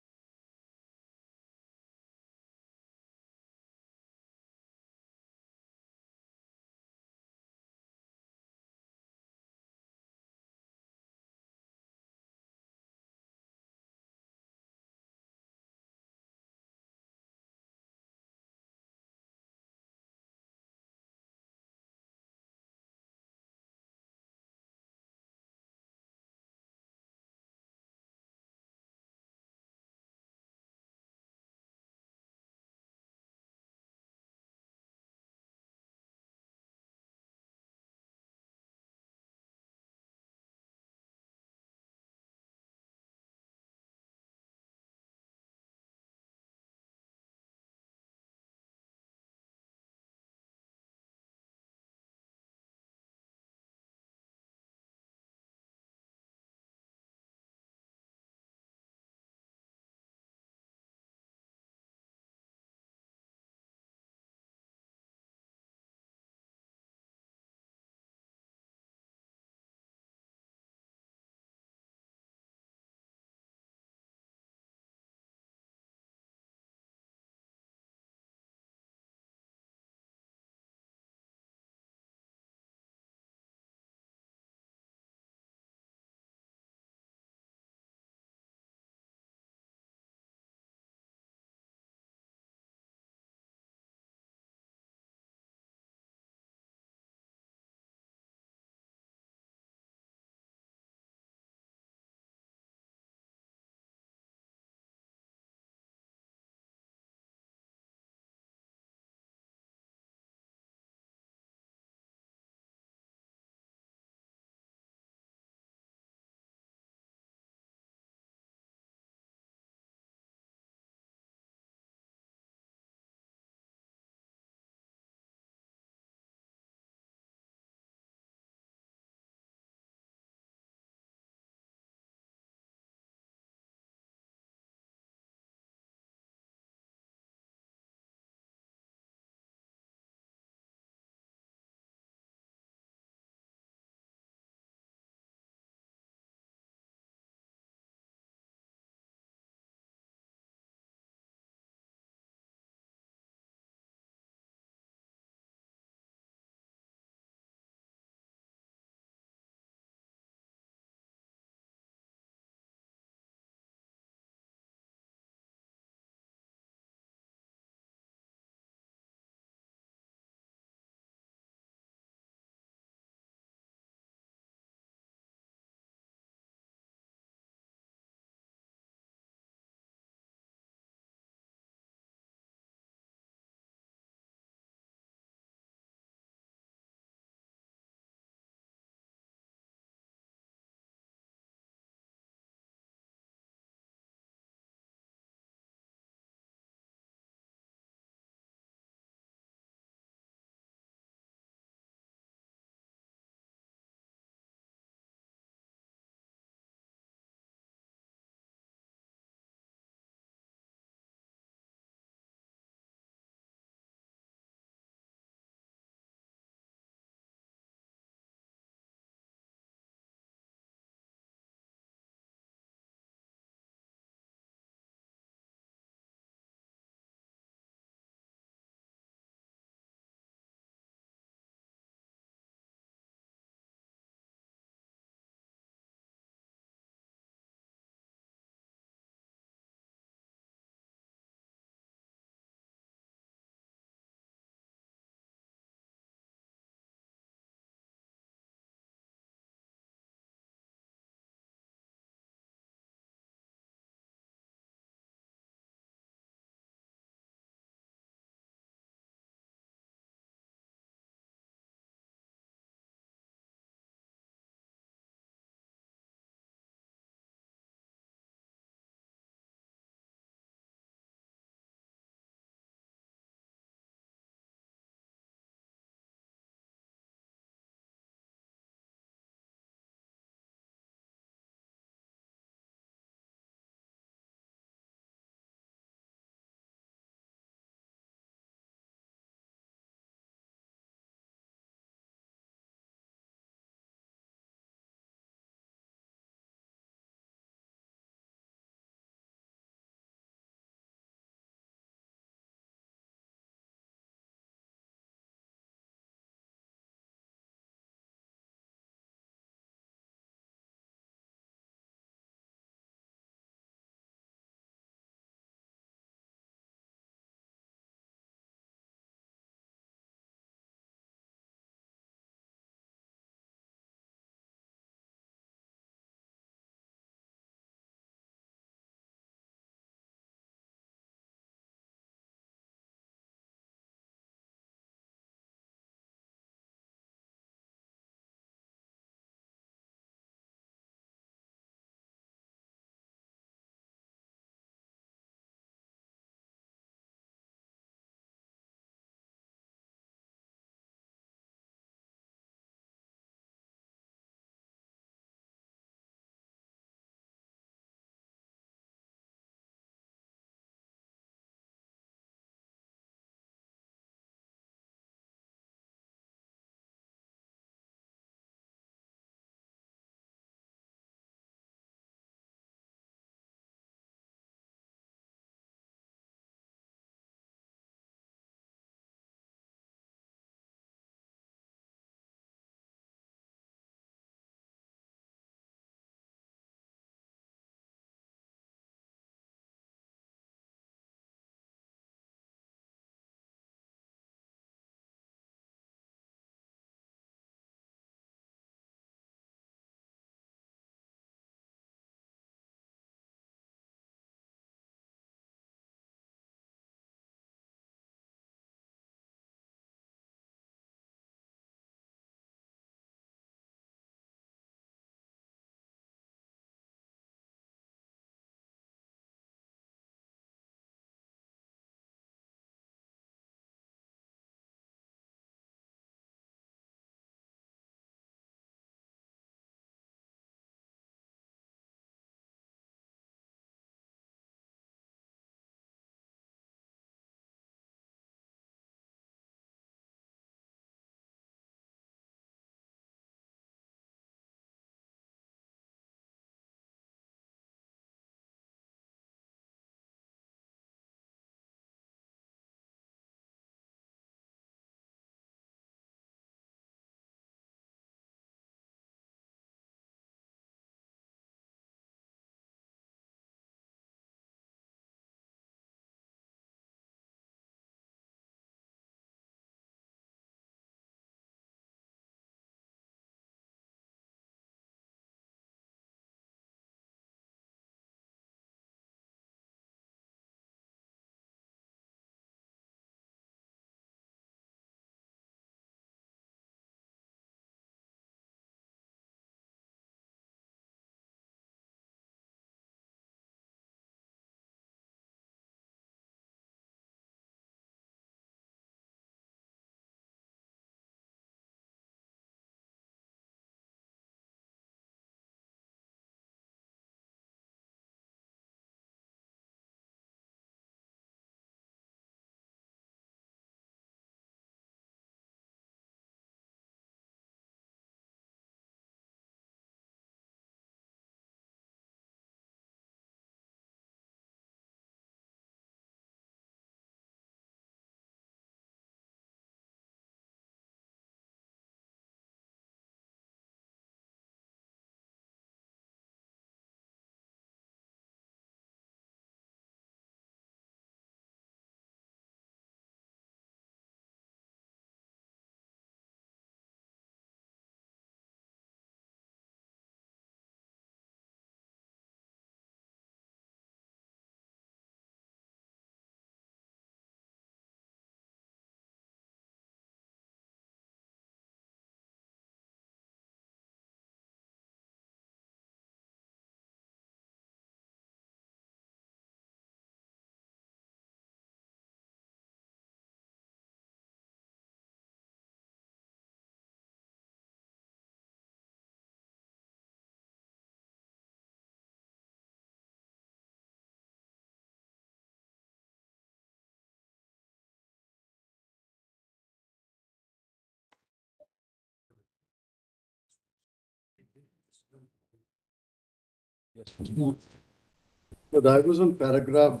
But I was on paragraph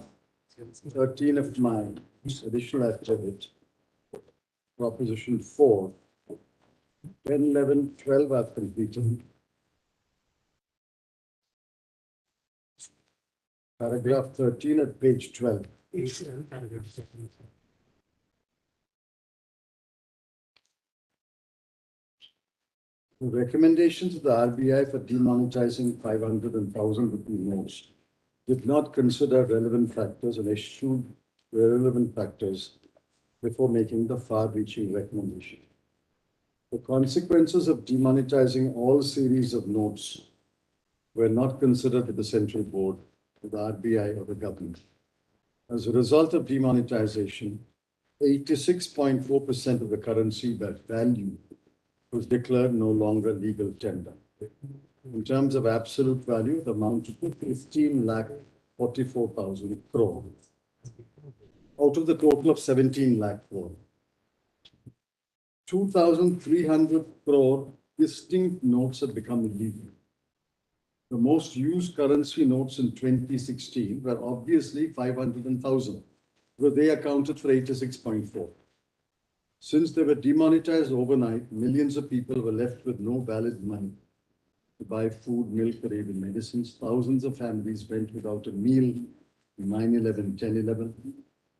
13 of my additional affidavit, proposition 4. 10, 11, 12 I've completed. Paragraph 13 at page 12. The recommendation to the RBI for demonetizing 500 and 1,000 rupee notes did not consider relevant factors and eschewed irrelevant factors before making the far-reaching recommendation. The consequences of demonetizing all series of notes were not considered by the central board, the RBI, or the government. As a result of demonetization, 86.4% of the currency value was declared no longer legal tender. In terms of absolute value, the amount to 15,44,000 crore out of the total of 17 lakh crore. 2,300 crore distinct notes have become illegal. The most used currency notes in 2016 were obviously 500 and 1,000, where they accounted for 86.4. Since they were demonetized overnight, millions of people were left with no valid money to buy food, milk, or even medicines. Thousands of families went without a meal 9/11, 10/11.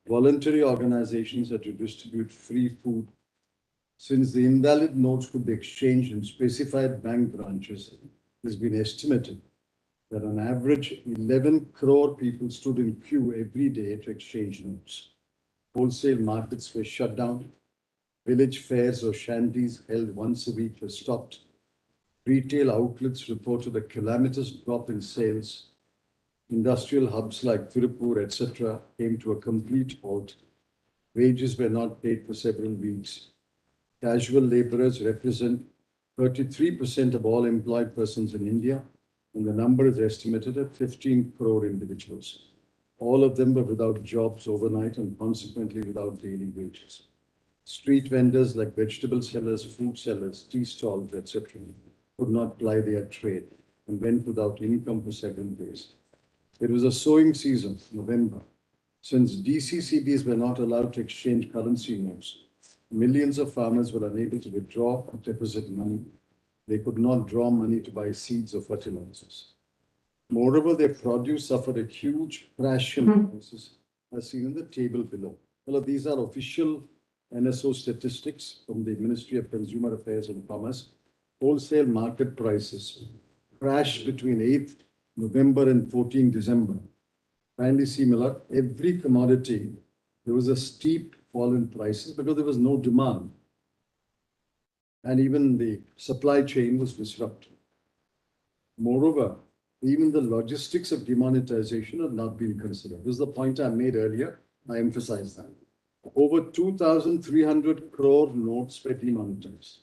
Voluntary organizations had to distribute free food. Since the invalid notes could be exchanged in specified bank branches, it has been estimated that on average 11 crore people stood in queue every day to exchange notes. Wholesale markets were shut down. Village fairs or shanties held once a week were stopped. Retail outlets reported a calamitous drop in sales. Industrial hubs like Tirupur, etc., came to a complete halt. Wages were not paid for several weeks. Casual laborers represent 33% of all employed persons in India, and the number is estimated at 15 crore individuals. All of them were without jobs overnight and consequently without daily wages. Street vendors like vegetable sellers, food sellers, tea stalls, etc., could not ply their trade and went without income for several days. It was a sowing season, November. Since DCCBs were not allowed to exchange currency notes, millions of farmers were unable to withdraw or deposit money. They could not draw money to buy seeds or fertilizers. Moreover, their produce suffered a huge crash in prices, as seen in the table below. Well, these are official NSO statistics from the Ministry of Consumer Affairs and Commerce. Wholesale market prices crashed between 8th November and 14 December. Finally, similar, every commodity, there was a steep fall in prices because there was no demand. And even the supply chain was disrupted. Moreover, even the logistics of demonetization have not been considered. This is the point I made earlier. I emphasize that. Over 2,300 crore notes were demonetized.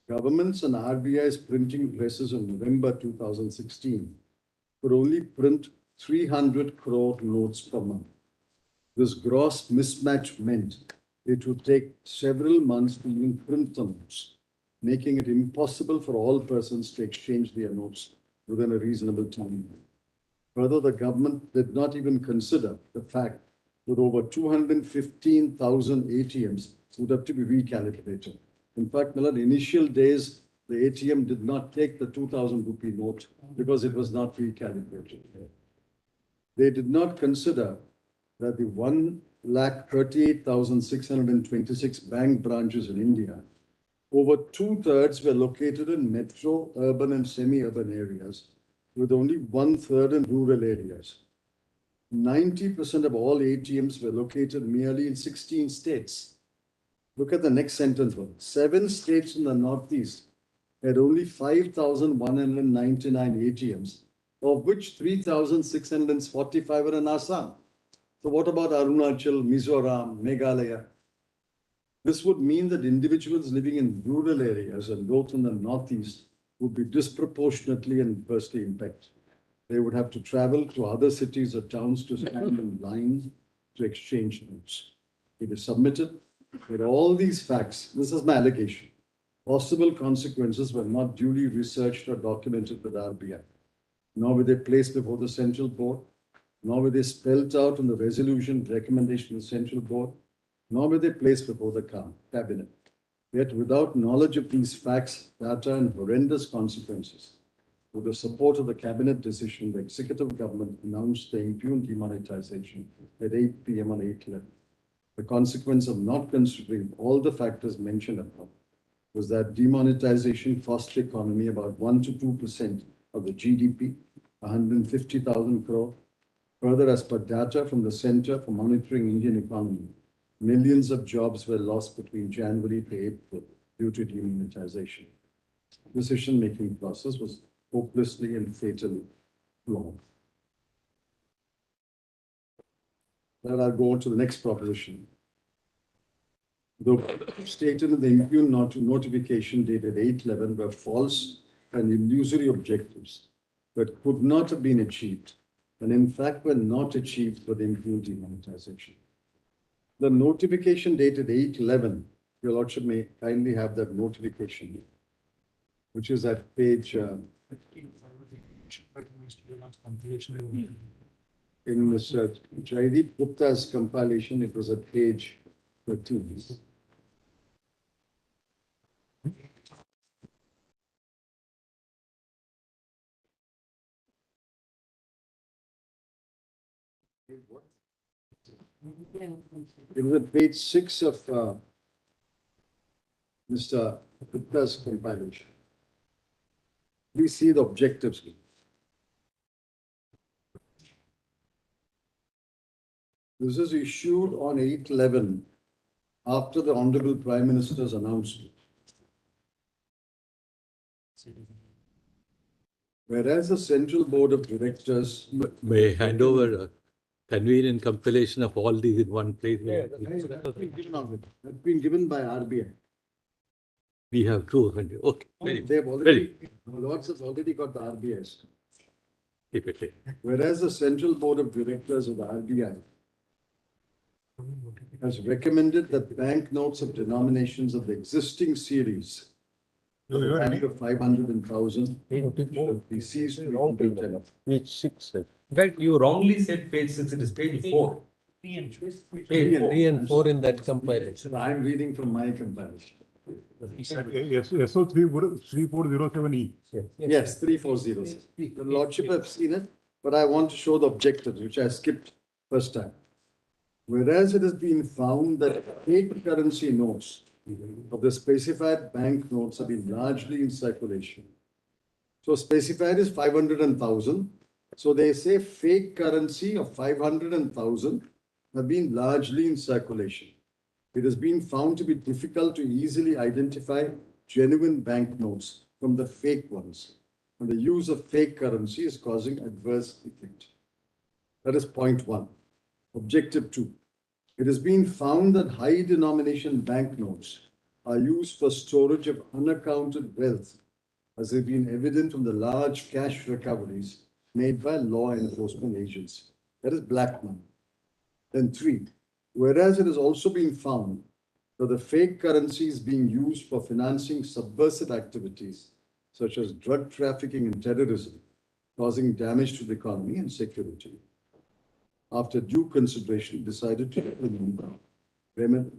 Governments and RBI's printing presses in November 2016 could only print 300 crore notes per month. This gross mismatch meant it would take several months to even print the notes, making it impossible for all persons to exchange their notes within a reasonable time. Further, the government did not even consider the fact that over 215,000 ATMs would have to be recalibrated. In fact, in the initial days, the ATM did not take the 2,000 rupee note because it was not recalibrated. They did not consider that the 138,626 bank branches in India, over 2/3 were located in metro, urban, and semi-urban areas, with only 1/3 in rural areas. 90% of all ATMs were located merely in 16 states. Look at the next sentence. 7 states in the Northeast had only 5,199 ATMs, of which 3,645 were in Assam. So what about Arunachal, Mizoram, Meghalaya? This would mean that individuals living in rural areas and those in the Northeast would be disproportionately and adversely impacted. They would have to travel to other cities or towns to stand in line to exchange notes. It is submitted with all these facts. This is my allegation. Possible consequences were not duly researched or documented with RBI. nor were they placed before the central board, nor were they spelled out in the resolution recommendation of the central board, nor were they placed before the cabinet. Yet without knowledge of these facts, data and horrendous consequences, with the support of the cabinet decision, the executive government announced the impune demonetization at 8 p.m. on 8/11. The consequence of not considering all the factors mentioned above was that demonetization cost the economy about 1 to 2% of the GDP, 150,000 crore. Further, as per data from the Center for Monitoring Indian Economy, millions of jobs were lost between January to April due to demonetization. Decision-making process was hopelessly and fatally flawed. Then I'll go on to the next proposition. The stated in the impugn notification dated 8/11 were false and illusory objectives that could not have been achieved, and in fact were not achieved for the impugn demonetization. The notification dated 8/11, your lordship may kindly have that notification, which is at page in Mr. Jaideep Gupta's compilation, it was at page 13. It was at page 6 of Mr. Gupta's compilation. We see the objectives. This is issued on 8/11 after the Honorable Prime Minister's announcement. Whereas the Central Board of Directors. May I hand over a convenient compilation of all these in one place? That's been given by RBI. We have 200. Okay. They've already, Lords has already got the RBI's. Keep it. Whereas the Central Board of Directors of the RBI has recommended that bank notes of denominations of the existing series No, you are value of 500,000 be seized to be completed. Page 6. In fact, you wrongly said page 6, it is page 4. Page 3 and 4 in that compilation. I am reading from my compilation. Yes, SO 3407E. Yes, 3406. The Lordship have seen it, but I want to show the objectives, which I skipped first time. Whereas it has been found that fake currency notes of the specified bank notes have been largely in circulation. So specified is 500,000. So they say fake currency of 500,000 have been largely in circulation. It has been found to be difficult to easily identify genuine banknotes from the fake ones. And the use of fake currency is causing adverse effect. That is point 1. Objective 2. It has been found that high denomination banknotes are used for storage of unaccounted wealth, as has been evident from the large cash recoveries made by law enforcement agents. That is black money. Then 3. Whereas it has also been found that the fake currency is being used for financing subversive activities such as drug trafficking and terrorism, causing damage to the economy and security. After due consideration, decided to implement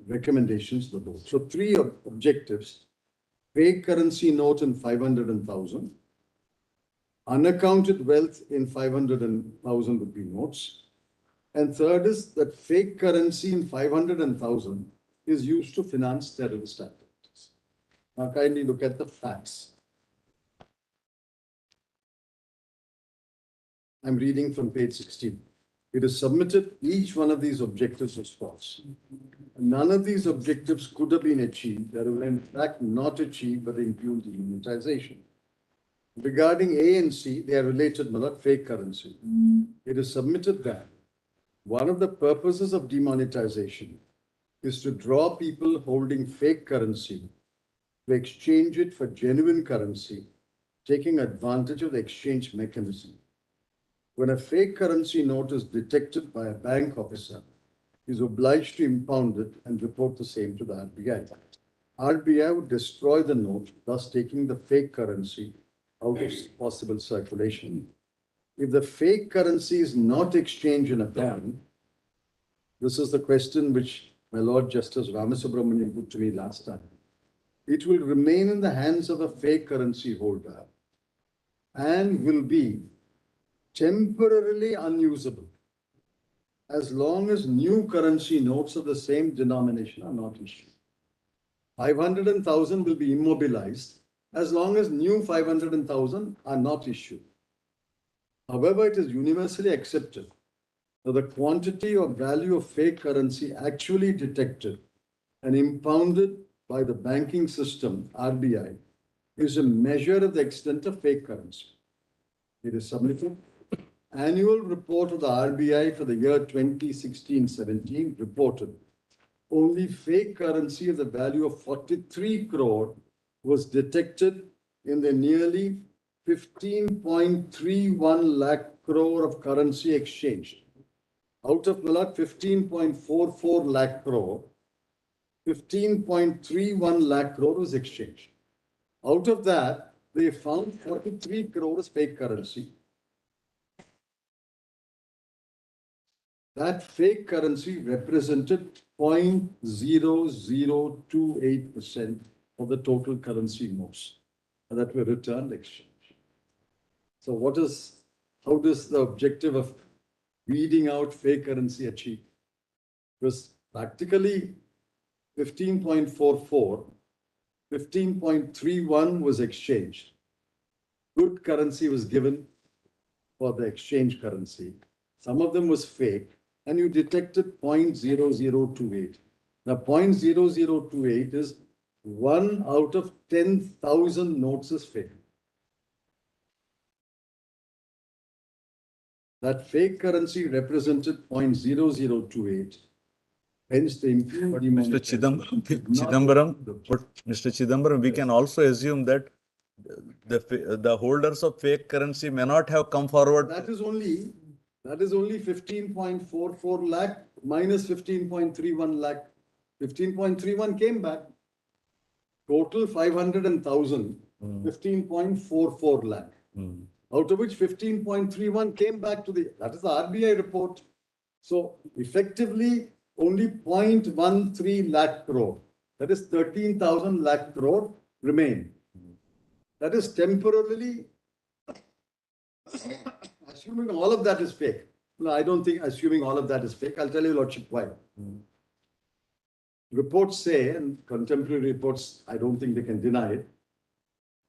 recommendations of the board. So 3 objectives: fake currency note in 500,000, unaccounted wealth in 500,000 would be notes. And third is that fake currency in 500,000 is used to finance terrorist activities. Now kindly look at the facts. I'm reading from page 16. It is submitted each one of these objectives is false. None of these objectives could have been achieved. They were in fact not achieved by the impugn demonetization. Regarding A and C, they are related, but not fake currency. It is submitted that one of the purposes of demonetization is to draw people holding fake currency to exchange it for genuine currency, taking advantage of the exchange mechanism. When a fake currency note is detected by a bank officer, he is obliged to impound it and report the same to the RBI. RBI would destroy the note, thus taking the fake currency out of possible circulation. if the fake currency is not exchanged in a bank, this is the question which my Lord Justice Ramasubramanian put to me last time. It will remain in the hands of a fake currency holder and will be temporarily unusable as long as new currency notes of the same denomination are not issued. 500 and 1,000 will be immobilized as long as new 500 and 1,000 are not issued. However, it is universally accepted that the quantity or value of fake currency actually detected and impounded by the banking system, RBI, is a measure of the extent of fake currency. It is submitted. Annual report of the RBI for the year 2016-17 reported only fake currency of the value of 43 crore was detected in the nearly 15.31 lakh crore of currency exchanged. Out of 15.44 lakh crore, 15.31 lakh crore was exchanged. Out of that, they found 43 crore as fake currency. That fake currency represented 0.0028% of the total currency notes that were returned exchanged. So how does the objective of weeding out fake currency achieved? Because practically 15.44, 15.31 was exchanged. Good currency was given for the exchange currency. Some of them was fake, and you detected 0.0028. Now 0.0028 is 1 out of 10,000 notes is fake. That fake currency represented 0.0028. Hence the impunity. Mr. Chidambaram, but Mr. Chidambaram, we can also assume that the holders of fake currency may not have come forward. That is only 15.44 lakh minus 15.31 lakh. 15.31 came back. Total 500 and 1,000, 15.44 lakh. Out of which 15.31 came back to that is the RBI report. So effectively only 0.13 lakh crore, that is 13,000 lakh crore remain. That is temporarily, assuming all of that is fake. No, I don't think assuming all of that is fake. I'll tell you, Lordship, why. Reports say, and contemporary reports, I don't think they can deny it,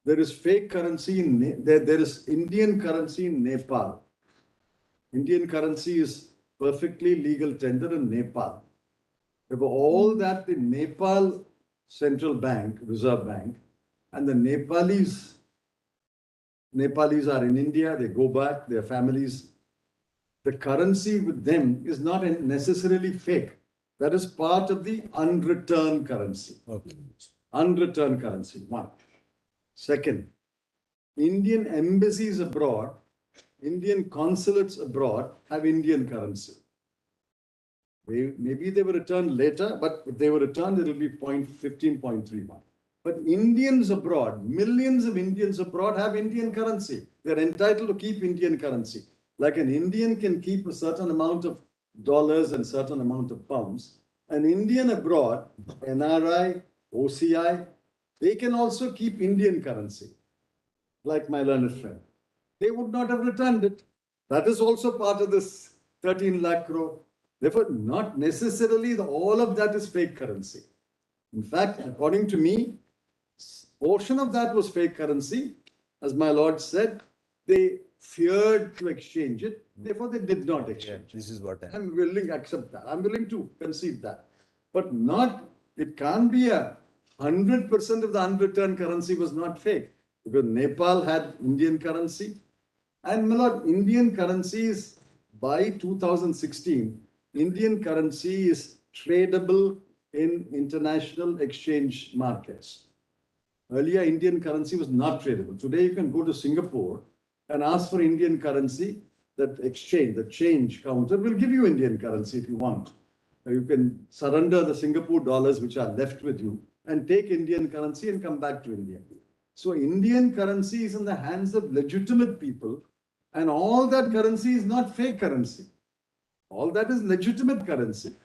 there is fake currency there is Indian currency in Nepal. Indian currency is perfectly legal tender in Nepal. If all that the Nepal Central Bank, Reserve Bank, and the Nepalis are in India, they go back, their families, the currency with them is not necessarily fake. That is part of the unreturned currency. Okay. Unreturned currency, one. Second, Indian embassies abroad, Indian consulates abroad have Indian currency. Maybe they were returned later, but if they were returned, it will be 15.31. But Indians abroad, millions of Indians abroad have Indian currency. They're entitled to keep Indian currency. Like an Indian can keep a certain amount of dollars and certain amount of pounds. An Indian abroad, NRI, OCI, they can also keep Indian currency, like my learned friend. They would not have returned it. That is also part of this 13 lakh crore. Therefore, not necessarily all of that is fake currency. In fact, according to me, portion of that was fake currency. As my lord said, they feared to exchange it. Therefore, they did not exchange. This is what I'm willing to accept that. I'm willing to concede that. But it can't be 100% of the unreturned currency was not fake. Because Nepal had Indian currency. And my lord, Indian currency is, by 2016, Indian currency is tradable in international exchange markets. Earlier, Indian currency was not tradable. Today, you can go to Singapore and ask for Indian currency. That exchange, the change counter will give you Indian currency if you want. You can surrender the Singapore dollars which are left with you and take Indian currency and come back to India. So Indian currency is in the hands of legitimate people And all that currency is not fake currency. All that is legitimate currency.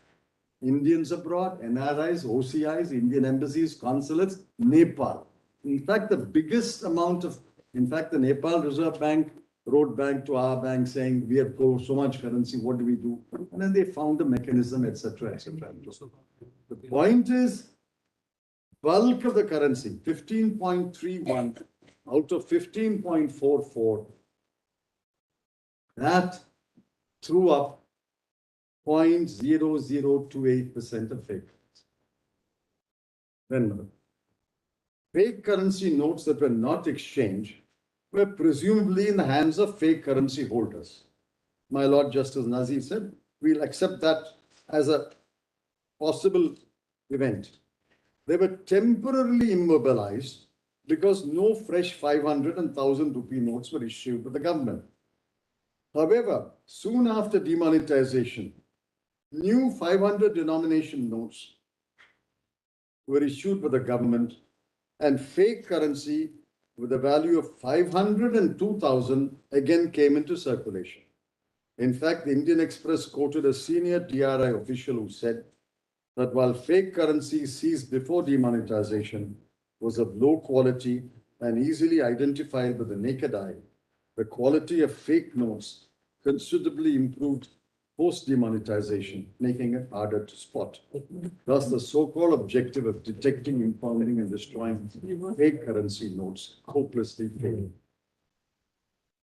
Indians abroad, NRIs, OCIs, Indian embassies, consulates, Nepal. In fact, the biggest amount of, in fact, the Nepal Reserve Bank wrote back to our bank saying, we have so much currency, what do we do? And then they found a mechanism, etc., etc. The point is, bulk of the currency, 15.31 out of 15.44, that threw up 0.0028% of fake currency. Then, fake currency notes that were not exchanged were presumably in the hands of fake currency holders. My Lord Justice Nazir said, we'll accept that as a possible event. They were temporarily immobilized because no fresh 500 and 1,000 rupee notes were issued by the government. However, soon after demonetization, new 500 denomination notes were issued by the government, and fake currency with a value of 500 and 2,000 again came into circulation. In fact, the Indian Express quoted a senior DRI official who said that while fake currency seized before demonetization was of low quality and easily identifiable with the naked eye, the quality of fake notes considerably improved post-demonetization, making it harder to spot. Thus, the so-called objective of detecting, impounding, and destroying fake currency notes hopelessly failed.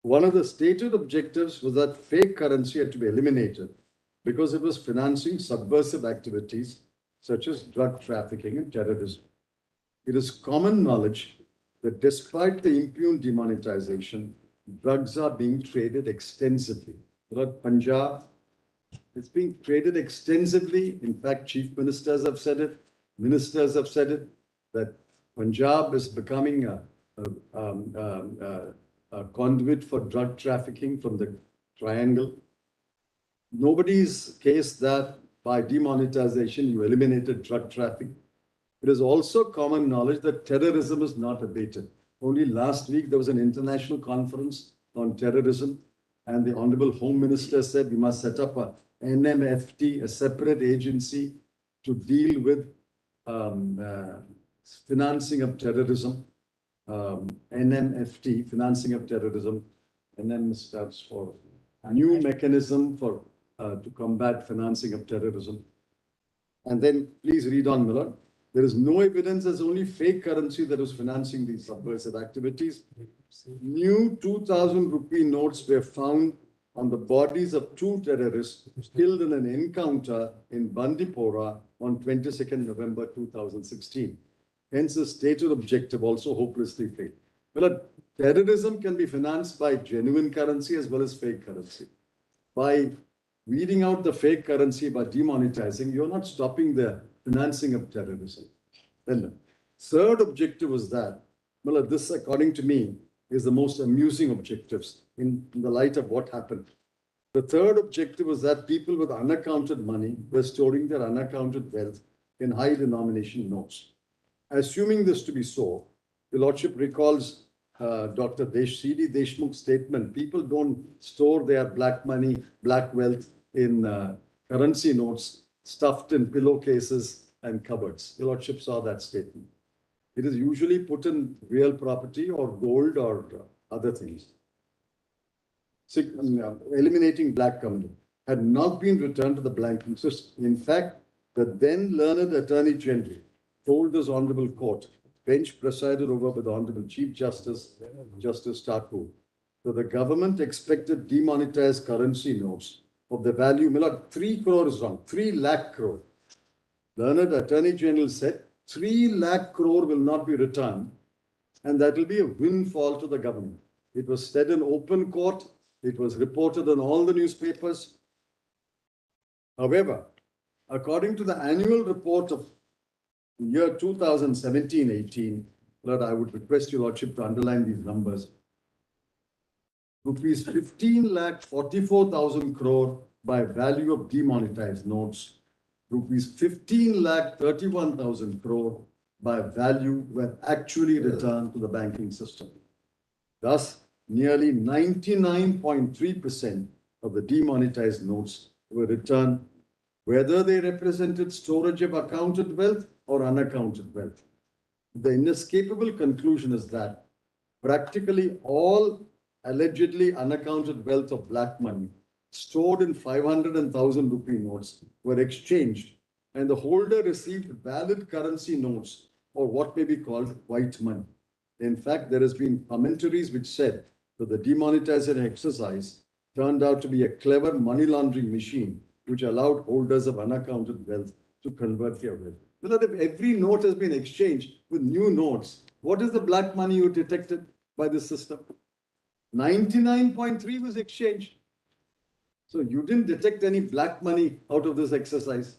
One of the stated objectives was that fake currency had to be eliminated because it was financing subversive activities such as drug trafficking and terrorism. It is common knowledge that despite the impugned demonetization, drugs are being traded extensively. Like Punjab, it's being traded extensively. In fact, chief ministers have said it, ministers have said it, that Punjab is becoming a conduit for drug trafficking from the triangle. Nobody's case that by demonetization you eliminated drug trafficking. It is also common knowledge that terrorism is not abated. Only last week there was an international conference on terrorism, and the Honorable Home Minister said we must set up a NMFT, a separate agency to deal with financing of terrorism. NMFT, financing of terrorism. NM stands for new mechanism for to combat financing of terrorism. And then please read on, Miller. There is no evidence, there's only fake currency that was financing these subversive activities. New 2,000 rupee notes were found on the bodies of 2 terrorists killed in an encounter in Bandipora on 22nd November 2016. Hence, the stated objective also hopelessly failed. Well, terrorism can be financed by genuine currency as well as fake currency. By weeding out the fake currency by demonetizing, you're not stopping the financing of terrorism. Then the third objective was that, well, this, according to me, is the most amusing objectives in the light of what happened. The third objective was that people with unaccounted money were storing their unaccounted wealth in high denomination notes. Assuming this to be so, the Lordship recalls Dr. C.D. Deshmukh's statement, people don't store their black money, black wealth in currency notes stuffed in pillowcases and cupboards. The Lordship saw that statement. It is usually put in real property or gold or other things. Eliminating black money had not been returned to the banking system. In fact, the then learned Attorney General told this Honorable Court, bench presided over by the Honorable Chief Justice, Justice Thakur, that the government expected demonetized currency notes of the value, 3 crore is wrong, 3 lakh crore. Learned Attorney General said 3 lakh crore will not be returned, and that will be a windfall to the government. It was said in open court. It was reported in all the newspapers. However, according to the annual report of the year 2017-18, Lord, I would request your Lordship to underline these numbers. Rupees 15,44,000 crore by value of demonetized notes. Rupees 15,31,000 crore by value were actually returned to the banking system. Thus, nearly 99.3% of the demonetized notes were returned, whether they represented storage of accounted wealth or unaccounted wealth. The inescapable conclusion is that practically all allegedly unaccounted wealth of black money stored in 500 and 1,000 rupee notes were exchanged, and the holder received valid currency notes, or what may be called white money. In fact, there has been commentaries which said that the demonetization exercise turned out to be a clever money laundering machine which allowed holders of unaccounted wealth to convert their wealth. Well, if every note has been exchanged with new notes, what is the black money you detected by the system? 99.3 was exchanged. So you didn't detect any black money out of this exercise.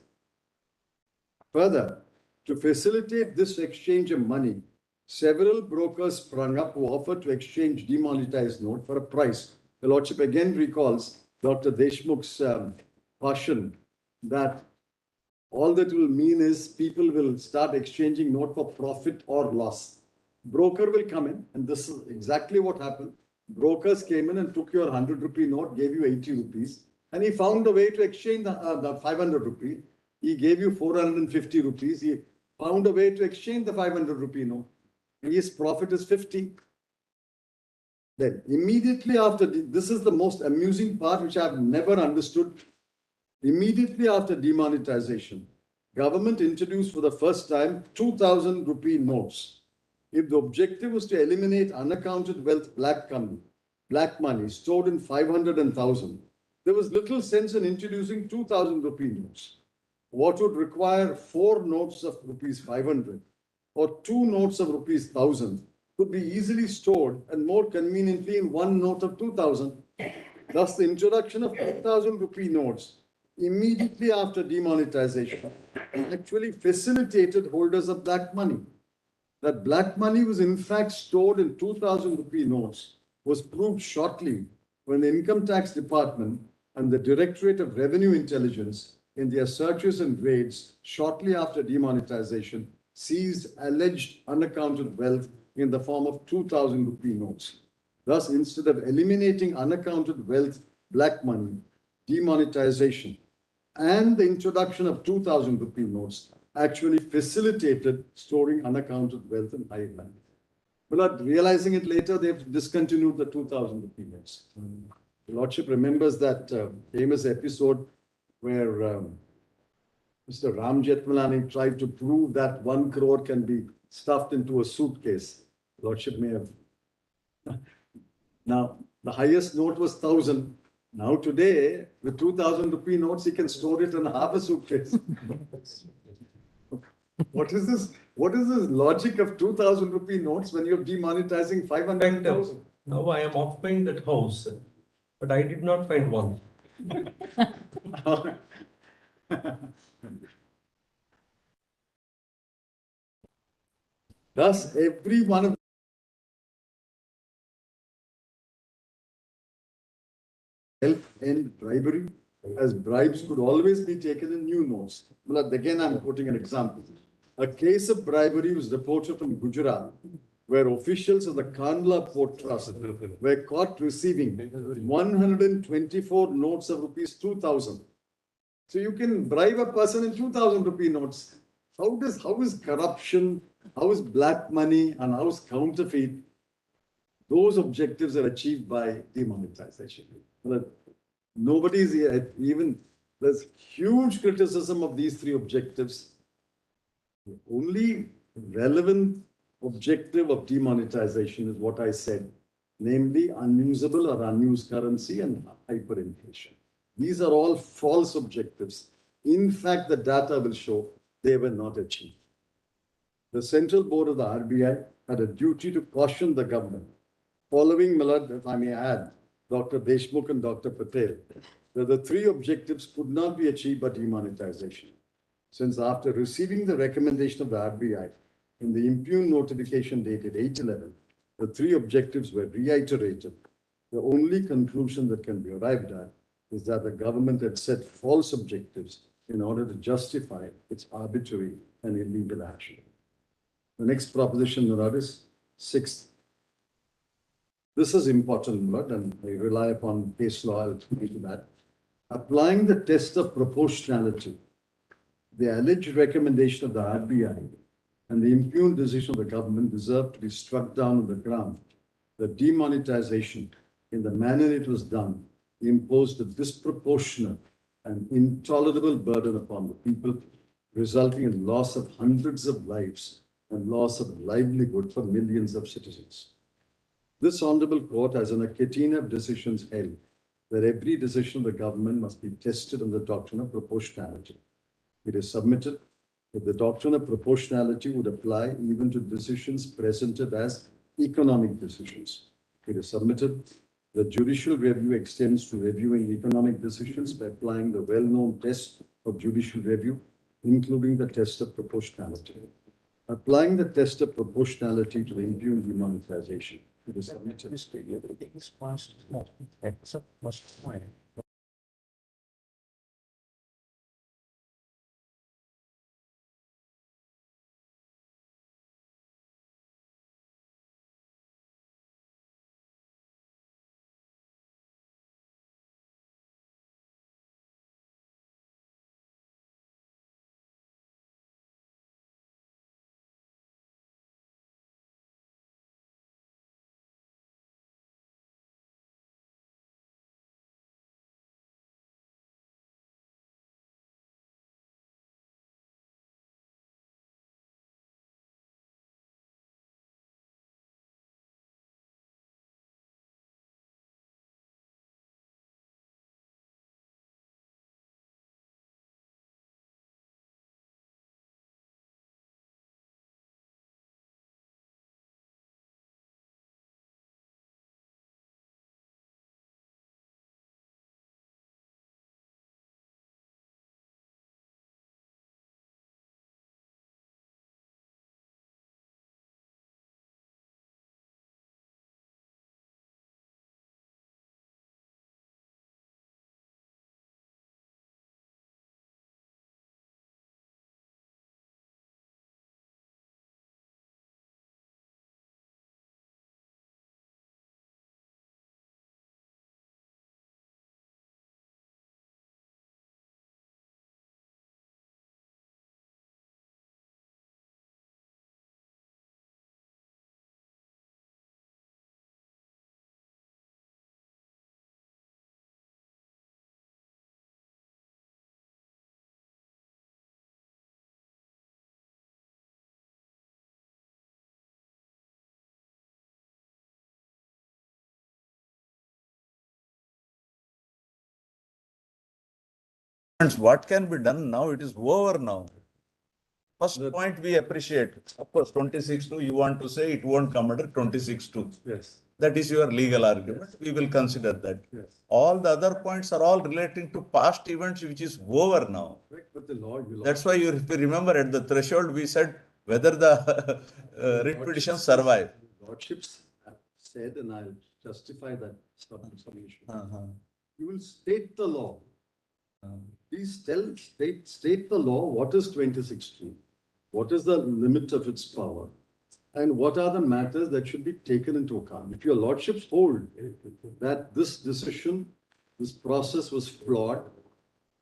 Further, to facilitate this exchange of money, several brokers sprung up who offered to exchange demonetized note for a price. The Lordship again recalls Dr. Deshmukh's caution that all that will mean is people will start exchanging note for profit or loss. Broker will come in, and this is exactly what happened. Brokers came in and took your 100 rupee note, gave you 80 rupees, and he found a way to exchange the 500 rupee. He gave you 450 rupees. He found a way to exchange the 500 rupee note. His profit is 50. Then immediately after, this is the most amusing part which I've never understood. Immediately after demonetization, government introduced for the first time 2,000 rupee notes. If the objective was to eliminate unaccounted wealth, black money stored in 500 and 1,000, there was little sense in introducing 2,000 rupee notes. What would require 4 notes of rupees 500 or 2 notes of rupees 1,000 could be easily stored and more conveniently in 1 note of 2,000. Thus, the introduction of 2,000 rupee notes immediately after demonetization actually facilitated holders of black money. That black money was in fact stored in 2,000 rupee notes was proved shortly when the Income Tax Department and the Directorate of Revenue Intelligence in their searches and raids shortly after demonetization seized alleged unaccounted wealth in the form of 2,000 rupee notes. Thus, instead of eliminating unaccounted wealth, black money, demonetization, and the introduction of 2,000 rupee notes actually facilitated storing unaccounted wealth in high value. But realizing it later, they've discontinued the 2,000 rupee notes. The Lordship remembers that famous episode where Mr. Ram Jethmalani tried to prove that 1 crore can be stuffed into a suitcase. Lordship may have. Now, the highest note was 1,000. Now today, with 2,000 rupee notes, he can store it in half a suitcase. What is this? What is this logic of 2,000 rupee notes when you're demonetizing 500,000? Now I am occupying that house, but I did not find one. Thus, every one of help end bribery, as bribes could always be taken in new notes. Well, again, I'm quoting an example. A case of bribery was reported from Gujarat, where officials of the Kandla Port Trust were caught receiving 124 notes of rupees 2,000. So you can bribe a person in 2,000 rupee notes. How is corruption, how is black money, and how is counterfeit? Those objectives are achieved by demonetization. Nobody's even, there's huge criticism of these 3 objectives. The only relevant objective of demonetization is what I said, namely unusable or unused currency and hyperinflation. These are all false objectives. In fact, the data will show they were not achieved. The Central Board of the RBI had a duty to caution the government. Following Millard, if I may add, Dr. Deshmukh and Dr. Patel, that the 3 objectives could not be achieved by demonetization. Since after receiving the recommendation of the RBI in the impugned notification dated 8/11, the 3 objectives were reiterated. The only conclusion that can be arrived at is that the government had set false objectives in order to justify its arbitrary and illegal action. The next proposition, Muradis, 6th. This is important, Lord, and I rely upon case law, I'll come to that. Applying the test of proportionality, the alleged recommendation of the RBI and the impugned decision of the government deserve to be struck down on the ground. The demonetization, in the manner it was done, imposed a disproportionate and intolerable burden upon the people, resulting in loss of hundreds of lives and loss of livelihood for millions of citizens. This honorable court has in a catena of decisions held that every decision of the government must be tested on the doctrine of proportionality. It is submitted that the doctrine of proportionality would apply even to decisions presented as economic decisions. It is submitted that judicial review extends to reviewing economic decisions by applying the well-known test of judicial review, including the test of proportionality. Applying the test of proportionality to the impugned demonetization. It is submitted. What can be done now? It is over now. First point we appreciate. Of course, 26(2), you want to say it won't come under 26(2). Yes. That is your legal argument. We will consider that. Yes. All the other points are all relating to past events, which is over now. Correct, but the law. That's why if you remember at the threshold, we said whether the writ petition survive. Lordships have said, and I'll justify that submission. Uh-huh. You will state the law. Please state the law. What is 26(2)? What is the limit of its power? And what are the matters that should be taken into account? If your lordships hold that this decision, this process was flawed,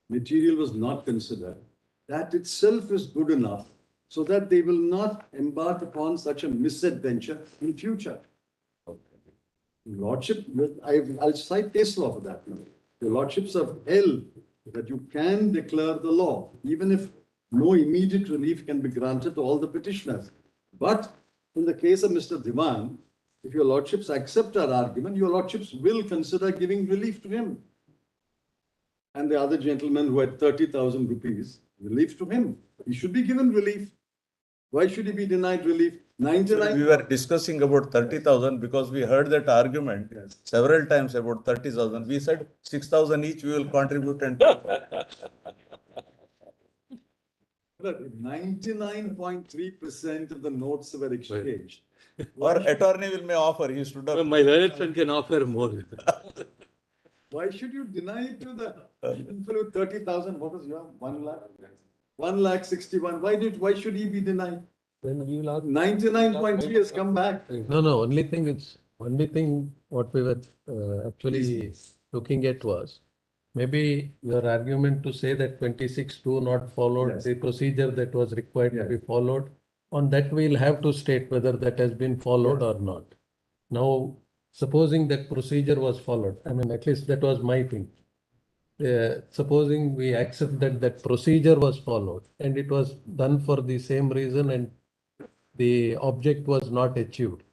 material was not considered, that itself is good enough so that they will not embark upon such a misadventure in future. Lordship, I'll cite case law for that. The lordships have held that you can declare the law, even if no immediate relief can be granted to all the petitioners. But in the case of Mr. Diwan, if your lordships accept our argument, your lordships will consider giving relief to him. And the other gentleman who had 30,000 rupees, relief to him. He should be given relief. Why should he be denied relief? 99. We were discussing about 30,000 because we heard that argument several times about 30,000. We said 6,000 each we will contribute and 99.3% of the notes were exchanged. or attorney will may offer. He stood up. My learned friend can offer more. Why should you deny it to the people with 30,000? What was your 1 lakh? 1,61,000. Why should he be denied? Then you will 99.3 has come back. No, only thing it's Only thing what we were actually looking at was maybe your argument to say that 26(2) not followed Yes. the procedure that was required to Yeah. be followed. On that, we'll have to state whether that has been followed or not. Now, supposing that procedure was followed, I mean, at least that was my thing. Supposing we accept that that procedure was followed and it was done for the same reason and the object was not achieved.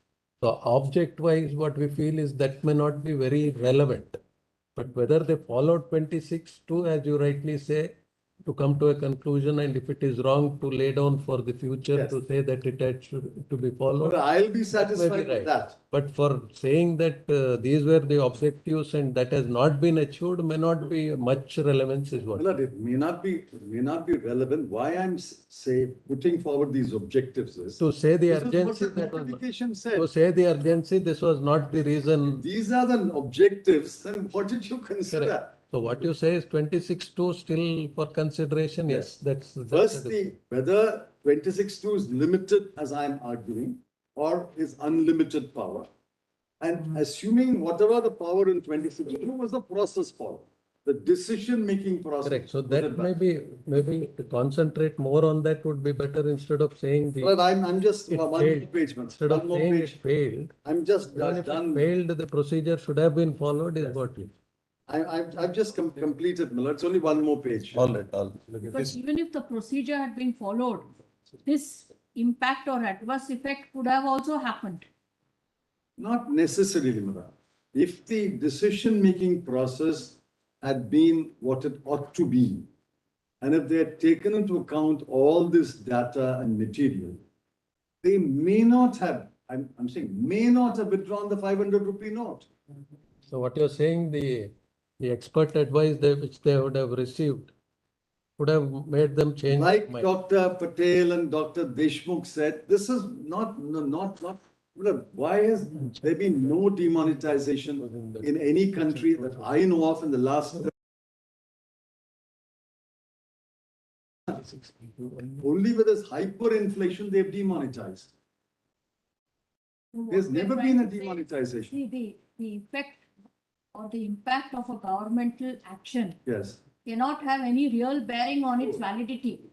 So object wise, what we feel is that may not be very relevant. But whether they followed 26(2), as you rightly say, to come to a conclusion, and if it is wrong, to lay down for the future Yes. to say that it had to be followed. But I'll be that may be satisfied with right. that. But for saying that these were the objectives and that has not been achieved may not be much relevance is what. Well, it may not be relevant. Why I'm say putting forward these objectives is. To say the This is what urgency the that was, notification said. to say the urgency, this was not the reason. These are the objectives, then what did you consider? Correct. So what you say is 26(2) still for consideration, yes, that's. Firstly, whether 26(2) is limited, as I'm arguing, or is unlimited power. And assuming whatever the power in 26(2) was the process power, the decision-making process. Correct, so that maybe to concentrate more on that would be better instead of saying the. But I'm just, It one more failed. page, man. Instead of One more saying it page. failed, I'm just even if it done. failed, the procedure should have been followed is what you. I've just completed, Miller. It's only one more page. All right. But even if the procedure had been followed, this impact or adverse effect could have also happened. Not necessarily, Miller. If the decision-making process had been what it ought to be, and if they had taken into account all this data and material, they may not have, I'm saying, may not have withdrawn the 500 rupee note. So what you're saying, the expert advice which they would have received would have made them change. their Like mind. Dr. Patel and Dr. Deshmukh said, this is not, why has there been no demonetization in any country that I know of in the last? Only with this hyperinflation, they've demonetized. There's What we're never trying been a to say- demonetization. See, the effect or the impact of a governmental action Yes. cannot have any real bearing on its validity.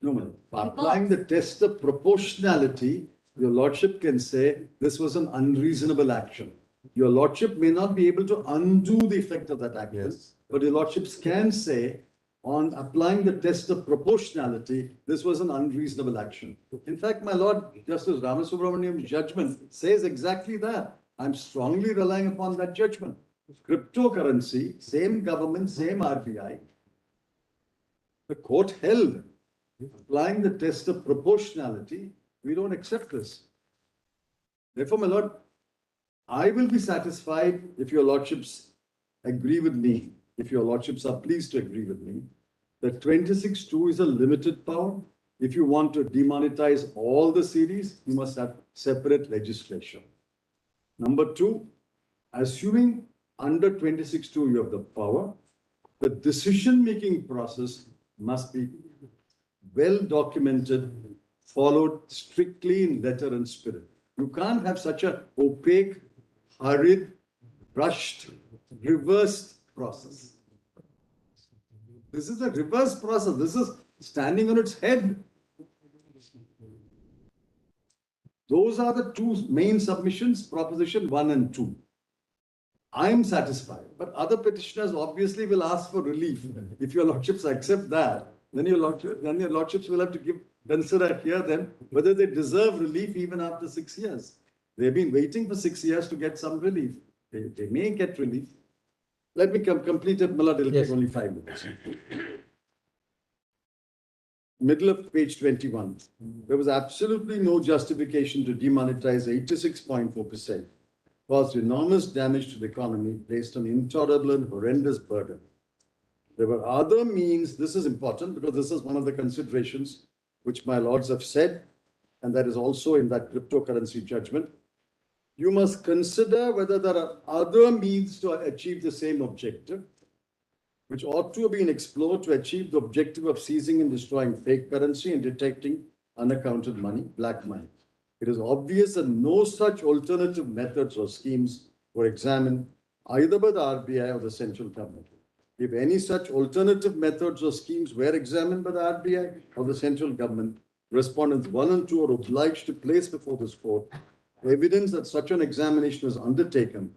No, man. By applying the test of proportionality, your lordship can say this was an unreasonable action. Your lordship may not be able to undo the effect of that action, but your lordships can say on applying the test of proportionality, this was an unreasonable action. In fact, my Lord Justice Ramasubramanian's judgment says exactly that. I'm strongly relying upon that judgment. Cryptocurrency, same government, same RBI. The court held, applying the test of proportionality, we don't accept this. Therefore, my Lord, I will be satisfied if your lordships agree with me, if your lordships are pleased to agree with me, that 26(2) is a limited power. If you want to demonetize all the series, you must have separate legislation. Number two, assuming under 26(2) you have the power, the decision-making process must be well documented, followed strictly in letter and spirit. You can't have such a opaque, hurried, rushed, reversed process. This is a reverse process. This is standing on its head. Those are the two main submissions, proposition 1 and 2. I am satisfied, but other petitioners obviously will ask for relief. If your lordships accept that, then your lordships will have to consider here then whether they deserve relief even after 6 years. They've been waiting for 6 years to get some relief. They may get relief. Let me complete it, Milord. It'll take only 5 minutes. Middle of page 21. There was absolutely no justification to demonetize 86.4%. Caused enormous damage to the economy, placed an intolerable and horrendous burden. There were other means. This is important because this is one of the considerations which my lords have said, and that is also in that cryptocurrency judgment. You must consider whether there are other means to achieve the same objective, which ought to have been explored to achieve the objective of seizing and destroying fake currency and detecting unaccounted money, black money. it is obvious that no such alternative methods or schemes were examined either by the RBI or the central government. If any such alternative methods or schemes were examined by the RBI or the central government, respondents 1 and 2 are obliged to place before this court evidence that such an examination was undertaken,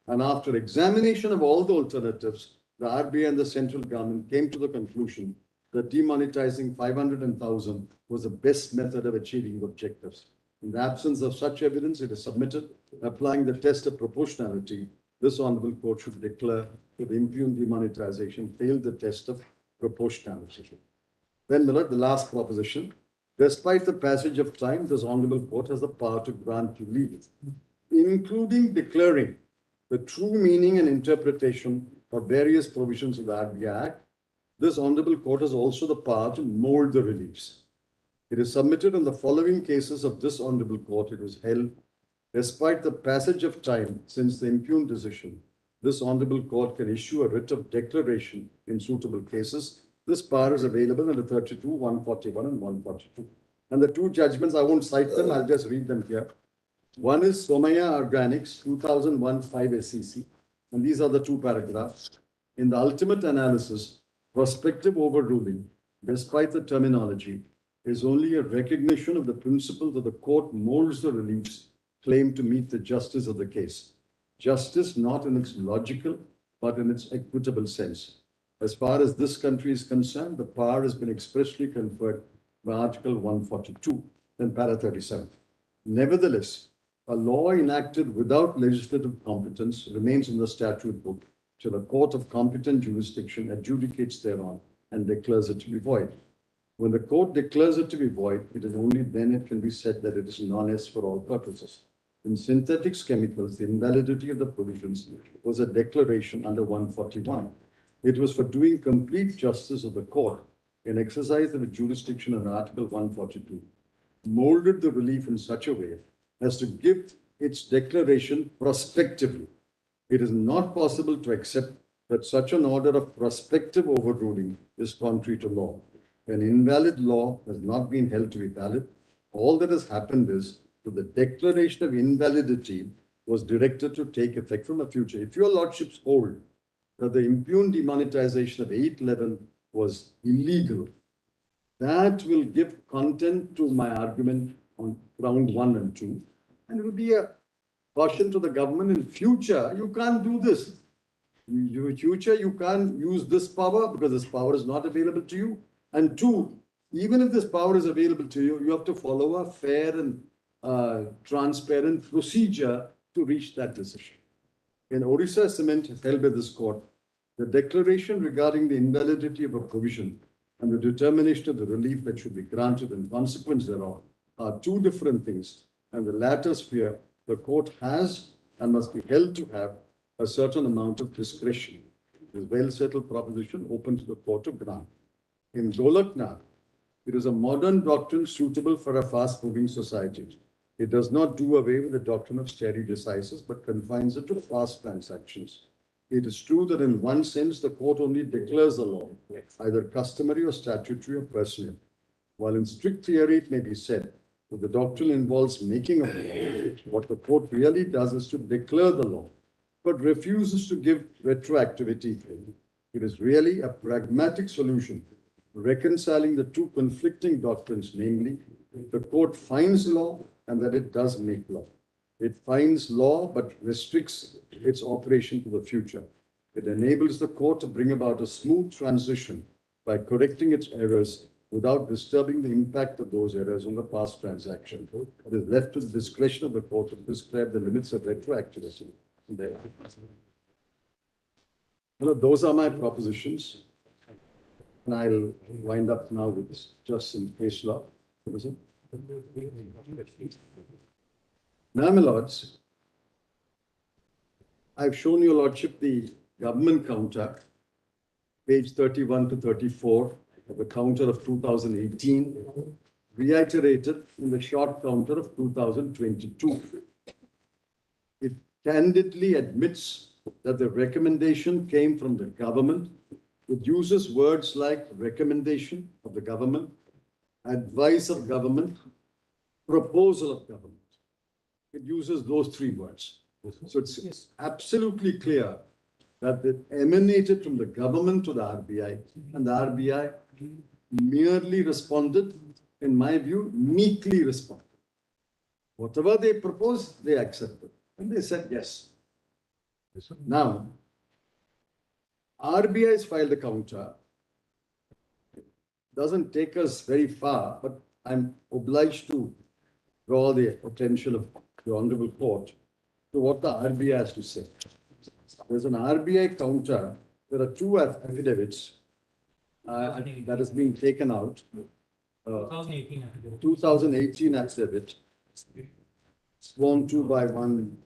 and after examination of all the alternatives, the RBI and the central government came to the conclusion that demonetizing 500 and 1,000 was the best method of achieving the objectives. In the absence of such evidence, it is submitted, applying the test of proportionality. This honorable court should declare that the impugned demonetization failed the test of proportionality. Then, my lord, the last proposition. Despite the passage of time, this honorable court has the power to grant relief, including declaring the true meaning and interpretation of various provisions of the RBI Act. This honorable court has also the power to mold the reliefs. It is submitted in the following cases of this honorable court. It was held, despite the passage of time since the impugned decision, this honorable court can issue a writ of declaration in suitable cases. This power is available under 32, 141 and 142. And the two judgments, I won't cite them, I'll just read them here. One is Somaya Organics, 2001 5 SEC. And these are the two paragraphs. In the ultimate analysis, prospective overruling, despite the terminology, is only a recognition of the principle that the court molds the reliefs claimed to meet the justice of the case. Justice not in its logical, but in its equitable sense. As far as this country is concerned, the power has been expressly conferred by Article 142 and Para 37. Nevertheless, a law enacted without legislative competence remains in the statute book till a court of competent jurisdiction adjudicates thereon and declares it to be void. When the court declares it to be void, it is only then it can be said that it is non-est for all purposes. In synthetics chemicals, the invalidity of the provisions was a declaration under 141. It was for doing complete justice of the court in exercise of its jurisdiction under Article 142, molded the relief in such a way as to give its declaration prospectively. It is not possible to accept that such an order of prospective overruling is contrary to law. An invalid law has not been held to be valid. All that has happened is that the declaration of invalidity was directed to take effect from the future. If your lordships hold that the impugned demonetization of 811 was illegal, that will give content to my argument on round 1 and 2. And it will be a caution to the government in future, you can't do this. In future, you can't use this power because this power is not available to you. And 2, even if this power is available to you, you have to follow a fair and transparent procedure to reach that decision. In Odisha Cement held by this court, the declaration regarding the invalidity of a provision and the determination of the relief that should be granted in consequence thereof are two different things. And the latter sphere, the court has and must be held to have a certain amount of discretion. This well-settled proposition open to the court of grant. In Golaknath, it is a modern doctrine suitable for a fast-moving society. It does not do away with the doctrine of stare decisis, but confines it to fast transactions. It is true that in one sense, the court only declares the law, either customary or statutory or personal. While in strict theory, it may be said that the doctrine involves making of the law. What the court really does is to declare the law, but refuses to give retroactivity. It is really a pragmatic solution, reconciling the two conflicting doctrines, namely, the court finds law and that it does make law. It finds law but restricts its operation to the future. It enables the court to bring about a smooth transition by correcting its errors without disturbing the impact of those errors on the past transaction. It is left to the discretion of the court to prescribe the limits of retroactivity. Those are my propositions. And I'll wind up now with just some case law. Now, my lords, I've shown your lordship the government counter, page 31 to 34 of the counter of 2018, reiterated in the short counter of 2022. It candidly admits that the recommendation came from the government. It uses words like recommendation of the government, advice of government, proposal of government. it uses those three words. So it's absolutely clear that it emanated from the government to the RBI, and the RBI merely responded, in my view, meekly responded. Whatever they proposed, they accepted. And they said yes. Now, RBI has filed a counter. Doesn't take us very far, but I'm obliged to draw the attention of the Honorable Court to what the RBI has to say. There's an RBI counter. There are two affidavits that is being taken out. 2018 affidavit, sworn to by one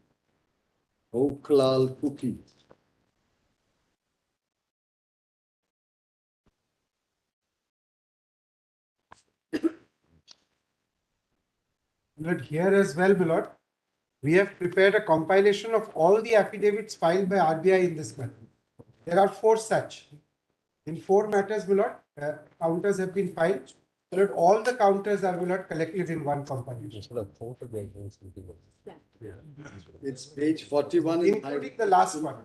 Oaklal Cookie. But here as well, my lord, we have prepared a compilation of all the affidavits filed by RBI in this matter. There are 4 such. In 4 matters, my lord, counters have been filed. My lord, all the counters are, my lord, collected in one compilation. It's page 41. Including the last one.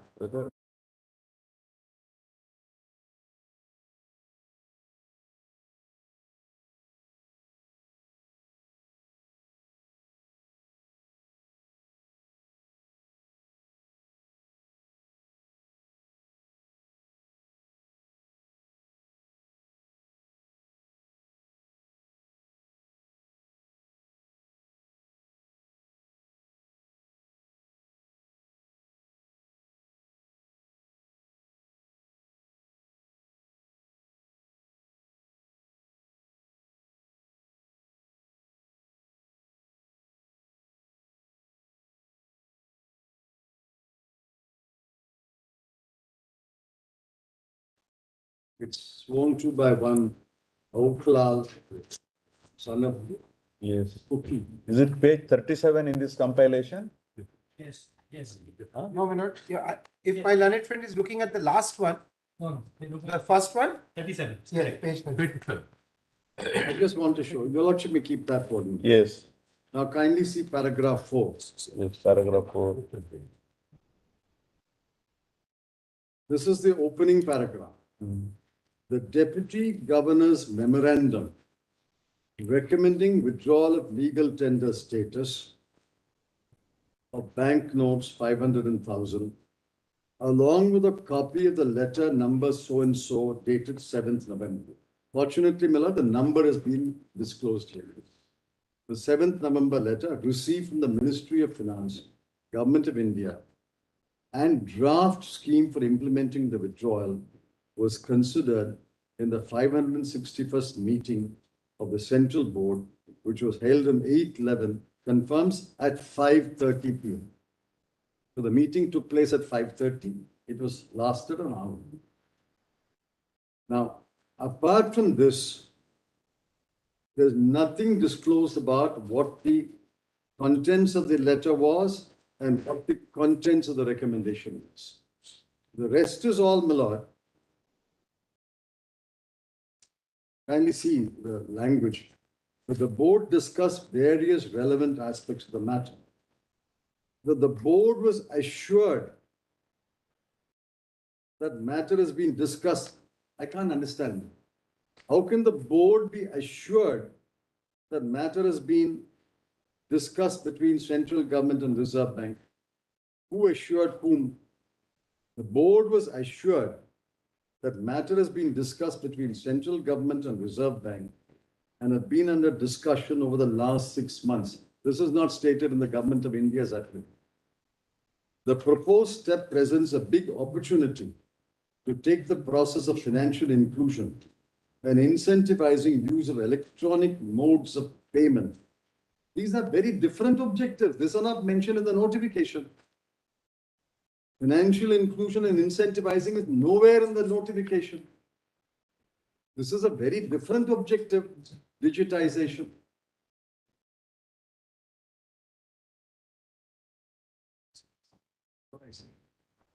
It's sworn to by one Oaklal, son of Yes. Cookie. Is it page 37 in this compilation? Yes, yes. No, my lord. Yeah, if my learned friend is looking at the last one, the first one, 37. yes, page 37. I just want to show, your lordship may keep that for me. Yes. Now kindly see paragraph 4. Yes, paragraph 4. This is the opening paragraph. The Deputy Governor's memorandum recommending withdrawal of legal tender status of bank notes 500 and 1,000, along with a copy of the letter number so-and-so dated 7th November. Fortunately, Miller, the number has been disclosed here. The 7th November letter received from the Ministry of Finance, Government of India, and draft scheme for implementing the withdrawal was considered in the 561st meeting of the Central Board, which was held on 8/11, confirms at 5:30 p.m. So the meeting took place at 5:30. It was lasted an hour. Now, apart from this, there's nothing disclosed about what the contents of the letter was and what the contents of the recommendation is. The rest is all, my lord. Kindly see the language. But the board discussed various relevant aspects of the matter. That the board was assured that matter has been discussed. I can't understand. How can the board be assured that matter has been discussed between central government and Reserve Bank? Who assured whom? The board was assured that matter has been discussed between central government and Reserve Bank and have been under discussion over the last 6 months. This is not stated in the Government of India's affidavit. The proposed step presents a big opportunity to take the process of financial inclusion and incentivizing use of electronic modes of payment. These are very different objectives. These are not mentioned in the notification. Financial inclusion and incentivizing is nowhere in the notification. This is a very different objective, digitization.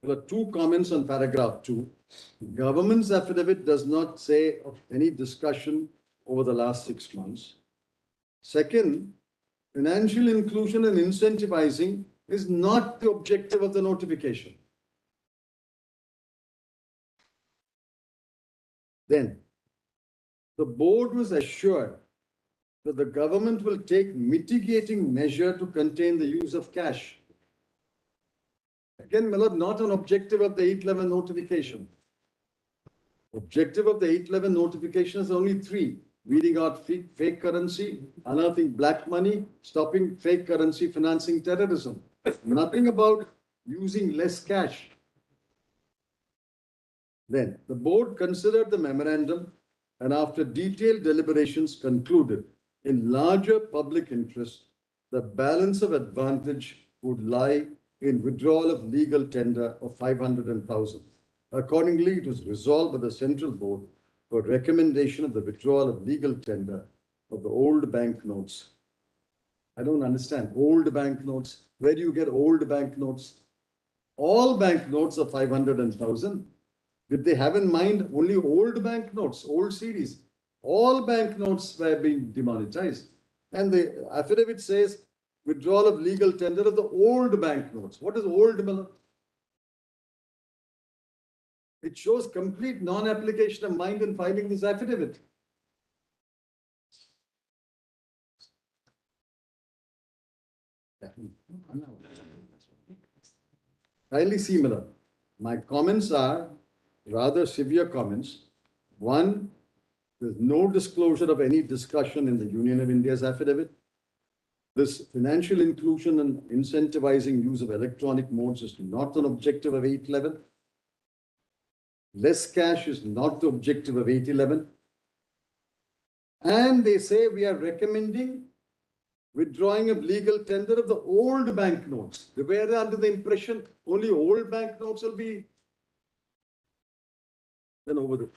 There are 2 comments on paragraph 2. Government's affidavit does not say of any discussion over the last 6 months. Second, Financial inclusion and incentivizing is not the objective of the notification. Then, the board was assured that the government will take mitigating measure to contain the use of cash. Again, my lord, not an objective of the 811 notification. Objective of the 811 notification is only three: weeding out fake currency, unearthing black money, stopping fake currency financing terrorism. Nothing about using less cash. Then the board considered the memorandum and after detailed deliberations concluded in larger public interest, the balance of advantage would lie in withdrawal of legal tender of 500,000. Accordingly, it was resolved by the Central Board for recommendation of the withdrawal of legal tender of the old bank notes. I don't understand. Old bank notes. Where do you get old bank notes? All bank notes are 500,000. Did they have in mind only old bank notes, old series? All bank notes were being demonetized. And the affidavit says withdrawal of legal tender of the old bank notes. What is old, Miller? It shows complete non-application of mind in filing this affidavit. Kindly see, Miller. My comments are rather severe comments. One, there's no disclosure of any discussion in the Union of India's affidavit. This financial inclusion and incentivizing use of electronic modes is not an objective of 811. Less cash is not the objective of 811. And they say we are recommending withdrawing of legal tender of the old bank notes. They were under the impression only old bank notes will be then over the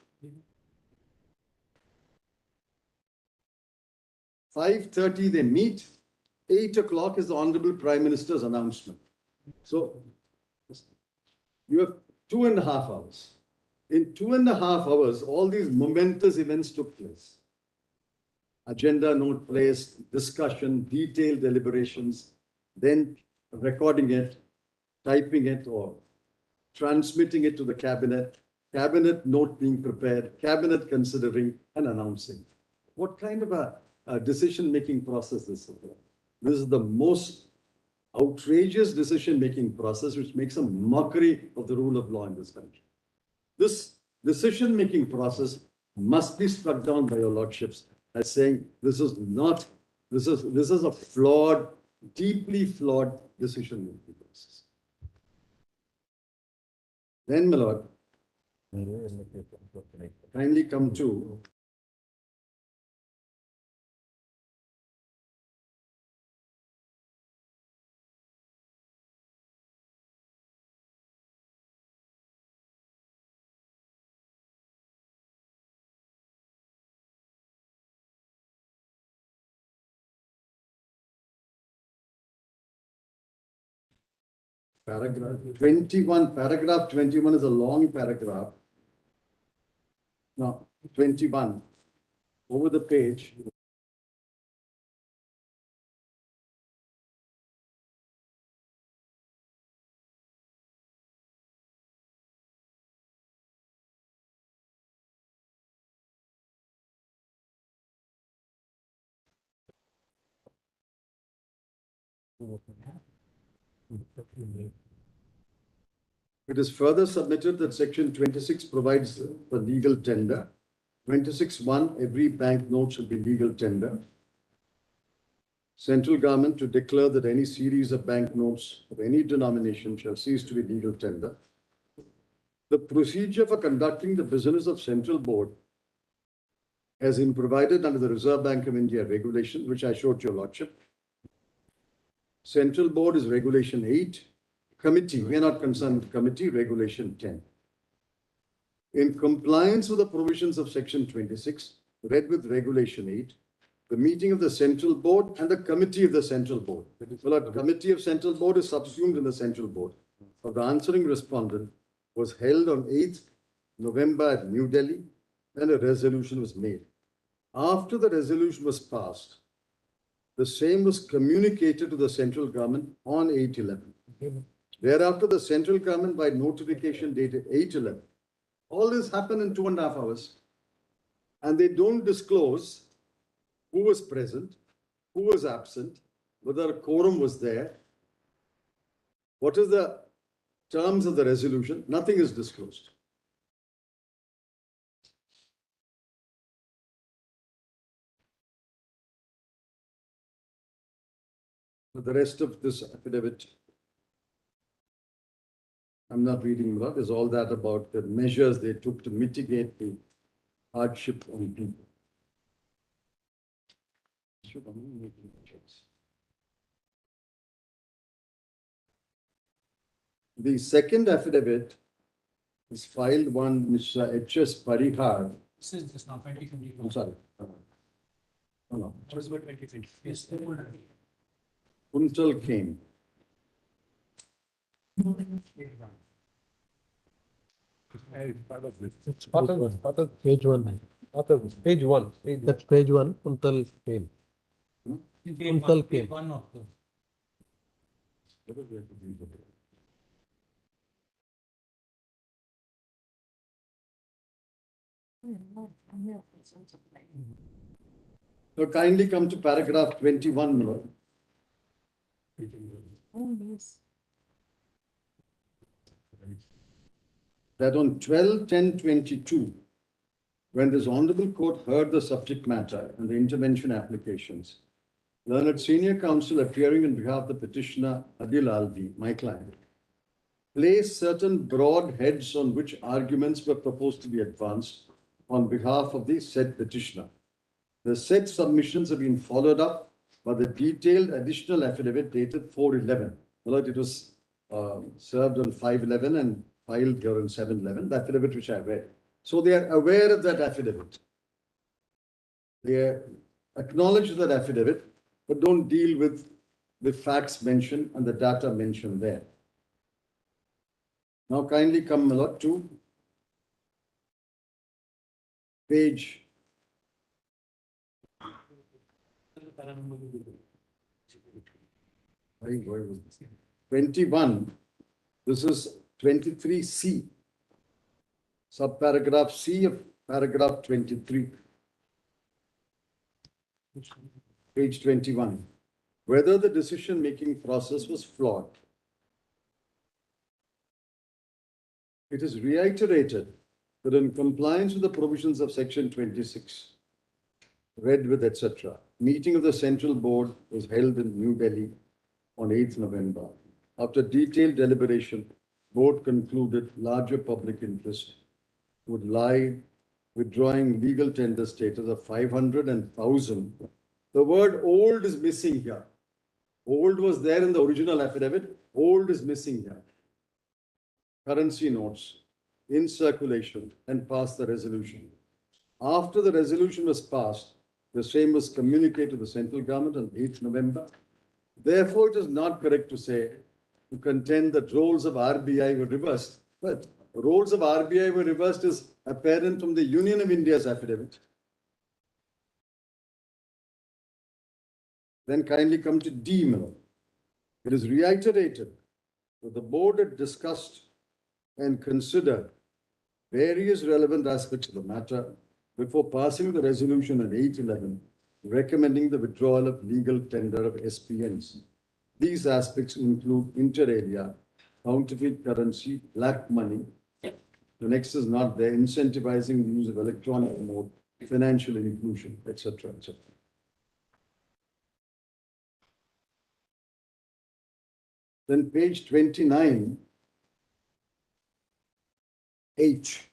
5:30 they meet. 8 o'clock is the Honorable Prime Minister's announcement. So you have 2.5 hours. In 2.5 hours, all these momentous events took place. Agenda note placed, discussion, detailed deliberations, then recording it, typing it, or transmitting it to the cabinet, cabinet note being prepared, cabinet considering and announcing. What kind of a decision-making process is this? This is the most outrageous decision-making process which makes a mockery of the rule of law in this country. This decision-making process must be struck down by your lordships as saying this is a flawed, deeply flawed decision-making process. Then, my lord, kindly come to paragraph 21. Paragraph 21 is a long paragraph. Now, 21, over the page. It is further submitted that section 26 provides for legal tender. 26(1), every bank note should be legal tender. Central government to declare that any series of bank notes of any denomination shall cease to be legal tender. The procedure for conducting the business of Central Board has been provided under the Reserve Bank of India regulation, which I showed to your lordship. Central Board is Regulation 8. Committee, we are not concerned with committee, Regulation 10. In compliance with the provisions of Section 26, read with Regulation 8, the meeting of the Central Board and the Committee of the Central Board. Well, the Committee of Central Board is subsumed in the Central Board. Of the answering respondent was held on 8th November at New Delhi, and a resolution was made. After the resolution was passed, The same was communicated to the central government on 8/11. Thereafter, the central government by notification dated 8/11. All this happened in 2.5 hours. And they don't disclose who was present, who was absent, whether a quorum was there, what is the terms of the resolution, nothing is disclosed. The rest of this affidavit, I'm not reading a lot, is all that about the measures they took to mitigate the hardship on people. The second affidavit is filed one Mr. H.S. Parihar. This is just now 2020. I'm sorry. No. What is about 2020? Yes. Kuntal came. It's part of page one. Page one. That's page one, Kuntal came. Kuntal came. One of them. So kindly come to paragraph 21, Lord. Oh, yes. That on 12/10/22, when this honorable court heard the subject matter and the intervention applications, learned senior counsel appearing on behalf of the petitioner Adil Alvi, my client, placed certain broad heads on which arguments were proposed to be advanced on behalf of the said petitioner. The said submissions have been followed up by the detailed additional affidavit dated 4/11. Well, it was served on 5/11 and filed here on 7/11, the affidavit which I read. So they are aware of that affidavit. They acknowledge that affidavit, but don't deal with the facts mentioned and the data mentioned there. Now kindly come, my lord, to page 21. This is 23C, subparagraph C of paragraph 23. Page 21. Whether the decision-making process was flawed. It is reiterated that in compliance with the provisions of section 26, read with etc., meeting of the central board was held in New Delhi on 8th November. After detailed deliberation, board concluded larger public interest would lie withdrawing legal tender status of 500 and 1,000. The word old is missing here. Old was there in the original affidavit. Old is missing here. Currency notes in circulation and pass the resolution. After the resolution was passed, the same was communicated to the central government on 8th November. Therefore, it is not correct to say, to contend that roles of RBI were reversed. But roles of RBI were reversed is apparent from the Union of India's affidavit. Then kindly come to D, Miller. It is reiterated that the board had discussed and considered various relevant aspects of the matter before passing the resolution on 8/11, recommending the withdrawal of legal tender of SPNs. These aspects include inter alia, counterfeit currency, black money. The next is not there, incentivizing the use of electronic mode, financial inclusion, etc., etc. Then page 29, H.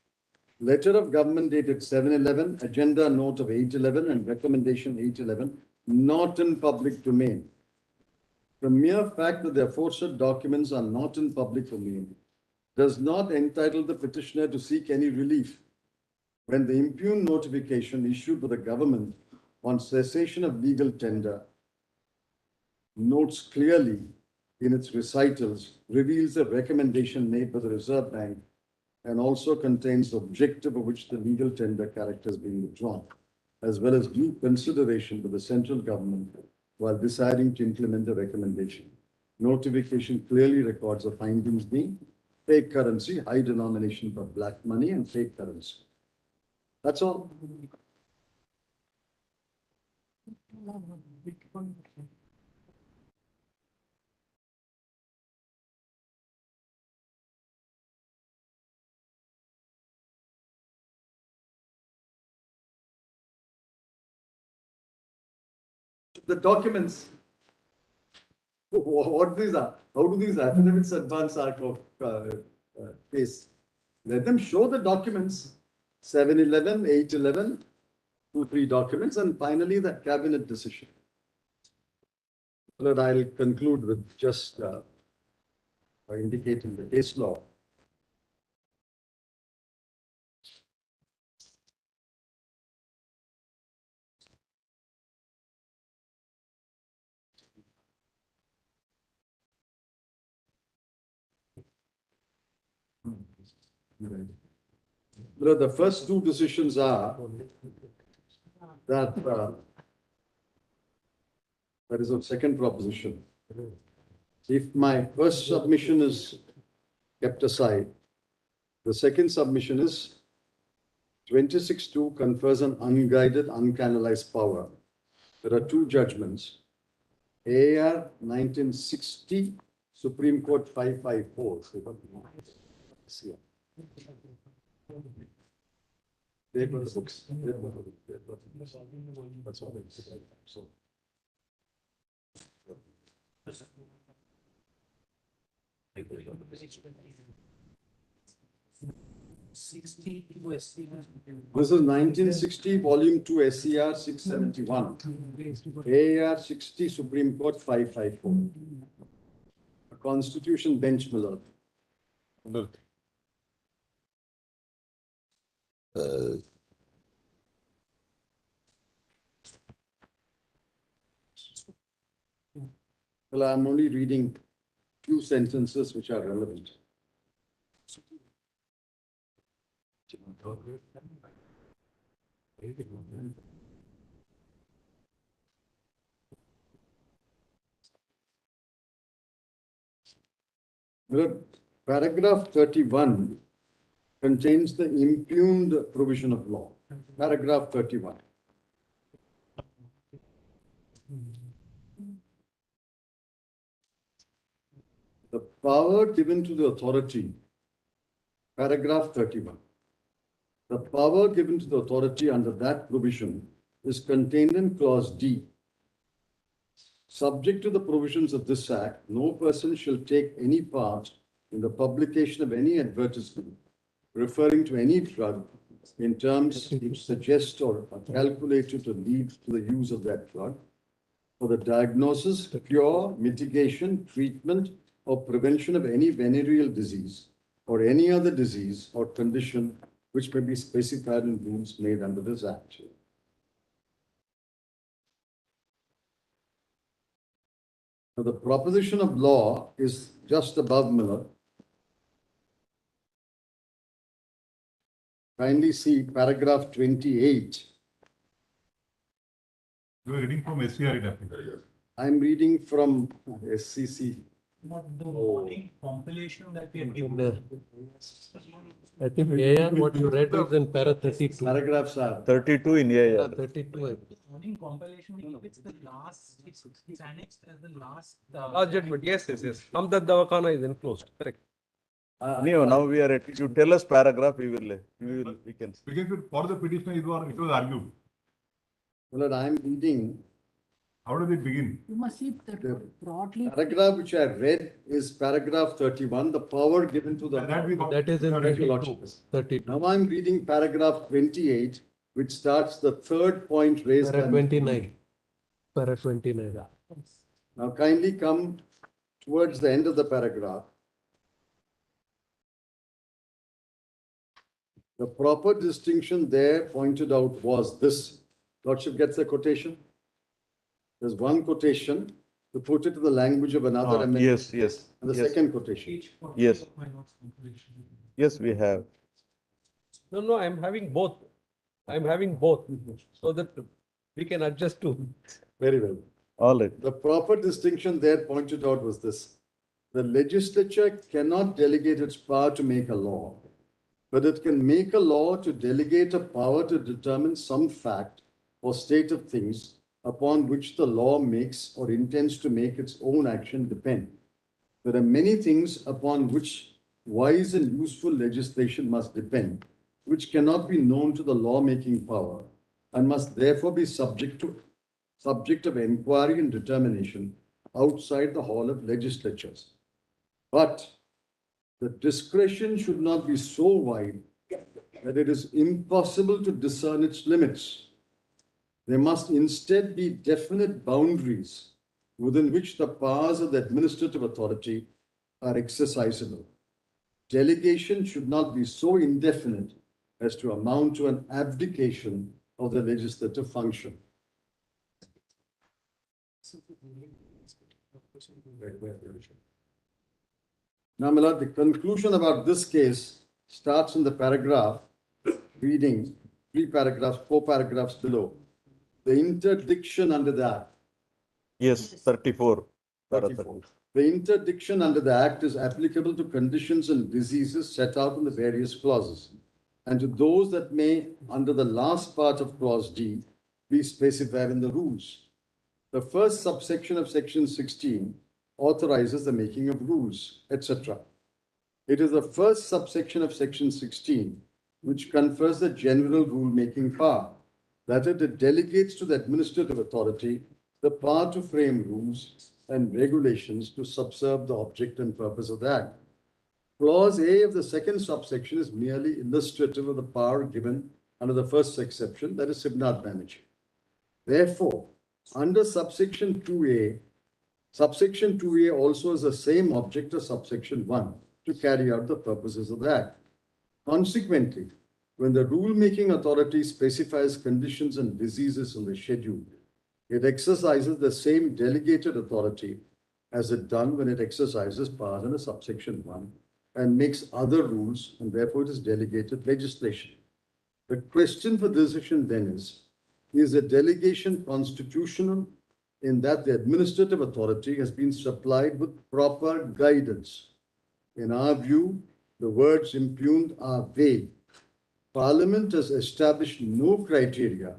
Letter of government dated 7/11, agenda note of 8/11 and recommendation 8/11, not in public domain. The mere fact that the aforesaid documents are not in public domain does not entitle the petitioner to seek any relief when the impugned notification issued by the government on cessation of legal tender notes clearly in its recitals, reveals a recommendation made by the Reserve Bank and also contains the objective of which the legal tender character is being withdrawn, as well as due consideration by the central government while deciding to implement the recommendation. Notification clearly records the findings being fake currency, high denomination for black money and fake currency. That's all. The documents. What these are? How do these affidavits advance our case? Let them show the documents. 711, 811, 2, 3 documents, and finally the cabinet decision. But I'll conclude with just by indicating the case law. The first 2 decisions are that that is a second proposition. If my first submission is kept aside, the second submission is 26(2) confers an unguided, uncanalized power. There are 2 judgments. AR 1960, Supreme Court 554. They were the books. That's what it is. So. This is 1960, volume 2, SCR 671. AR 60, Supreme Court 554. A Constitution bench, Miller. Well, I'm only reading few sentences which are relevant. Paragraph 31 contains the impugned provision of law. Paragraph 31. The power given to the authority, paragraph 31. The power given to the authority under that provision is contained in clause D. Subject to the provisions of this act, no person shall take any part in the publication of any advertisement referring to any drug in terms which suggest or are calculated to lead to the use of that drug for the diagnosis, cure, mitigation, treatment, or prevention of any venereal disease or any other disease or condition which may be specified in rules made under this act. Now, the proposition of law is just above Miller. Kindly see paragraph 28. You are reading from SCR, it happened. I'm reading from SCC. Not the morning compilation that we have given. I think AR, what you read is in para 32. Paragraphs are 32 in AR. 32. I think. Morning compilation, it's the last, it's annexed as the last. Last judgment, yes. Amdad Dawakana is enclosed, correct. Now we are at, you tell us paragraph, we can. Because for the petitioner, it was argued. well, I'm reading. How does it begin? You must see the broadly. Paragraph which I read is paragraph 31, the power given to the. That is in Thank you, 32. Lordship. 32. Now I'm reading paragraph 28, which starts the third point raised. Para by- 29. Para 29. Now kindly come towards the end of the paragraph. The proper distinction there pointed out was this. Lordship gets the quotation. There's one quotation to put it to the language of another amendment. Yes. And the yes. second quotation. Yes. Yes, we have. No, I'm having both. I'm having both, so that we can adjust to. Very well. All right. The proper distinction there pointed out was this. The legislature cannot delegate its power to make a law, but it can make a law to delegate a power to determine some fact or state of things upon which the law makes or intends to make its own action depend. There are many things upon which wise and useful legislation must depend, which cannot be known to the lawmaking power and must therefore be subject of inquiry and determination outside the hall of legislatures. But the discretion should not be so wide that it is impossible to discern its limits. There must instead be definite boundaries within which the powers of the administrative authority are exercisable. Delegation should not be so indefinite as to amount to an abdication of the legislative function. Now, my lord, the conclusion about this case starts in the paragraph reading 4 paragraphs below. The interdiction under the Act. Yes, 34. 34. The interdiction under the Act is applicable to conditions and diseases set out in the various clauses, and to those that may, under the last part of Clause D, be specified in the rules. The first subsection of Section 16 authorizes the making of rules, etc. It is the first subsection of Section 16 which confers the general rule-making power, that it delegates to the administrative authority the power to frame rules and regulations to subserve the object and purpose of the Act. Clause A of the second subsection is merely illustrative of the power given under the first exception, that is Sibnath Banerjee. Therefore, under subsection 2A also has the same object as subsection 1 to carry out the purposes of the Act. Consequently, when the rule-making authority specifies conditions and diseases in the schedule, it exercises the same delegated authority as it done when it exercises powers under subsection 1 and makes other rules, and therefore it is delegated legislation. The question for decision then is the delegation constitutional in that the administrative authority has been supplied with proper guidance? In our view, the words impugned are vague. Parliament has established no criteria,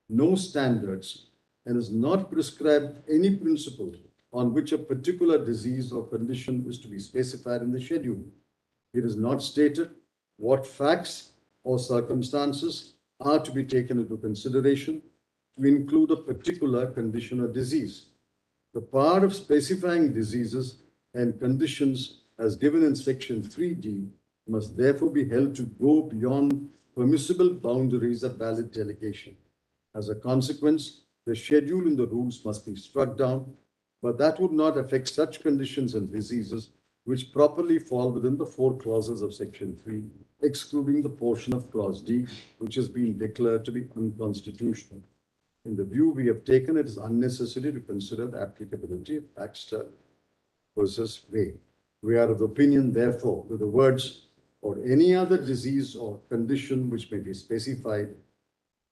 no standards, and has not prescribed any principle on which a particular disease or condition is to be specified in the schedule. It is not stated what facts or circumstances are to be taken into consideration to include a particular condition or disease. The power of specifying diseases and conditions as given in Section 3D must therefore be held to go beyond permissible boundaries of valid delegation. As a consequence, the schedule in the rules must be struck down, but that would not affect such conditions and diseases which properly fall within the 4 clauses of Section 3, excluding the portion of Clause D, which has been declared to be unconstitutional. In the view we have taken, it is unnecessary to consider the applicability of Baxter versus Way. We are of opinion, therefore, that the words or any other disease or condition which may be specified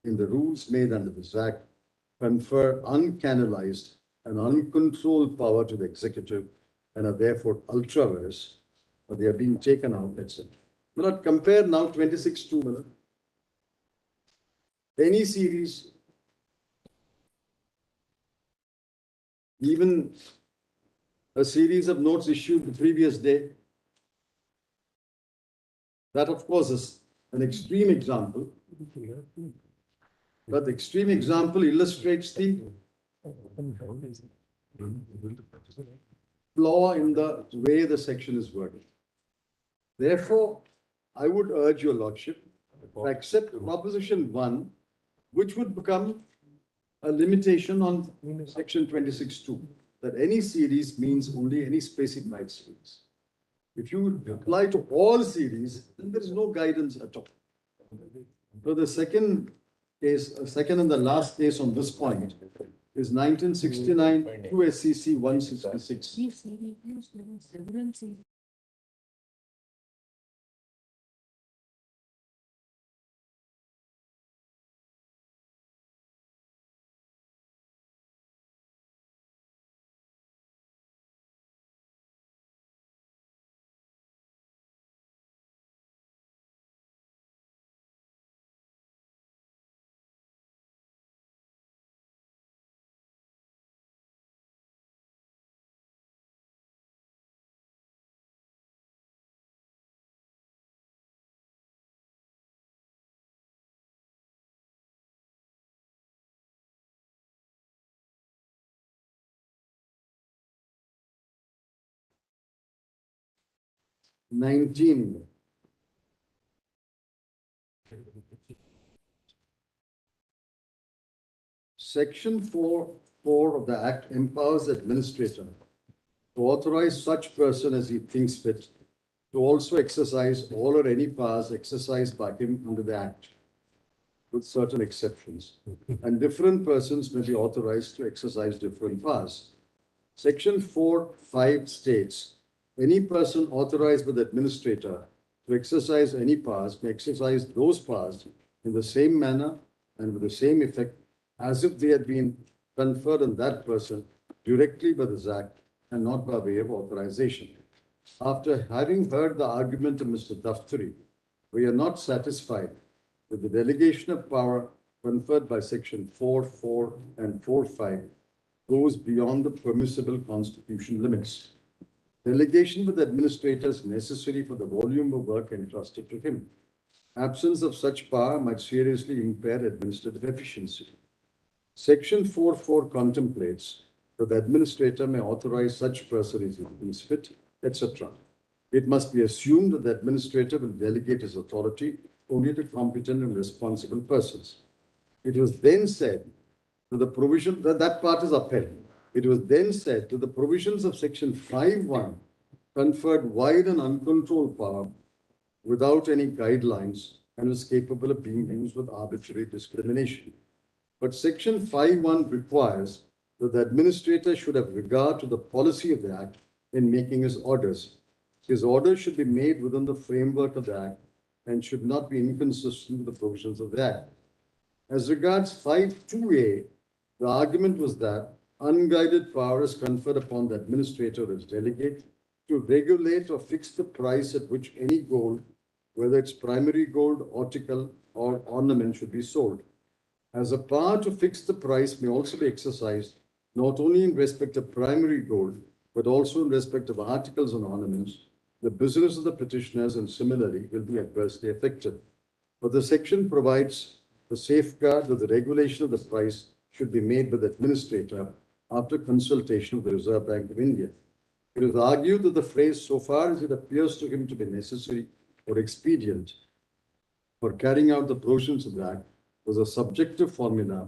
in the rules made under this Act confer uncanalized and uncontrolled power to the executive and are therefore ultra vires, or they are being taken out, etc. Will not compare now 26(2). Any series, even a series of notes issued the previous day, that of course is an extreme example, but the extreme example illustrates the flaw in the way the section is worded. Therefore, I would urge your lordship to accept proposition 1, which would become a limitation on section 26(2), that any series means only any specified series. If you apply to all series, then there is no guidance at all. So the second case, second and the last case on this point is 1969 2 SCC 166. Yes, several series. 19. Section 4 of the Act empowers the administrator to authorize such person as he thinks fit to also exercise all or any powers exercised by him under the Act, with certain exceptions. And different persons may be authorized to exercise different powers. Section 4(5) states, any person authorized by the administrator to exercise any powers may exercise those powers in the same manner and with the same effect as if they had been conferred on that person directly by this Act and not by way of authorization. After having heard the argument of Mr. Daftari, we are not satisfied with the delegation of power conferred by Section 4(4) and 4(5) goes beyond the permissible constitutional limits. Delegation with the administrator is necessary for the volume of work entrusted to him. Absence of such power might seriously impair administrative efficiency. Section 4(4) contemplates that the administrator may authorize such person as he thinks fit, etc. It must be assumed that the administrator will delegate his authority only to competent and responsible persons. It was then said to the provision that part is upheld. It was then said to the provisions of Section 5(1) conferred wide and uncontrolled power without any guidelines and was capable of being used with arbitrary discrimination. But Section 5(1) requires that the administrator should have regard to the policy of the Act in making his orders. His orders should be made within the framework of the Act and should not be inconsistent with the provisions of the Act. As regards 5(2)(a), the argument was that unguided power is conferred upon the administrator as delegate to regulate or fix the price at which any gold, whether it's primary gold, article, or ornament, should be sold. As a power to fix the price may also be exercised not only in respect of primary gold, but also in respect of articles and ornaments, the business of the petitioners and similarly will be adversely affected. But the section provides the safeguard that the regulation of the price should be made by the administrator after consultation with the Reserve Bank of India. It is argued that the phrase, so far as it appears to him to be necessary or expedient for carrying out the provisions of the Act, was a subjective formula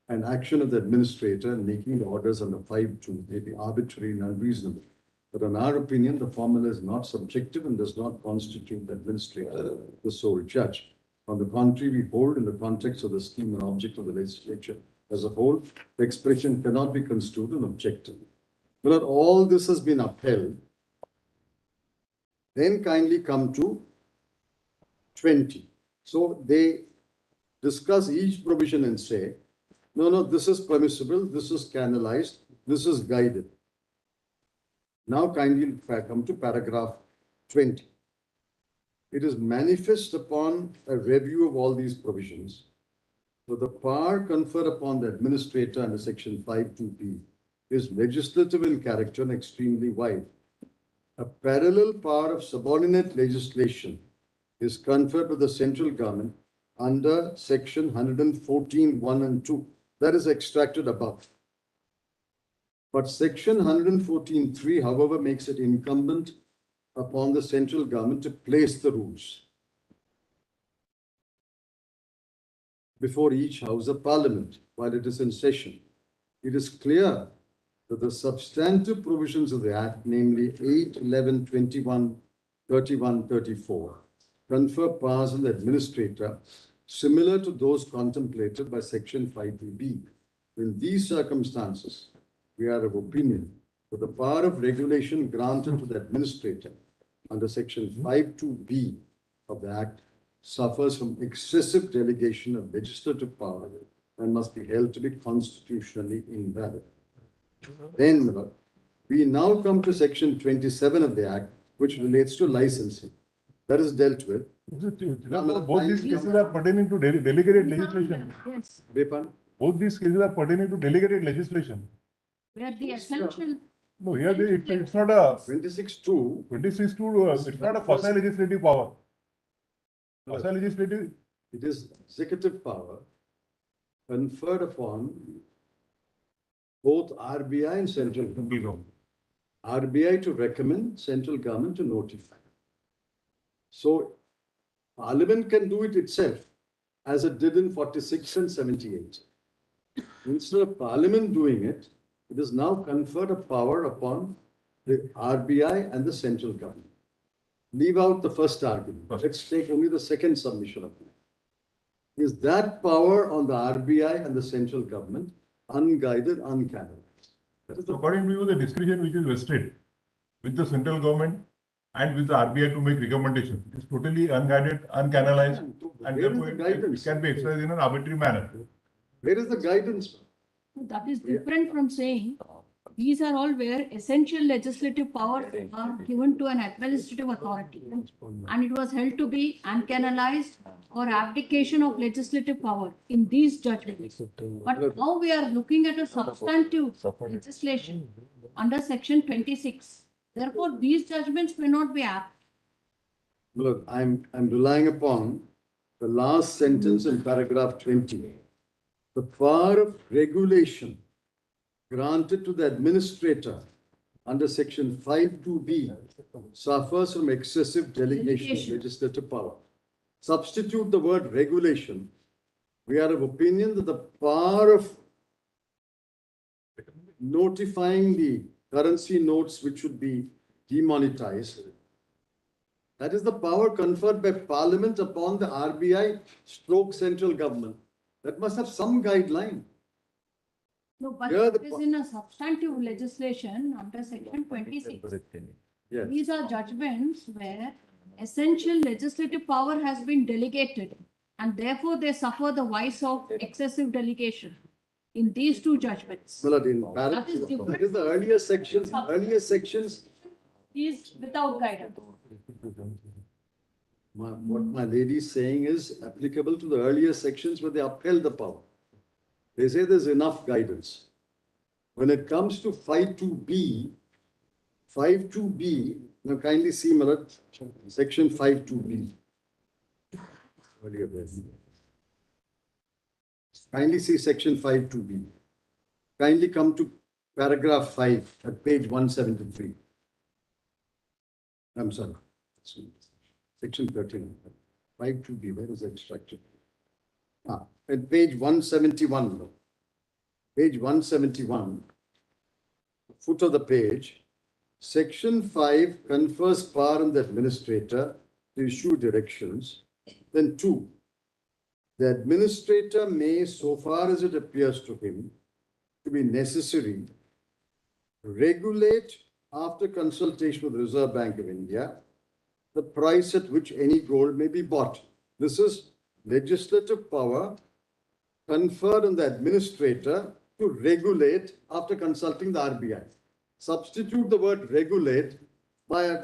and action of the administrator in making the orders under 5(2) may be arbitrary and unreasonable. But in our opinion, the formula is not subjective and does not constitute the administrator the sole judge. On the contrary, we hold in the context of the scheme and object of the legislature as a whole, the expression cannot be construed and objective. Well, all this has been upheld. Then kindly come to 20. So they discuss each provision and say, no, this is permissible, this is canalized, this is guided. Now kindly come to paragraph 20. It is manifest upon a review of all these provisions that the power conferred upon the administrator under Section 5(2)(b) is legislative in character and extremely wide. A parallel power of subordinate legislation is conferred by the central government under Section 114(1) and 2. That is extracted above. But Section 114(3), however, makes it incumbent upon the central government to place the rules before each House of Parliament while it is in session. It is clear that the substantive provisions of the Act, namely 8, 11, 21, 31, 34, confer powers on the administrator similar to those contemplated by Section 5(2)(b). In these circumstances, we are of opinion that the power of regulation granted to the administrator under Section 5(2)(b) of the Act suffers from excessive delegation of legislative power and must be held to be constitutionally invalid. Then we now come to Section 27 of the Act, which relates to licensing. That is dealt with. Both these cases are pertaining to delegated legislation. Yes, Both these cases are pertaining to delegated legislation. where the essential, No, here it's not a 26(2). 26(2), it's not a quasi-legislative power. Quasi-legislative, It is executive power conferred upon both RBI and central government. RBI to recommend, central government to notify. So Parliament can do it itself, as it did in 46 and 78. Instead of Parliament doing it, it is now conferred a power upon the RBI and the central government. Leave out the first argument. Let's take only the second submission of it. Is that power on the RBI and the central government unguided, uncanonized? That is the According to you, the discretion which is vested with the central government and with the RBI to make recommendations is totally unguided, uncanalized, and Where is therefore the it guidance? can be exercised in an arbitrary manner. Where is the guidance? That is different from saying these are all where essential legislative powers are given to an administrative authority. And it was held to be uncanalized or abdication of legislative power in these judgments. But now we are looking at a substantive legislation under section 26. Therefore, these judgments may not be apt. Look, I'm relying upon the last sentence in paragraph 20. The power of regulation granted to the administrator under section 5(2)(b) suffers from excessive delegation of legislative power. Substitute the word regulation. We are of opinion that the power of notifying the currency notes which should be demonetized, that is the power conferred by Parliament upon the RBI stroke central government. That must have some guideline. No, but Here it the is in a substantive legislation under section 26. Yes. These are judgments where essential legislative power has been delegated and therefore they suffer the vice of excessive delegation in these two judgments. Well, in That is different. that is the earlier sections. Earlier sections. Is without guidance. What my lady is saying is applicable to the earlier sections where they upheld the power. They say there's enough guidance. When it comes to 5(2)(b), now kindly see, Marat, section 5(2)(b). Earlier there. Kindly see section 5(2)(b). Kindly come to paragraph 5 at page 173. I'm sorry. Section 13. 5(2)(b), where is that structure? At page 171. Page 171. Foot of the page. Section 5 confers power on the administrator to issue directions. Then 2. The administrator may, so far as it appears to him to be necessary, regulate after consultation with the Reserve Bank of India the price at which any gold may be bought. This is legislative power conferred on the administrator to regulate after consulting the RBI. Substitute the word regulate by a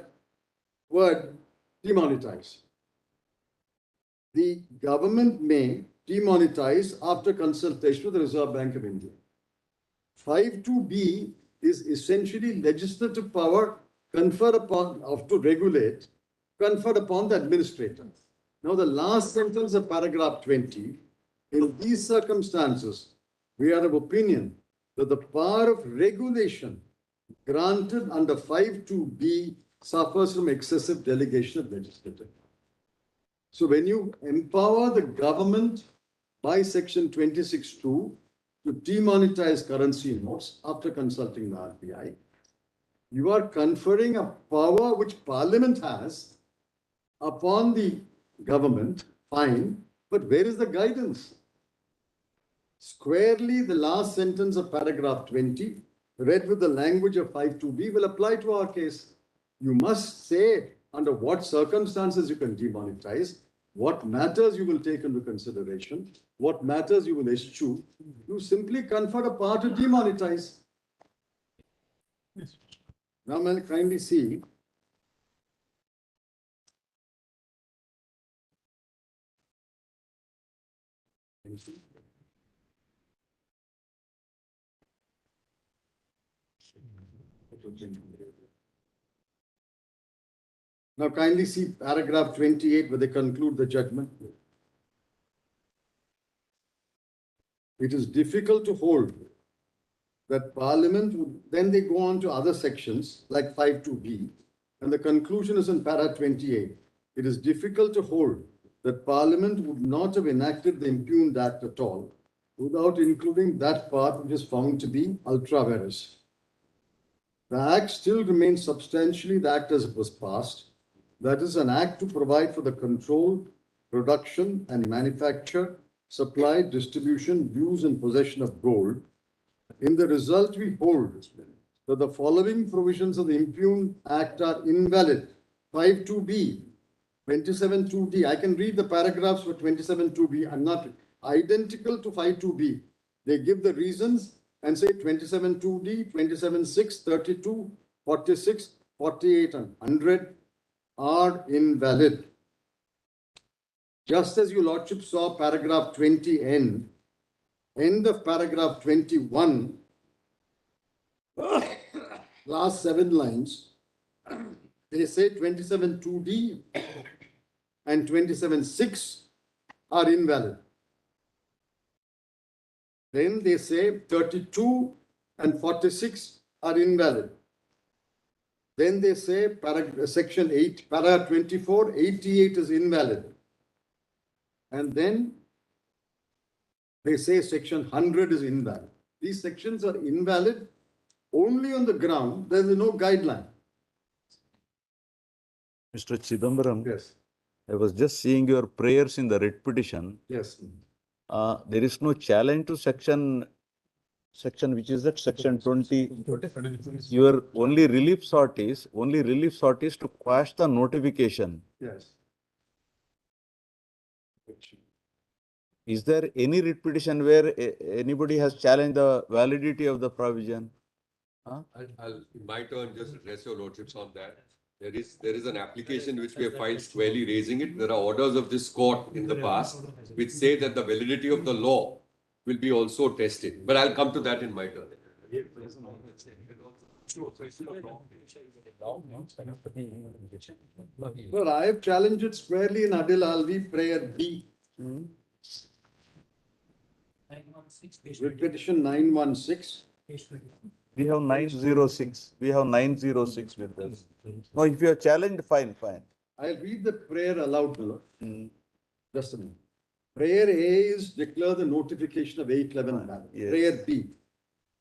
word demonetize. The government may demonetize after consultation with the Reserve Bank of India. 5(2)(b) is essentially legislative power conferred upon to regulate, conferred upon the administrator. Now, the last sentence of paragraph 20, in these circumstances, we are of opinion that the power of regulation granted under 5(2)(b) suffers from excessive delegation of legislative. So when you empower the government by section 26(2) to demonetize currency notes after consulting the RBI, you are conferring a power which Parliament has upon the government, fine, but where is the guidance? Squarely, the last sentence of paragraph 20, read with the language of 5(2)(b) will apply to our case. You must say under what circumstances you can demonetize, what matters you will take into consideration, what matters you will eschew. You simply confer a power to demonetize. Now, may I kindly see. Now kindly see paragraph 28 where they conclude the judgment. It is difficult to hold that Parliament would, then they go on to other sections like 5(2)(b), and the conclusion is in para 28. it is difficult to hold that Parliament would not have enacted the impugned act at all without including that part which is found to be ultra vires. The act still remains substantially the act as it was passed. That is an act to provide for the control, production and manufacture, supply, distribution, use and possession of gold. In the result, we hold that the following provisions of the impugned act are invalid. 5.2b, 27.2d. I can read the paragraphs for 27.2b. I'm not identical to 5.2b. They give the reasons and say 27.2d, 27.6, 32, 46, 48 and 100 are invalid. Just as your lordship saw paragraph 20n, end of paragraph 21, last 7 lines, they say 27.2d and 27.6 are invalid. Then they say 32 and 46 are invalid. Then they say section 8, paragraph 24, 88 is invalid. And then they say section 100 is invalid. These sections are invalid only on the ground there is no guideline. Mr. Chidambaram, Yes, I was just seeing your prayers in the writ petition. yes. There is no challenge to section which is that section 20. Your only relief sought is to quash the notification. Yes. Is there any writ petition where anybody has challenged the validity of the provision? I'll, in my turn, just address your lordships on that. There is an application which we have filed squarely raising it. There are orders of this court in the past which say that the validity of the law will be also tested. But I'll come to that in my turn. Well, I have challenged it squarely in Adil Alvi prayer B. Writ petition 916. We have 906. We have 906 with us. No, if you are challenged, fine. I'll read the prayer aloud, Miller. Just a minute. Prayer A is declare the notification of 811 ballot. Yes. Prayer B,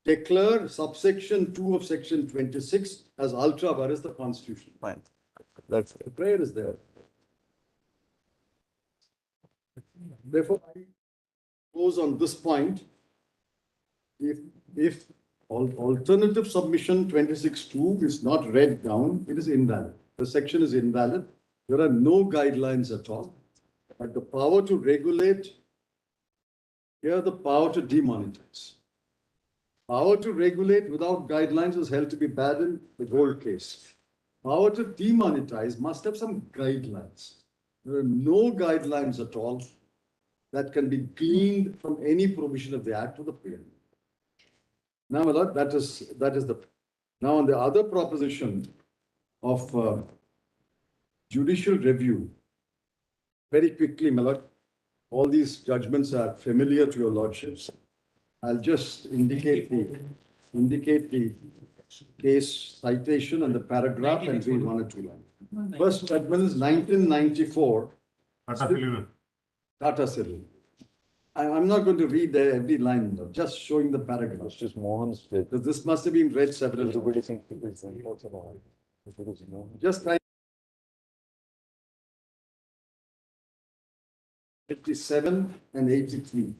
declare subsection 2 of section 26 as ultra vires the constitution. Fine. That's The prayer is there. Therefore, I suppose on this point, if alternative submission 26.2 is not read down, it is invalid. The section is invalid. There are no guidelines at all. But the power to regulate, here the power to demonetize. Power to regulate without guidelines is held to be bad in the gold case. Power to demonetize must have some guidelines. There are no guidelines at all that can be gleaned from any provision of the Act or the period. Now, my lord, that is the. Now, on the other proposition of judicial review, very quickly, my lord, all these judgments are familiar to your lordships. I'll just indicate the case citation and the paragraph and read 1 or 2 lines. First judgment is 1994. Tata Civil. I'm not going to read every line, though, just showing the paragraph. just Mohan's. Because this must have been read several times. Just try. 87 and 83.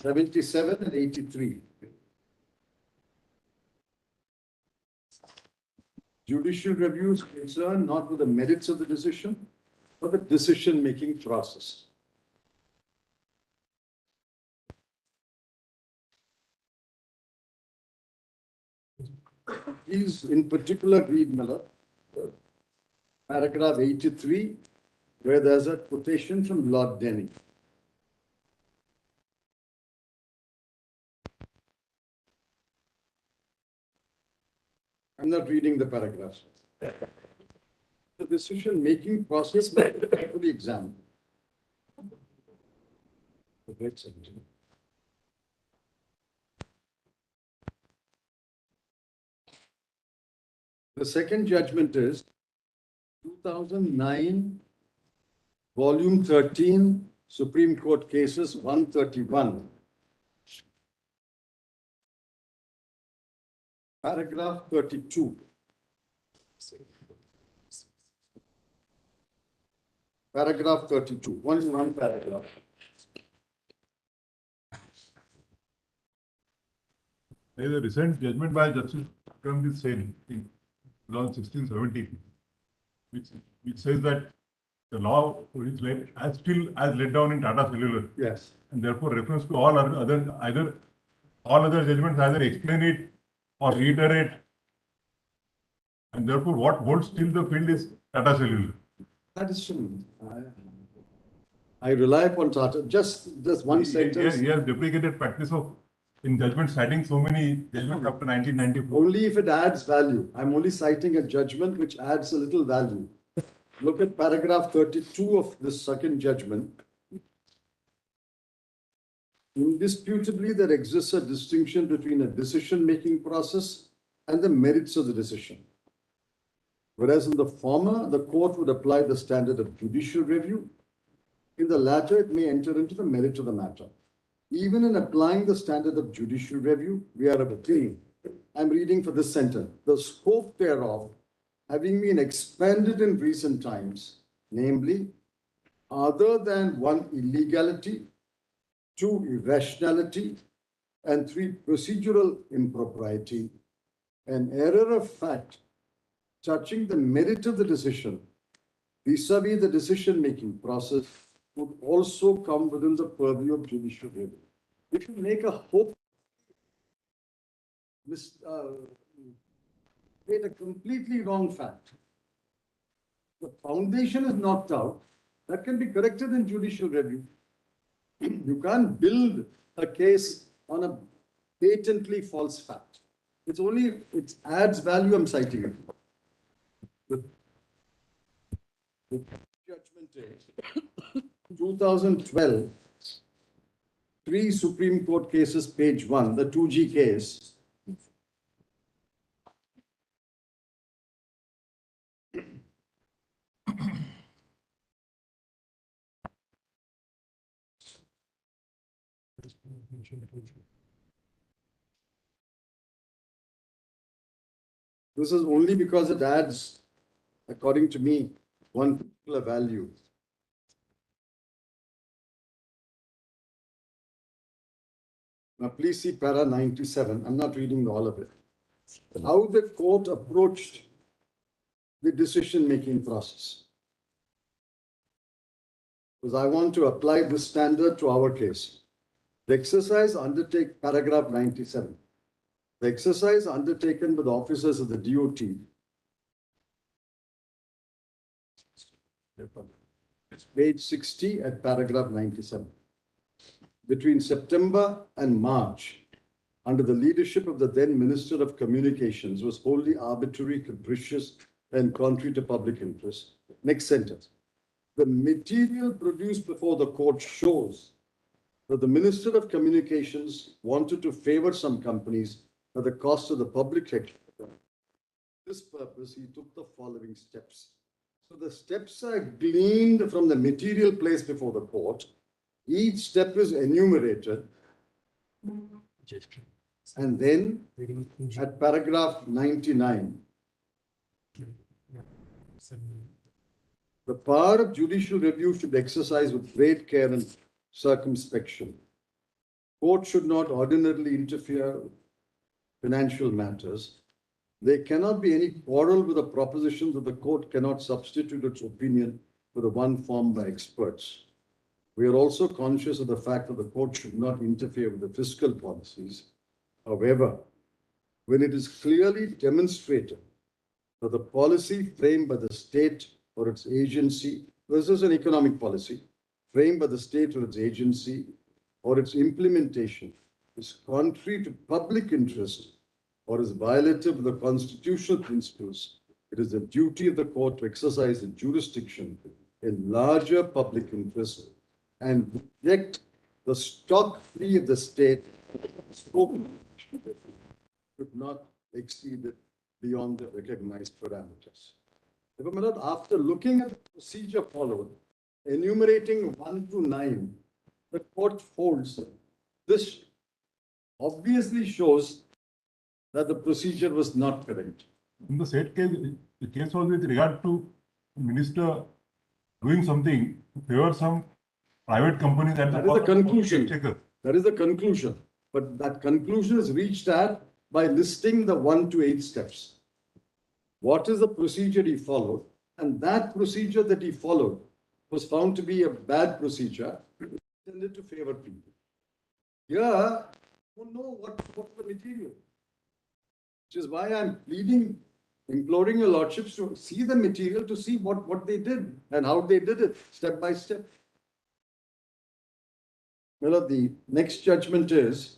'77 and 83. Judicial review is concerned not with the merits of the decision, but the decision-making process. Please, in particular, read Miller, paragraph 83, where there's a quotation from Lord Denning. I'm not reading the paragraphs. The decision-making process must be carefully examined. The great sentence. The second judgment is 2009, Volume 13, Supreme Court Cases 131. Paragraph 32. Paragraph 32, one paragraph. There is a recent judgment by Justice Akram Sen in 1670, which says that the law is still as laid down in Tata Cellular, Yes. and therefore reference to all other judgments either explain it or reiterate, and therefore what holds still the field is Tata Cellular. That is true. I rely upon Tata. Just one sentence. He has deprecated practice of in judgment citing so many judgments after 1994. Only if it adds value. I'm only citing a judgment which adds a little value. Look at paragraph 32 of this second judgment. Indisputably, there exists a distinction between a decision-making process and the merits of the decision. Whereas in the former, the court would apply the standard of judicial review. In the latter, it may enter into the merit of the matter. Even in applying the standard of judicial review, we are of opinion. I'm reading for this sentence. The scope thereof having been expanded in recent times, namely, other than 1, illegality, 2, irrationality, and 3, procedural impropriety, an error of fact touching the merit of the decision vis-a-vis the decision-making process would also come within the purview of judicial review. If you make a hope, state a completely wrong fact, the foundation is knocked out, that can be corrected in judicial review. You can't build a case on a patently false fact. It's only, it adds value, I'm citing it. The judgment is 2012, 3 Supreme Court cases, page 1, the 2G case. This is only because it adds, according to me, one particular value. Now, please see para 97. I'm not reading all of it. How the court approached the decision-making process. Because I want to apply this standard to our case. The exercise undertake paragraph 97. The exercise undertaken by the officers of the DOT page 60 at paragraph 97. Between September and March, under the leadership of the then Minister of Communications, was wholly arbitrary, capricious, and contrary to public interest. Next sentence. The material produced before the court shows that the Minister of Communications wanted to favor some companies at the cost of the public sector. For this purpose, he took the following steps. So the steps are gleaned from the material placed before the court. Each step is enumerated. And then at paragraph 99, the power of judicial review should be exercised with great care and circumspection. Court should not ordinarily interfere with financial matters. There cannot be any quarrel with the proposition that the court cannot substitute its opinion for the one formed by experts. We are also conscious of the fact that the court should not interfere with the fiscal policies. However, when it is clearly demonstrated that the policy framed by the state or its agency, this is an economic policy, framed by the state or its agency, or its implementation is contrary to public interest or is violative of the constitutional principles, it is the duty of the court to exercise the jurisdiction in larger public interest and reject the stock free of the state scope should not exceed it beyond the recognized parameters. Therefore, my lord, after looking at the procedure followed, enumerating 1 to 9, the court holds this obviously shows that the procedure was not correct. In the said case, the case was with regard to minister doing something to favor some private company that. That is the conclusion. Exchequer. That is the conclusion. But that conclusion is reached at by listing the 1 to 8 steps. What is the procedure he followed? And that procedure that he followed was found to be a bad procedure intended to favor people. Here, I don't know what's the material. Which is why I'm pleading, imploring your lordships to see the material, to see what they did and how they did it, step by step. Well, the next judgment is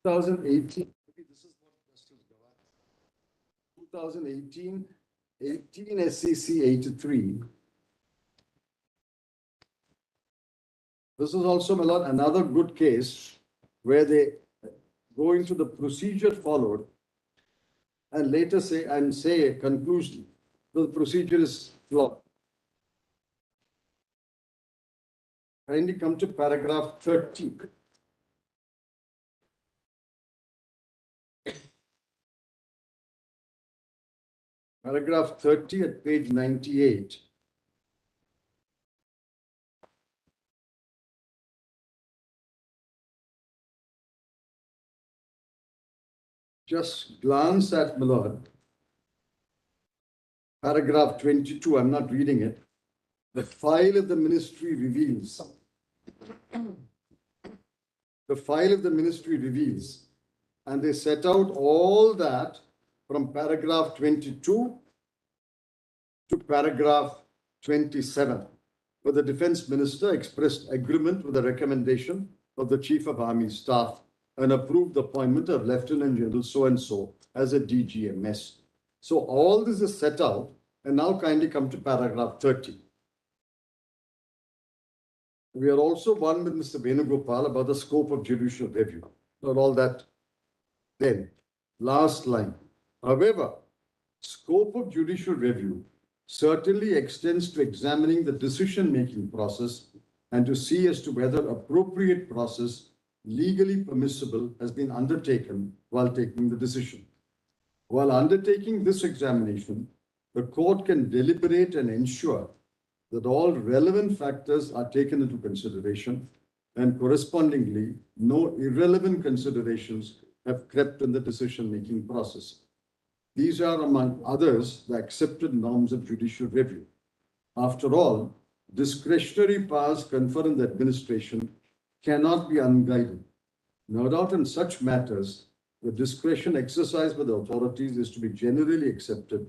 2018. This is what Justice Gawat. 2018, 18 SCC 83. This is also, my lord, another good case where they go into the procedure followed and later say a conclusion. The procedure is flawed. Kindly come to paragraph 30. Paragraph 30 at page 98. Just glance at, my lord, paragraph 22, I'm not reading it. The file of the ministry reveals. The file of the ministry reveals. And they set out all that from paragraph 22 to paragraph 27, where the defense minister expressed agreement with the recommendation of the Chief of Army Staff and approved the appointment of Lieutenant General so-and-so as a DGMS. So all this is set out, and now kindly come to paragraph 30. We are also one with Mr. Venugopal about the scope of judicial review. Not all that. Then, last line. However, scope of judicial review certainly extends to examining the decision-making process and to see as to whether appropriate process legally permissible has been undertaken while taking the decision. While undertaking this examination, the court can deliberate and ensure that all relevant factors are taken into consideration and correspondingly no irrelevant considerations have crept in the decision-making process. These are, among others, the accepted norms of judicial review. After all, discretionary powers conferred on the administration cannot be unguided. No doubt in such matters, the discretion exercised by the authorities is to be generally accepted.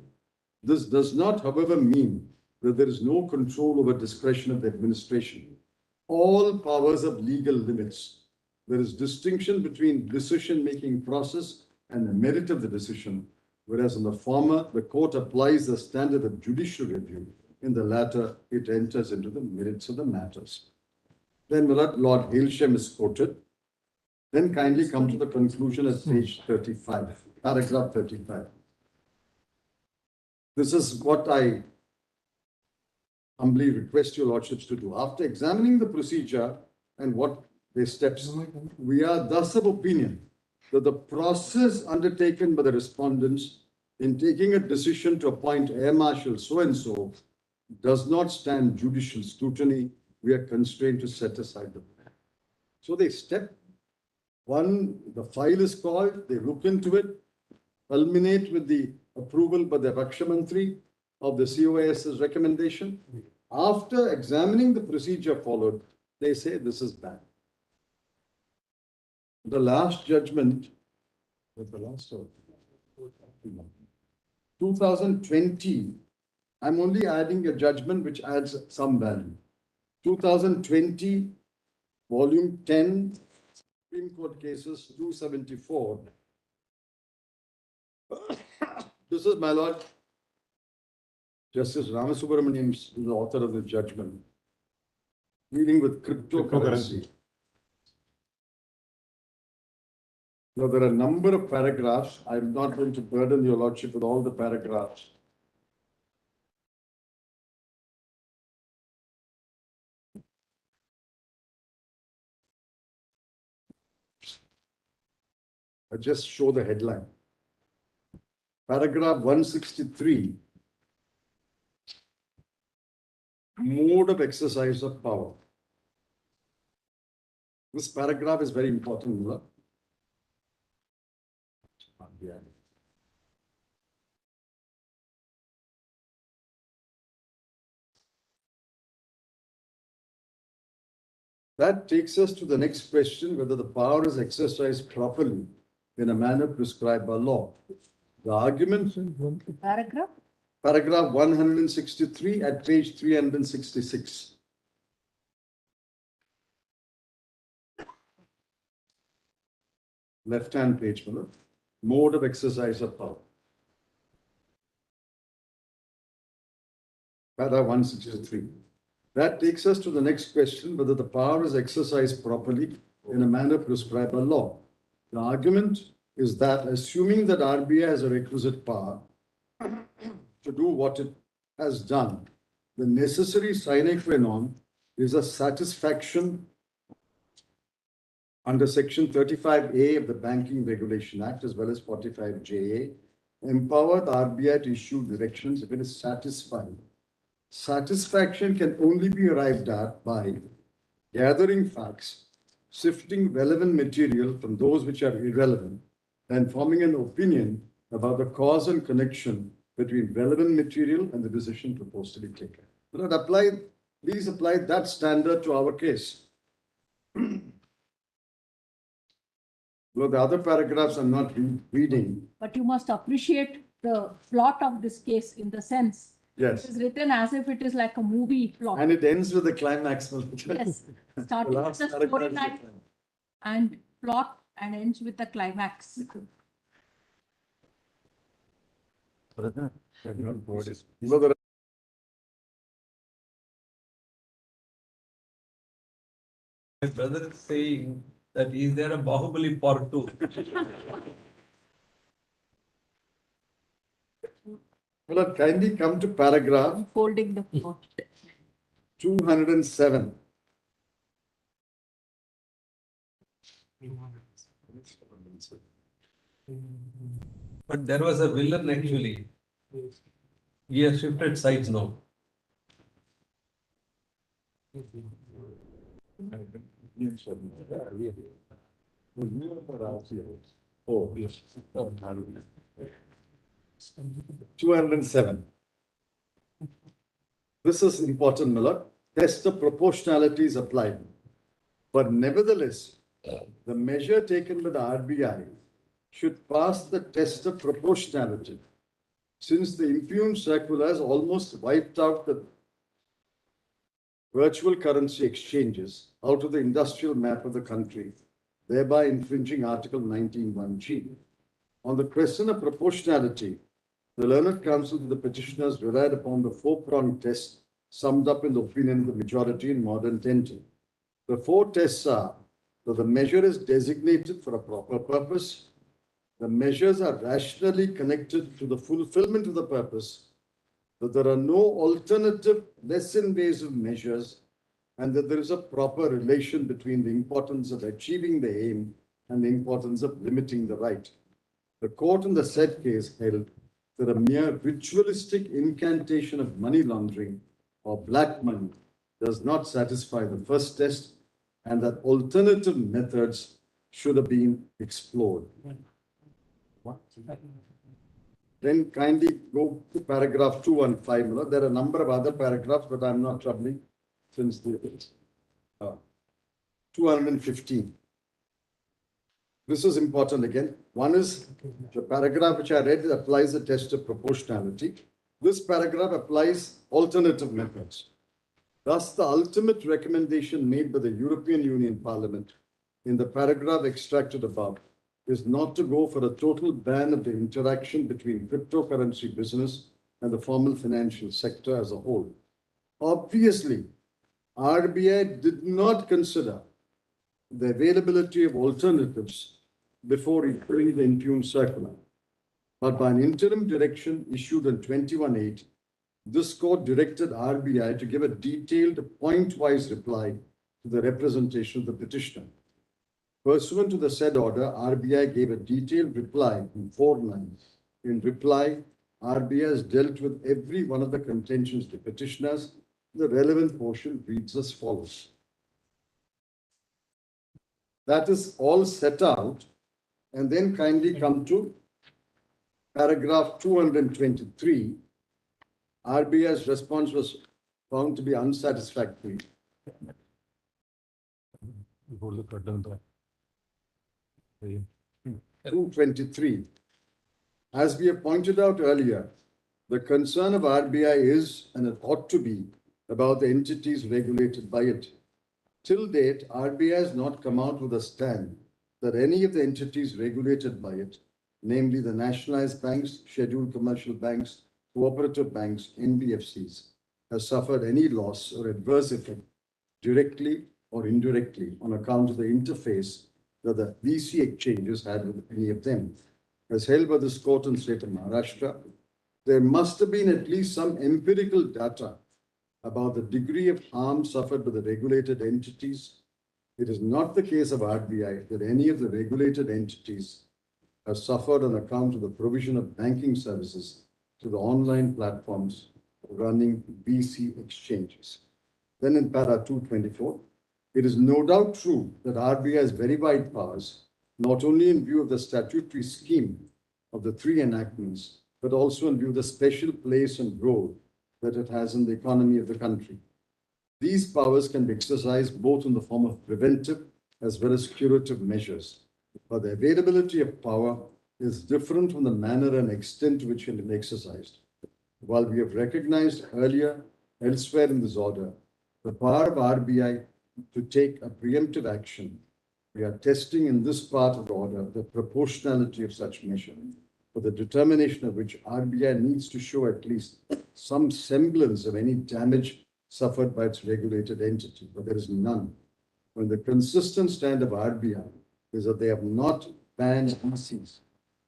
This does not, however, mean that there is no control over discretion of the administration. All powers have legal limits. There is distinction between decision-making process and the merit of the decision, whereas in the former, the court applies the standard of judicial review. In the latter, it enters into the merits of the matters. Then Lord Hailsham is quoted. Then kindly come to the conclusion at page 35, paragraph 35. This is what I humbly request your lordships to do. After examining the procedure and what the steps, we are thus of opinion that the process undertaken by the respondents in taking a decision to appoint Air Marshal so-and-so does not stand judicial scrutiny. We are constrained to set aside the plan. So they step one, the file is called, they look into it, culminate with the approval by the Raksha Mantri of the COAS's recommendation. After examining the procedure followed, they say this is bad. The last judgment was the last one. 2020, I'm only adding a judgment which adds some value. 2020, volume 10, Supreme Court cases 274. This is, my lord, Justice Ramasubramanian is the author of the judgment, dealing with cryptocurrency. Now, there are a number of paragraphs. I'm not going to burden your lordship with all the paragraphs. I just show the headline. Paragraph 163. Mode of exercise of power. This paragraph is very important, Mullah. That takes us to the next question, whether the power is exercised properly in a manner prescribed by law. The argument, Paragraph? paragraph 163 at page 366. Left-hand page, Mullah. Mode of exercise of power. Paragraph 163. That takes us to the next question, whether the power is exercised properly in a manner prescribed by law. The argument is that assuming that RBI has a requisite power to do what it has done, the necessary sine qua non is a satisfaction under Section 35A of the Banking Regulation Act as well as 45JA, empower the RBI to issue directions if it is satisfied. Satisfaction can only be arrived at by gathering facts, sifting relevant material from those which are irrelevant, and forming an opinion about the cause and connection between relevant material and the decision proposed to be taken. Please apply that standard to our case. Well, the other paragraphs I'm not reading. But you must appreciate the plot of this case in the sense. Yes. It is written as if it is like a movie plot. And it ends with the climax. Yes, starting with the storyline and plot and ends with the climax. My brother is saying that is there a Bahubali part 2? Well, kindly come to paragraph Folding the plot. 207. But there was a villain actually. He has shifted sides now. Oh, yes. 207. This is important, Miller. Test of proportionality is applied. But nevertheless, the measure taken by the RBI should pass the test of proportionality, since the impugned circular has almost wiped out the virtual currency exchanges out of the industrial map of the country, thereby infringing Article 19(1)(g). On the question of proportionality, the learned counsel to the petitioners relied upon the four-pronged test summed up in the opinion of the majority in modern tension. The four tests are that the measure is designated for a proper purpose, the measures are rationally connected to the fulfillment of the purpose, that there are no alternative, less invasive measures, and that there is a proper relation between the importance of achieving the aim and the importance of limiting the right. The court in the said case held that a mere ritualistic incantation of money laundering or black money does not satisfy the first test, and that alternative methods should have been explored. Then kindly go to paragraph 215. There are a number of other paragraphs, but I'm not troubling since the 215. This is important again. One is the paragraph which I read applies the test of proportionality. This paragraph applies alternative methods. Thus, the ultimate recommendation made by the European Union Parliament in the paragraph extracted above is not to go for a total ban of the interaction between cryptocurrency business and the formal financial sector as a whole. Obviously, RBI did not consider the availability of alternatives before issuing the impugned circular. But by an interim direction issued on 21/8, this court directed RBI to give a detailed point-wise reply to the representation of the petitioner. Pursuant to the said order, RBI gave a detailed reply in 4 lines. In reply, RBI has dealt with every one of the contentions of the petitioners. The relevant portion reads as follows. That is all set out, and then kindly come to paragraph 223. RBI's response was found to be unsatisfactory. 223. As we have pointed out earlier, the concern of RBI is, and it ought to be, about the entities regulated by it. Till date, RBI has not come out with a stand that any of the entities regulated by it, namely the nationalized banks, scheduled commercial banks, cooperative banks, NBFCs, has suffered any loss or adverse effect directly or indirectly on account of the interface that the VC exchanges had with any of them. As held by this court in the state of Maharashtra, there must have been at least some empirical data about the degree of harm suffered by the regulated entities. It is not the case of RBI that any of the regulated entities have suffered on account of the provision of banking services to the online platforms running VC exchanges. Then in para 224, it is no doubt true that RBI has very wide powers, not only in view of the statutory scheme of the 3 enactments, but also in view of the special place and role that it has in the economy of the country. These powers can be exercised both in the form of preventive as well as curative measures, but the availability of power is different from the manner and extent to which it can be exercised. While we have recognized earlier, elsewhere in this order, the power of RBI to take a preemptive action, we are testing in this part of the order the proportionality of such measure, for the determination of which RBI needs to show at least some semblance of any damage suffered by its regulated entity, but there is none. When the consistent stand of RBI is that they have not banned VCs,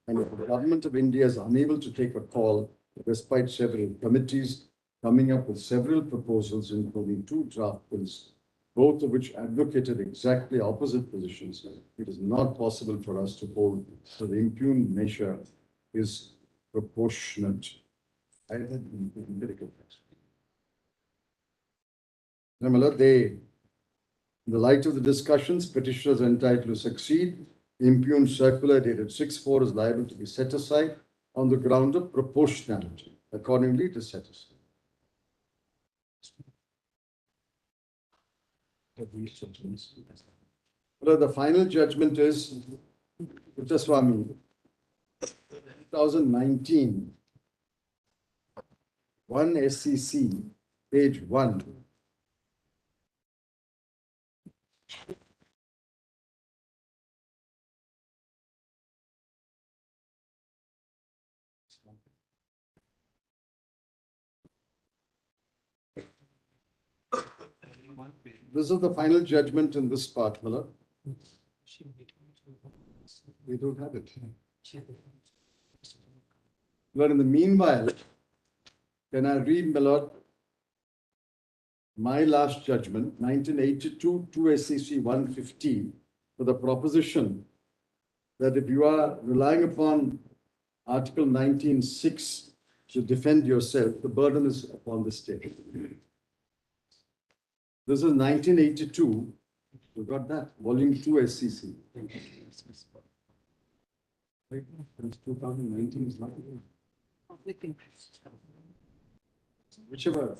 and if the government of India is unable to take a call, despite several committees coming up with several proposals, including 2 draft bills, both of which advocated exactly opposite positions, it is not possible for us to hold that the impugned measure is proportionate. I had empirical text. In the light of the discussions, petitioners are entitled to succeed. Impugned circular dated 6/4 is liable to be set aside on the ground of proportionality. Accordingly, it is set aside. Well, the final judgment is Putaswamy, 2019, 1 SCC, page 1. This is the final judgment in this part, Miller. We don't have it. But in the meanwhile, can I read, Miller, my last judgment, 1982, 2 SCC 150, for the proposition that if you are relying upon Article 19(6) to defend yourself, the burden is upon the state. This is 1982. You got that? Volume 2 SCC. 2019 is not. Whichever.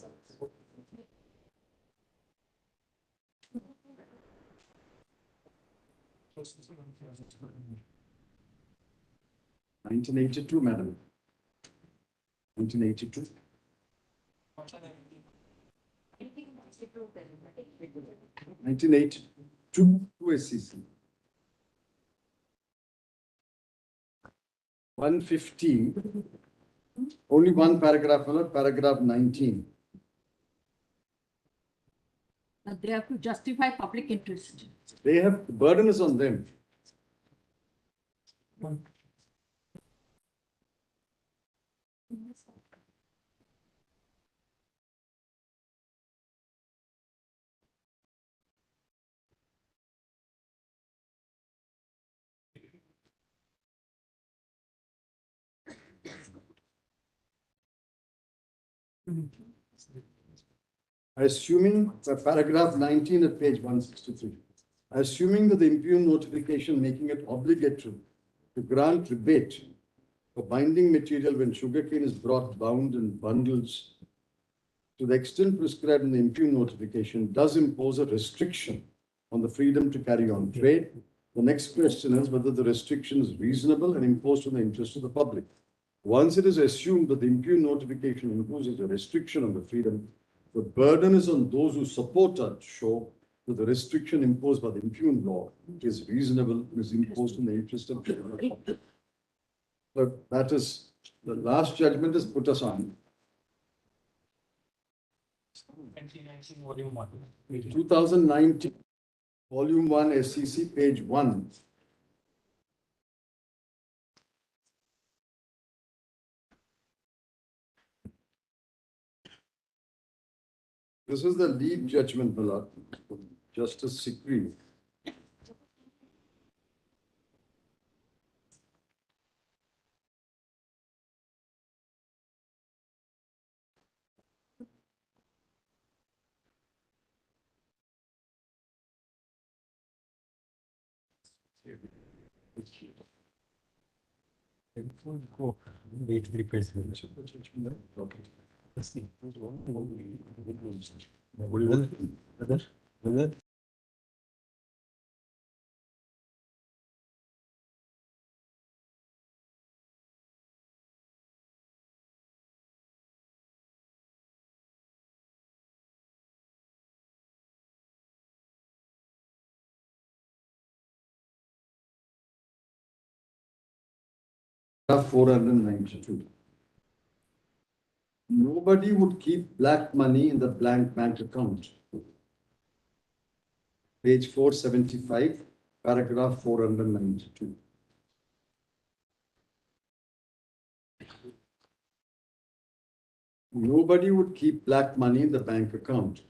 (1982), madam. 1982. 1982, 2 SCC. 115, only one paragraph, paragraph 19. But they have to justify public interest. They have, the burden is on them. Assuming, paragraph 19 at page 163, assuming that the impugn notification making it obligatory to grant rebate for binding material when sugarcane is brought bound in bundles to the extent prescribed in the impugn notification does impose a restriction on the freedom to carry on trade. The next question is whether the restriction is reasonable and imposed in the interest of the public. Once it is assumed that the impugn notification imposes a restriction on the freedom, the burden is on those who support us to show that the restriction imposed by the impugn law is reasonable and is imposed in the interest of the public. But that is, the last judgment has put us on. 2019, volume 1, SEC, page 1. This is the lead judgment, my lord, Justice Sikri. Wait, repairs. Paragraph 492. Nobody would keep black money in the blank bank account. Page 475, paragraph 492. Nobody would keep black money in the bank account.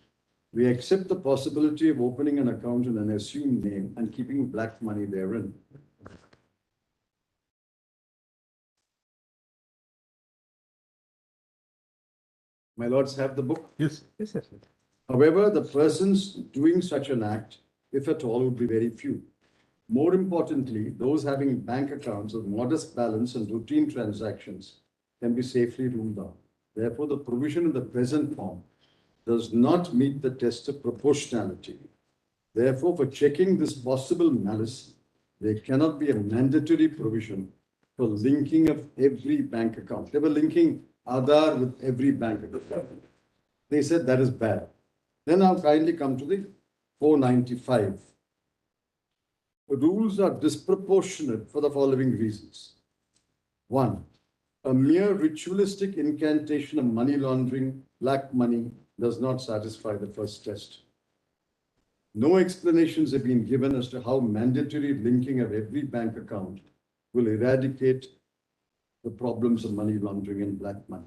We accept the possibility of opening an account in an assumed name and keeping black money therein. My lords have the book. Yes. However, the persons doing such an act, if at all, would be very few. More importantly, those having bank accounts of modest balance and routine transactions can be safely ruled out. Therefore, the provision in the present form does not meet the test of proportionality. Therefore, for checking this possible malice, there cannot be a mandatory provision for linking of every bank account. They were linking Aadhaar with every bank account. They said that is bad. Then I'll kindly come to the 495. The rules are disproportionate for the following reasons. One, a mere ritualistic incantation of money laundering, black money, does not satisfy the first test. No explanations have been given as to how mandatory linking of every bank account will eradicate the problems of money laundering and black money.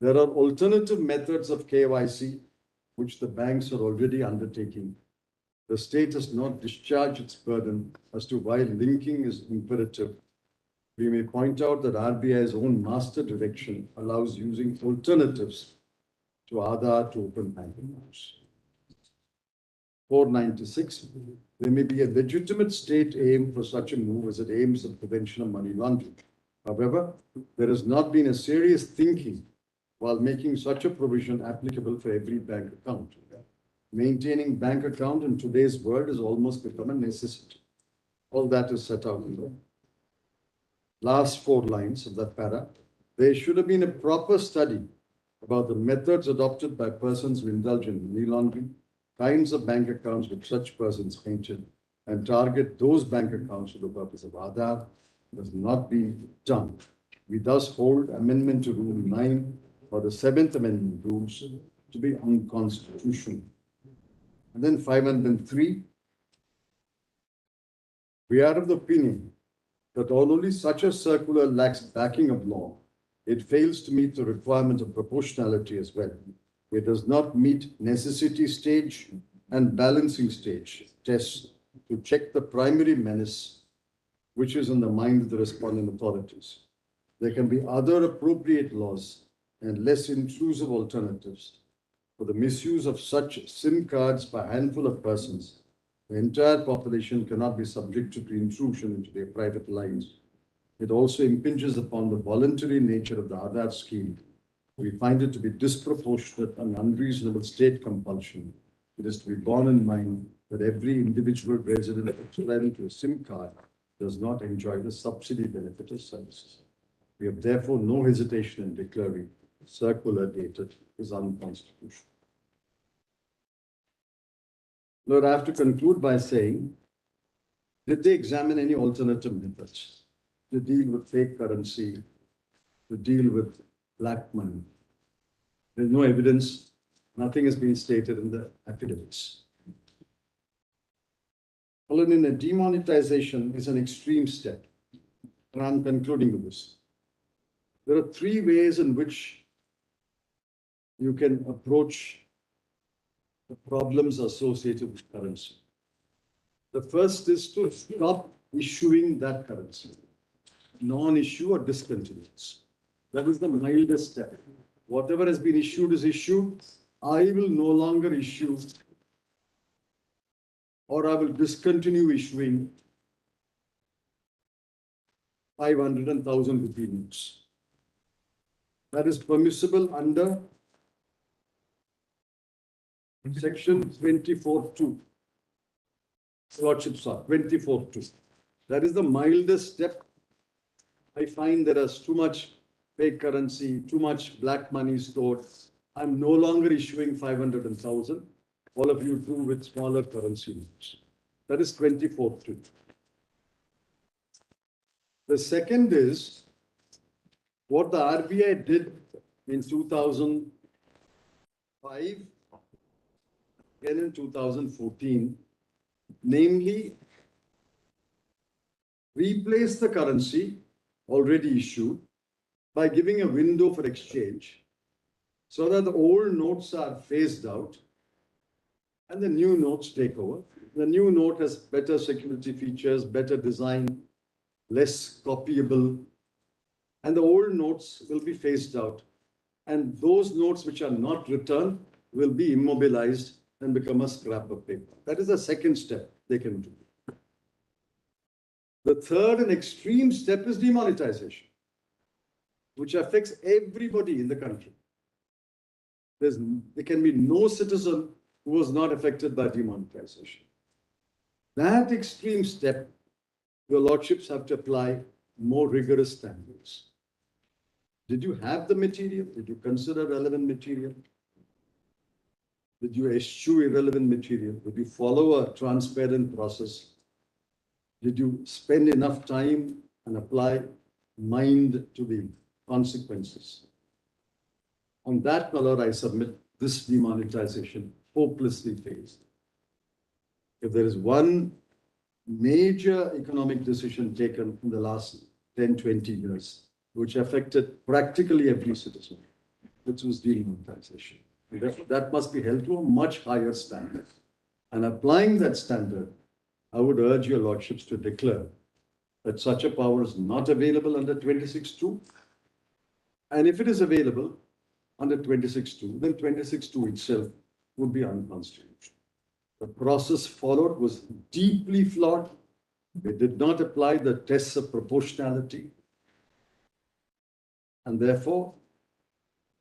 There are alternative methods of KYC, which the banks are already undertaking. The state has not discharged its burden as to why linking is imperative. We may point out that RBI's own master direction allows using alternatives to Aadhaar to open bank accounts. 496, there may be a legitimate state aim for such a move as it aims at prevention of money laundering. However, there has not been a serious thinking while making such a provision applicable for every bank account. Maintaining bank account in today's world has almost become a necessity. All that is set out in the last 4 lines of that para. There should have been a proper study about the methods adopted by persons who indulge in money laundering, kinds of bank accounts which such persons maintain, and target those bank accounts for the purpose of Aadhaar, has not been done. We thus hold amendment to Rule 9 or the 7th Amendment rules to be unconstitutional. And then 503, we are of the opinion that only such a circular lacks backing of law, it fails to meet the requirement of proportionality as well. It does not meet necessity stage and balancing stage tests to check the primary menace which is in the mind of the responding authorities. There can be other appropriate laws and less intrusive alternatives for the misuse of such SIM cards by a handful of persons. The entire population cannot be subjected to intrusion into their private lives. It also impinges upon the voluntary nature of the Aadhaar scheme. We find it to be disproportionate and unreasonable state compulsion. It is to be borne in mind that every individual resident subscribing to a SIM card does not enjoy the subsidy benefit of services. We have therefore no hesitation in declaring circular dated is unconstitutional. Lord, I have to conclude by saying, did they examine any alternative methods to deal with fake currency, to deal with black money? There's no evidence, nothing has been stated in the affidavits. Well, in a demonetization is an extreme step, and I'm concluding with this. There are three ways in which you can approach the problems associated with currency. The first is to stop issuing that currency, non-issue or discontinuance. That is the mildest step. Whatever has been issued is issued. I will no longer issue, or I will discontinue issuing 500 and 1,000 rupee notes. That is permissible under Section 24(2). Lordships are 24(2). That is the mildest step. I find there is too much fake currency, too much black money stored. I'm no longer issuing 500 and 1,000. All of you do with smaller currency notes. That is 24(2). The second is what the RBI did in 2005, again in 2014, namely replace the currency already issued by giving a window for exchange so that the old notes are phased out and the new notes take over. The new note has better security features, better design, less copyable, and the old notes will be phased out. And those notes which are not returned will be immobilized and become a scrap of paper. That is the second step they can do. The third and extreme step is demonetization, which affects everybody in the country. There can be no citizen who was not affected by demonetization. That extreme step, your lordships have to apply more rigorous standards. Did you have the material? Did you consider relevant material? Did you eschew irrelevant material? Did you follow a transparent process? Did you spend enough time and apply mind to the consequences? On that color, I submit this demonetization hopelessly fails. If there is one major economic decision taken in the last 10, 20 years, which affected practically every citizen, which was demonetization. Therefore, that must be held to a much higher standard. And applying that standard, I would urge your lordships to declare that such a power is not available under 26(2). And if it is available under 26(2), then 26(2) itself would be unconstitutional. The process followed was deeply flawed. They did not apply the tests of proportionality. And therefore,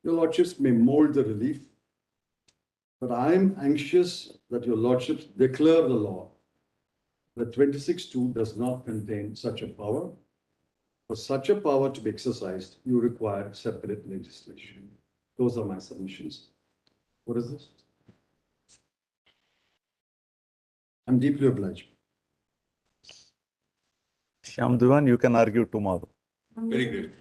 your lordships may mold the relief. But I am anxious that your lordships declare the law that 26(2) does not contain such a power. For such a power to be exercised, you require separate legislation. Those are my submissions. What is this? I'm deeply obliged. Shyam Diwan, you can argue tomorrow. Very great.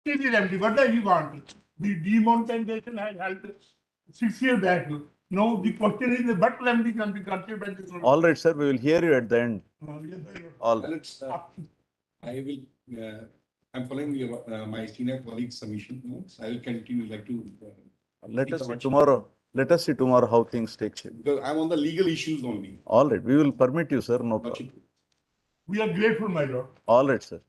It is empty. What does he want? The demonetization has held 6 years back. Now the question is what remedy can be considered? All right, sir, we will hear you at the end. All right. Let's, I will, I'm following your, my senior colleague's submission notes. I will continue, like to. Let us see tomorrow. Let us see tomorrow how things take shape. Because I'm on the legal issues only. All right, we will permit you, sir, no problem. We are grateful, my lord. All right, sir.